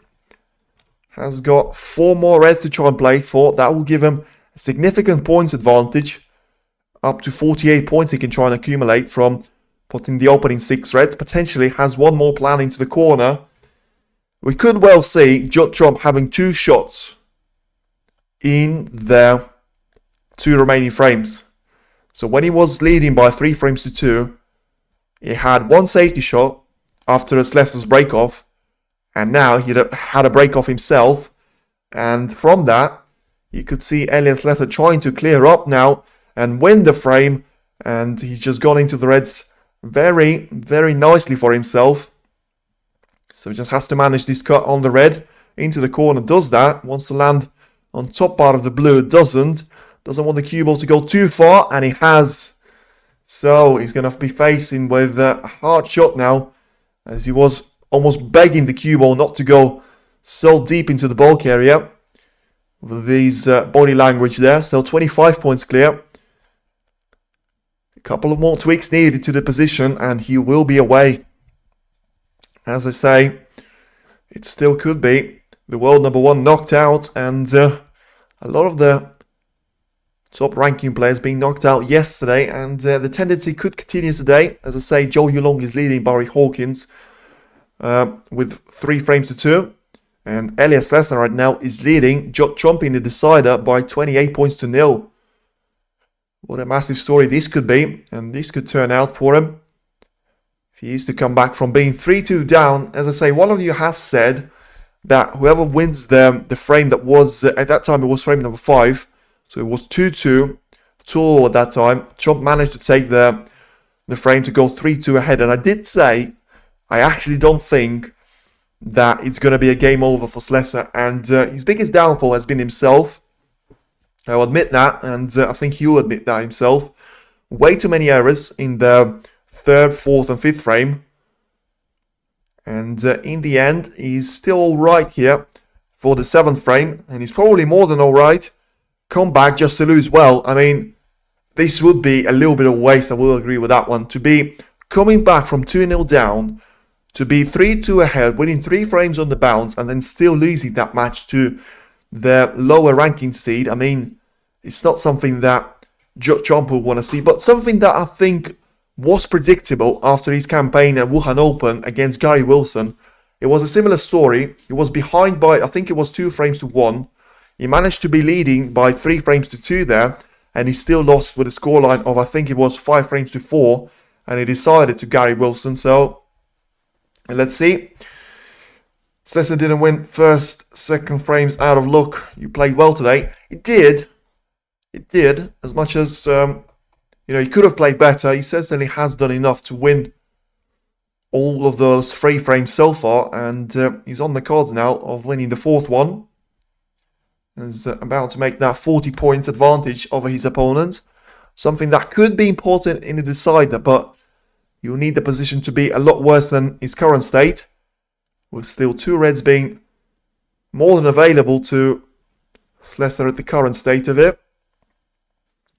has got 4 more reds to try and play for. That will give him a significant points advantage. Up to 48 points he can try and accumulate from putting the opening 6 reds. Potentially has 1 more plan into the corner. We could well see Judd Trump having 2 shots in the 2 remaining frames. So when he was leading by 3 frames to 2, he had 1 safety shot after a Slessor's break-off. And now he had a break-off himself. And from that, you could see Elliot Slessor trying to clear up now and win the frame. And he's just gone into the reds very, very nicely for himself. So he just has to manage this cut on the red into the corner. Does that. Wants to land on top part of the blue. Doesn't want the cue ball to go too far. And he has. So he's going to be facing with a hard shot now, as he was almost begging the cue ball not to go so deep into the bulk area. With these body language there. So 25 points clear. A couple of more tweaks needed to the position and he will be away. As I say, it still could be the world number 1 knocked out, and a lot of the top ranking players being knocked out yesterday, and the tendency could continue today. As I say, Watchalong is leading Barry Hawkins with 3 frames to 2, and Elliot Slessor right now is leading Judd Trump in the decider by 28 points to 0. What a massive story this could be, and this could turn out for him. If he is to come back from being 3-2 down. As I say, one of you has said that whoever wins the frame that was, at that time it was frame number 5. So it was 2-2, 2-all at that time. Trump managed to take the frame to go 3-2 ahead. And I did say, I actually don't think that it's going to be a game over for Slessor. And his biggest downfall has been himself. I'll admit that, and I think he'll admit that himself. Way too many errors in the 3rd, 4th and 5th frame. And in the end, he's still alright here for the 7th frame. And he's probably more than alright. Come back just to lose. Well, I mean, this would be a little bit of waste. I will agree with that one. To be coming back from 2-0 down, to be 3-2 ahead, winning 3 frames on the bounce, and then still losing that match to the lower ranking seed. I mean, it's not something that Judd Trump will want to see, but something that I think was predictable after his campaign at Wuhan Open against Gary Wilson. It was a similar story. He was behind by, I think it was 2 frames to 1. He managed to be leading by 3 frames to 2 there, and he still lost with a scoreline of, I think it was 5 frames to 4, and he decided to Gary Wilson. So let's see. Slessor didn't win 1st, 2nd frames out of luck. You played well today. It did. As much as he could have played better. He certainly has done enough to win all of those 3 frames so far, and he's on the cards now of winning the 4th one. He's about to make that 40 points advantage over his opponent. Something that could be important in the decider, but you'll need the position to be a lot worse than his current state, with still 2 reds being more than available to Slessor at the current state of it.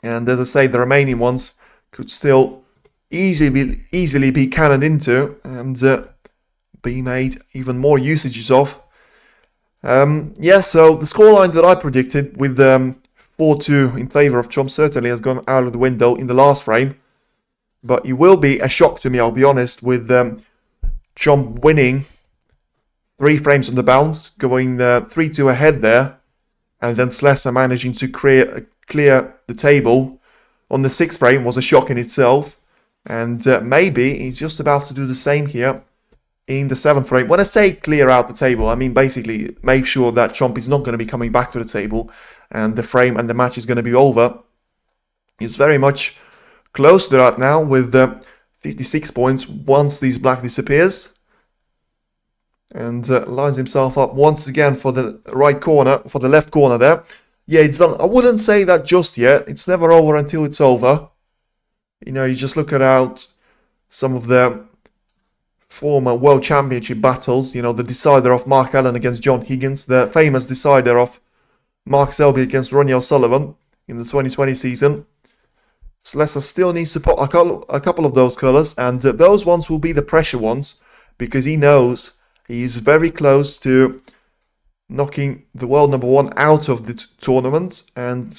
And as I say, the remaining ones could still easily be cannoned into and be made even more usages of. So the scoreline that I predicted with 4-2 in favour of Trump certainly has gone out of the window in the last frame. But it will be a shock to me, I'll be honest, with Trump winning 3 frames on the bounce, going 3-2 ahead there, and then Slessor managing to clear the table on the 6th frame was a shock in itself. And maybe he's just about to do the same here in the 7th frame. When I say clear out the table, I mean basically make sure that Trump is not going to be coming back to the table and the frame and the match is going to be over. He's very much close to that now with 56 points once this black disappears. And lines himself up once again for the left corner there. Yeah, it's done. I wouldn't say that just yet. It's never over until it's over. You just look at some of the former World Championship battles. The decider of Mark Allen against John Higgins. The famous decider of Mark Selby against Ronnie O'Sullivan in the 2020 season. Slessor still needs to put a couple of those colours. And those ones will be the pressure ones. Because he knows he is very close to knocking the world number 1 out of the tournament, and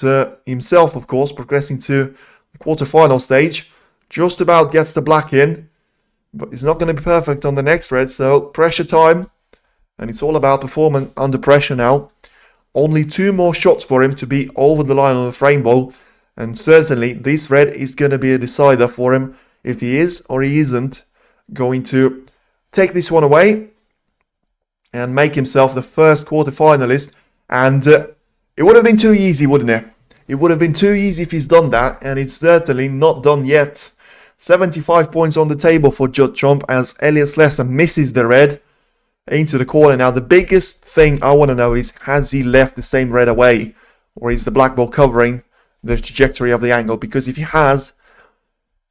himself, of course, progressing to the quarterfinal stage. Just about gets the black in, but he's not going to be perfect on the next red, so pressure time, and it's all about performing under pressure now. Only 2 more shots for him to be over the line on the frame ball, and certainly this red is going to be a decider for him if he is or he isn't going to take this one away and make himself the first quarterfinalist. And it would have been too easy, wouldn't it? It would have been too easy if he's done that, and it's certainly not done yet. 75 points on the table for Judd as Elliot Slessor misses the red into the corner. Now, the biggest thing I want to know is, has he left the same red away, or is the black ball covering the trajectory of the angle? Because if he has,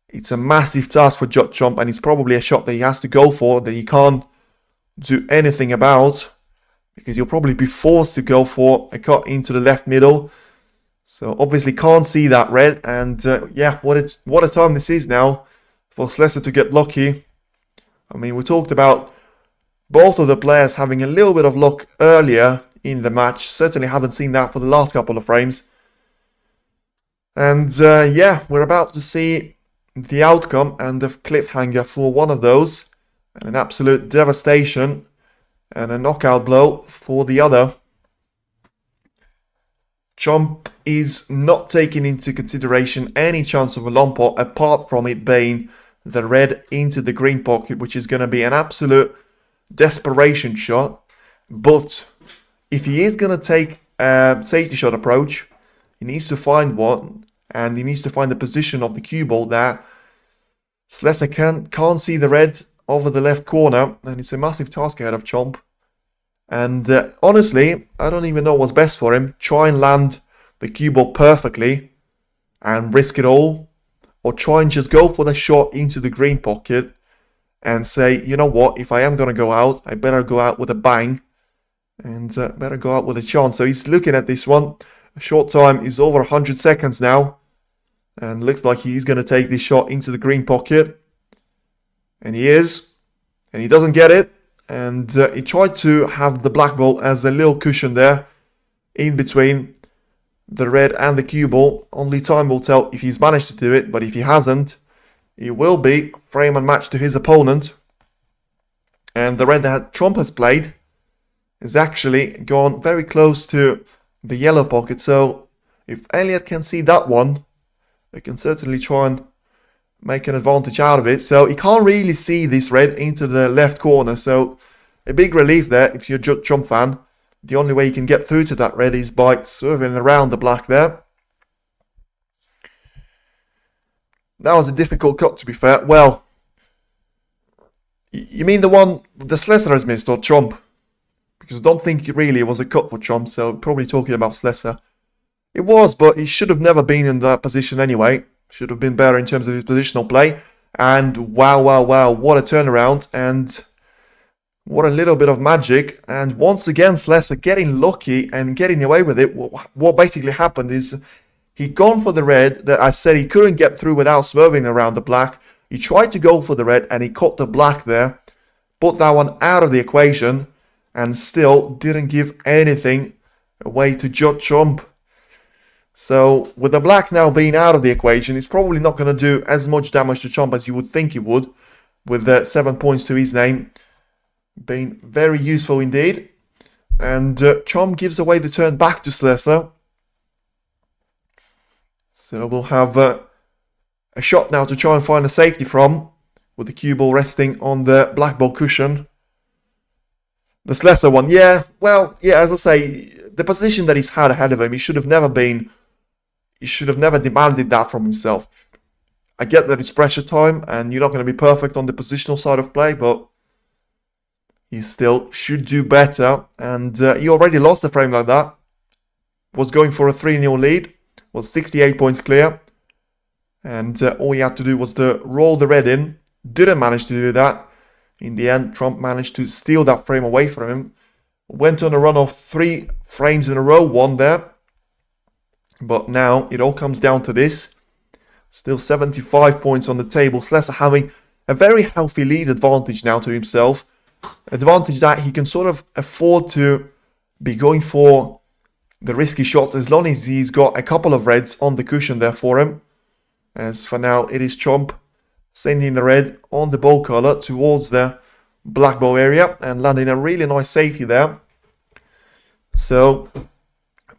it's a massive task for Judd, and it's probably a shot that he has to go for, that he can't do anything about, because he'll probably be forced to go for a cut into the left middle. So obviously can't see that red, and yeah, what a time this is now for Slessor to get lucky. I mean, we talked about both of the players having a little bit of luck earlier in the match. Certainly haven't seen that for the last couple of frames. And yeah, we're about to see the outcome and the cliffhanger for one of those. And an absolute devastation and a knockout blow for the other. Chomp is not taking into consideration any chance of a long pot apart from it being the red into the green pocket, which is going to be an absolute desperation shot. But if he is going to take a safety shot approach, he needs to find one, and he needs to find the position of the cue ball that Slessor can't see the red over the left corner, and it's a massive task ahead of Chomp. And honestly, I don't even know what's best for him. Try and land the cue ball perfectly and risk it all, or try and just go for the shot into the green pocket and say, you know what, if I am going to go out, I better go out with a bang and better go out with a chance. So he's looking at this one. A short time is over 100 seconds now, and looks like he's going to take this shot into the green pocket. And he is, and he doesn't get it, and he tried to have the black ball as a little cushion there in between the red and the cue ball. Only time will tell if he's managed to do it, but if he hasn't, he will be frame and match to his opponent. And the red that Chomp has played is actually gone very close to the yellow pocket, so if Elliot can see that one, they can certainly try and make an advantage out of it. So he can't really see this red into the left corner, so a big relief there if you're a Judd Chomp fan. The only way you can get through to that red is by swerving around the black there. That was a difficult cut, to be fair. Well, you mean the one the Slessor has missed, or Chomp? Because I don't think really it was a cut for Chomp, so probably talking about Slessor. It was, but he should have never been in that position anyway. Should have been better in terms of his positional play. And wow, wow, wow, what a turnaround. And what a little bit of magic. And once again, Slessor getting lucky and getting away with it. What basically happened is he'd gone for the red that I said he couldn't get through without swerving around the black. He tried to go for the red and he caught the black there. Put that one out of the equation. And still didn't give anything away to Judd Chomp. So, with the black now being out of the equation, he's probably not going to do as much damage to Chomp as you would think he would, with 7 points to his name. Being very useful indeed. And Chomp gives away the turn back to Slessor. So, we'll have a shot now to try and find a safety from, with the cue ball resting on the black ball cushion. The Slessor one, yeah, well, yeah, as I say, the position that he's had ahead of him, he should have never demanded that from himself. I get that it's pressure time and you're not going to be perfect on the positional side of play, but he still should do better. And he already lost a frame like that. Was going for a 3-0 lead, was 68 points clear. And all he had to do was to roll the red in. Didn't manage to do that. In the end, Chomp managed to steal that frame away from him. Went on a run of 3 frames in a row, won there. But now it all comes down to this. Still 75 points on the table. Slessor having a very healthy lead advantage now to himself. Advantage that he can sort of afford to be going for the risky shots as long as he's got a couple of reds on the cushion there for him. As for now, it is Chomp sending the red on the ball color towards the black ball area and landing a really nice safety there. So,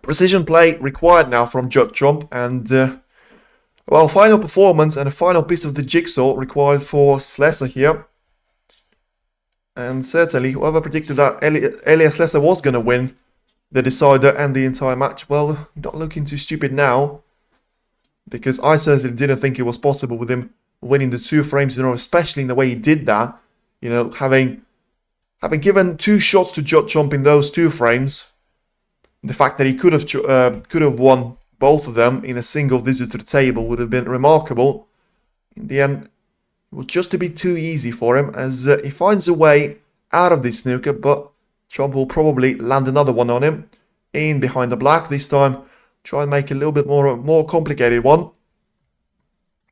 precision play required now from Judd Chomp, and well, final performance and a final piece of the jigsaw required for Slessor here. And certainly, whoever predicted that Elliot Slessor was going to win the decider and the entire match, well, not looking too stupid now. Because I certainly didn't think it was possible with him winning the 2 frames in a row, especially in the way he did that. You know, having given 2 shots to Judd Chomp in those 2 frames, the fact that he could have won both of them in a single visit to the table would have been remarkable. In the end, it was just a bit too easy for him as he finds a way out of this snooker, but Chomp will probably land another one on him in behind the black this time. Try and make a little bit more complicated one.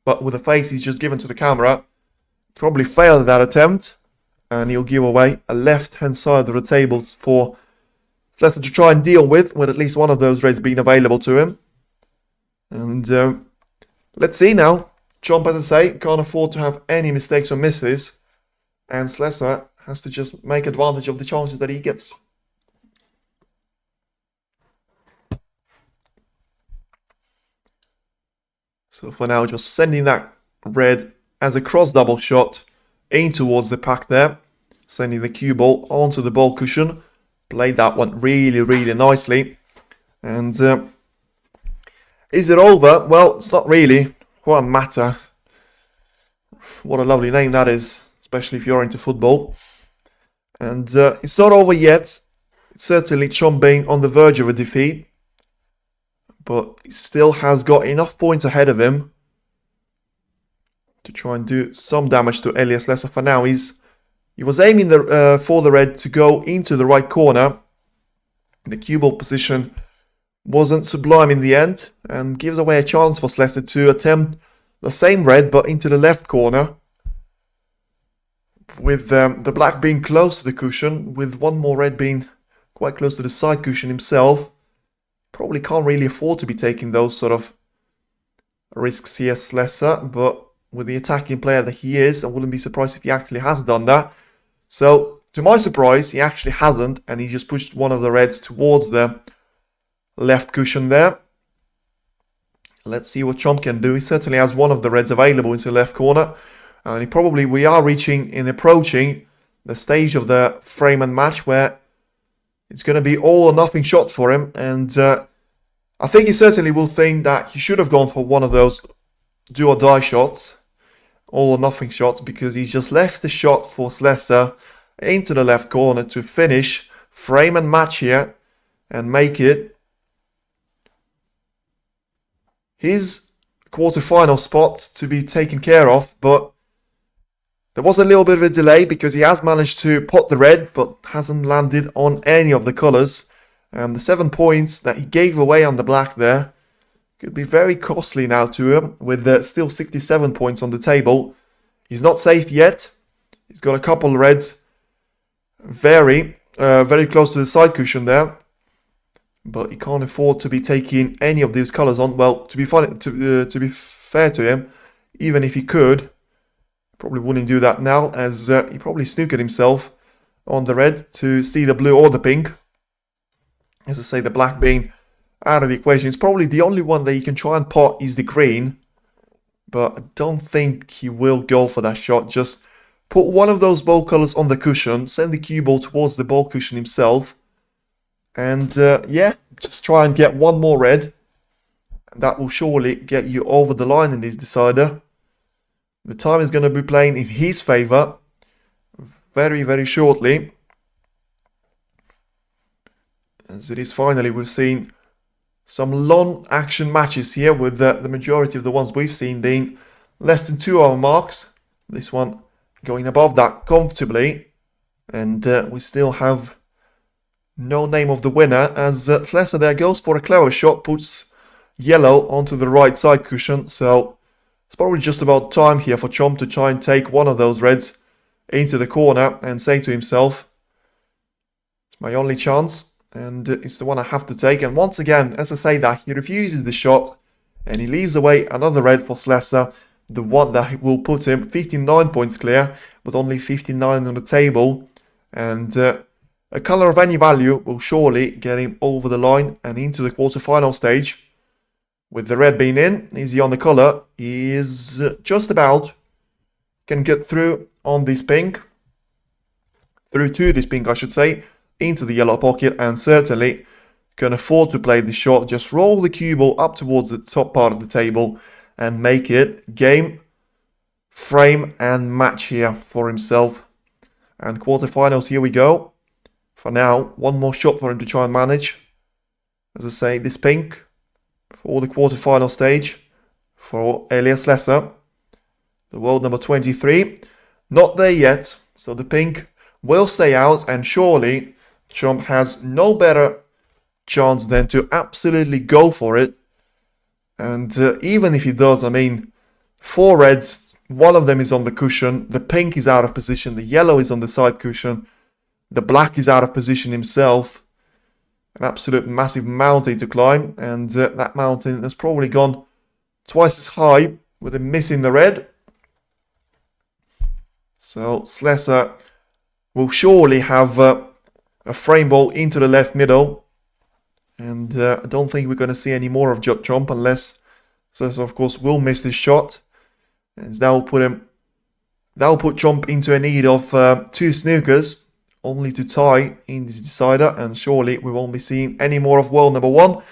But with the face he's just given to the camera, it's probably failed that attempt. And he'll give away a left-hand side of the table for Slessor to try and deal with at least one of those reds being available to him. And let's see now. Chomp, as I say, can't afford to have any mistakes or misses. And Slessor has to just make advantage of the chances that he gets. So for now, just sending that red as a cross double shot in towards the pack there. Sending the cue ball onto the ball cushion. Played that one really, really nicely. And is it over? Well, it's not really. What a matter. What a lovely name that is, especially if you're into football. And it's not over yet. It's certainly Chomp being on the verge of a defeat. But he still has got enough points ahead of him to try and do some damage to Elliot Slessor. For now, he was aiming for the red to go into the right corner. The cue ball position wasn't sublime in the end and gives away a chance for Slessor to attempt the same red but into the left corner. With the black being close to the cushion, with one more red being quite close to the side cushion himself. Probably can't really afford to be taking those sort of risks here, Slessor, but with the attacking player that he is, I wouldn't be surprised if he actually has done that. So, to my surprise, he actually hasn't, and he just pushed one of the reds towards the left cushion there. Let's see what Chomp can do. He certainly has one of the reds available into the left corner, and we are reaching and approaching the stage of the frame and match where it's going to be all or nothing shot for him, and I think he certainly will think that he should have gone for one of those do or die shots, all or nothing shots, because he's just left the shot for Slessor into the left corner to finish frame and match here and make it his quarterfinal spot to be taken care of. But there was a little bit of a delay because he has managed to pot the red but hasn't landed on any of the colours. The 7 points that he gave away on the black there could be very costly now to him with still 67 points on the table. He's not safe yet. He's got a couple of reds very close to the side cushion there. But he can't afford to be taking any of these colours on. Well, to be fair to him, even if he could, probably wouldn't do that now, as he probably snookered himself on the red to see the blue or the pink. As I say, the black being out of the equation. It's probably the only one that you can try and pot is the green. But I don't think he will go for that shot. Just put one of those ball colours on the cushion, send the cue ball towards the ball cushion himself. And yeah, just try and get one more red. And that will surely get you over the line in this decider. The time is going to be playing in his favour very, very shortly. As it is finally, we've seen some long action matches here with the majority of the ones we've seen being less than 2 hour marks. This one going above that comfortably. And we still have no name of the winner as Slessor there goes for a clever shot, puts yellow onto the right side cushion. So it's probably just about time here for Chomp to try and take one of those reds into the corner and say to himself, it's my only chance. and it's the one I have to take. And once again, as I say that, he refuses the shot, and he leaves away another red for Slessor, the one that will put him 59 points clear, but only 59 on the table. And a colour of any value will surely get him over the line and into the quarter-final stage. With the red being in, is he on the colour? He is just about, can get through on this pink, through to this pink I should say, into the yellow pocket, and certainly can afford to play this shot. Just roll the cue ball up towards the top part of the table and make it game, frame and match here for himself. And quarterfinals, here we go. For now, one more shot for him to try and manage. As I say, this pink for the quarterfinal stage for Elliot Slessor, the world number 23. Not there yet, so the pink will stay out, and surely Trump has no better chance than to absolutely go for it. And even if he does, I mean, 4 reds, one of them is on the cushion, the pink is out of position, the yellow is on the side cushion, the black is out of position himself. An absolute massive mountain to climb, and that mountain has probably gone twice as high with him missing the red. So Slessor will surely have a frame ball into the left middle, and I don't think we're going to see any more of Judd Trump unless Slessor, of course, will miss this shot, and that will put Trump into a need of 2 snookers, only to tie in this decider, and surely we won't be seeing any more of world number 1,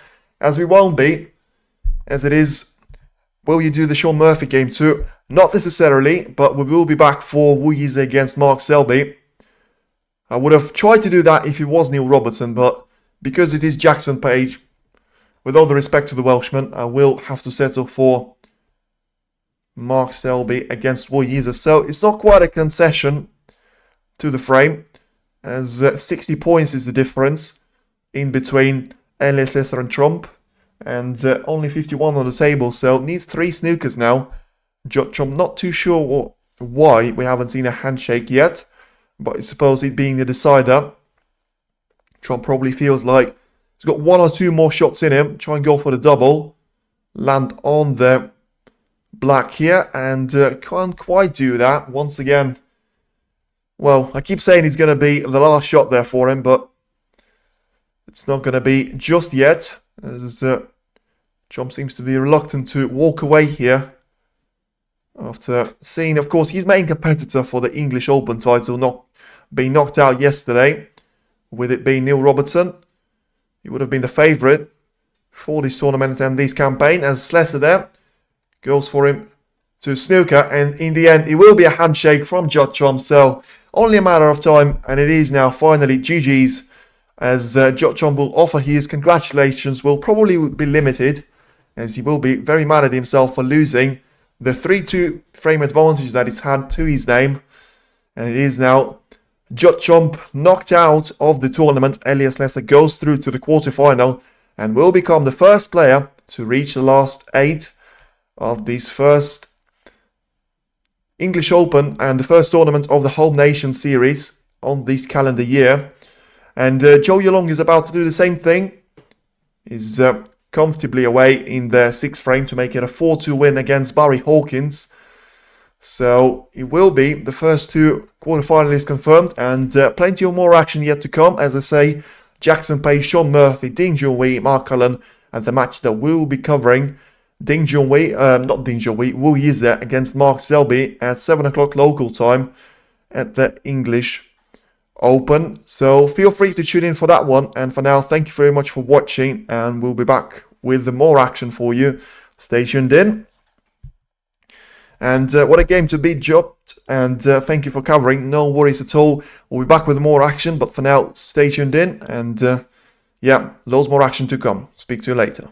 as we won't be, as it is, will you do the Sean Murphy game too? Not necessarily, but we will be back for Wu Yize against Mark Selby. I would have tried to do that if it was Neil Robertson, but because it is Jackson Page, with all the respect to the Welshman, I will have to settle for Mark Selby against Wu Yize. So it's not quite a concession to the frame, as 60 points is the difference in between Elliot Slessor and Trump, and only 51 on the table, so needs 3 snookers now. Judd Trump, not too sure why we haven't seen a handshake yet, but I suppose it being the decider, Trump probably feels like he's got 1 or 2 more shots in him, try and go for the double, land on the black here, and can't quite do that once again. Well, I keep saying he's going to be the last shot there for him, but it's not going to be just yet, as Trump seems to be reluctant to walk away here after seeing, of course, his main competitor for the English Open title being knocked out yesterday, with it being Neil Robertson. He would have been the favourite for this tournament and this campaign, as Slessor there goes for him to snooker, and in the end it will be a handshake from Judd Trump, so only a matter of time, and it is now finally GG's, as Judd Trump will offer his congratulations, will probably be limited, as he will be very mad at himself for losing the 3-2 frame advantage that he's had to his name. And it is now Judd Trump knocked out of the tournament. Elliot Slessor goes through to the quarterfinal and will become the first player to reach the last 8 of this first English Open and the first tournament of the Home Nation series on this calendar year. And Watchalong is about to do the same thing. He's comfortably away in the 6th frame to make it a 4-2 win against Barry Hawkins. So it will be the first 2 quarterfinalists confirmed, and plenty of more action yet to come. As I say, Jackson Page, Sean Murphy, Ding Junhui, Mark Cullen, and the match that we'll be covering, Wu Yize against Mark Selby at 7 o'clock local time at the English Open. So feel free to tune in for that one, and for now, thank you very much for watching, and we'll be back with more action for you. Stay tuned in. And what a game to beat Judd, and thank you for covering. No worries at all. We'll be back with more action, but for now, stay tuned in, and yeah, loads more action to come. Speak to you later.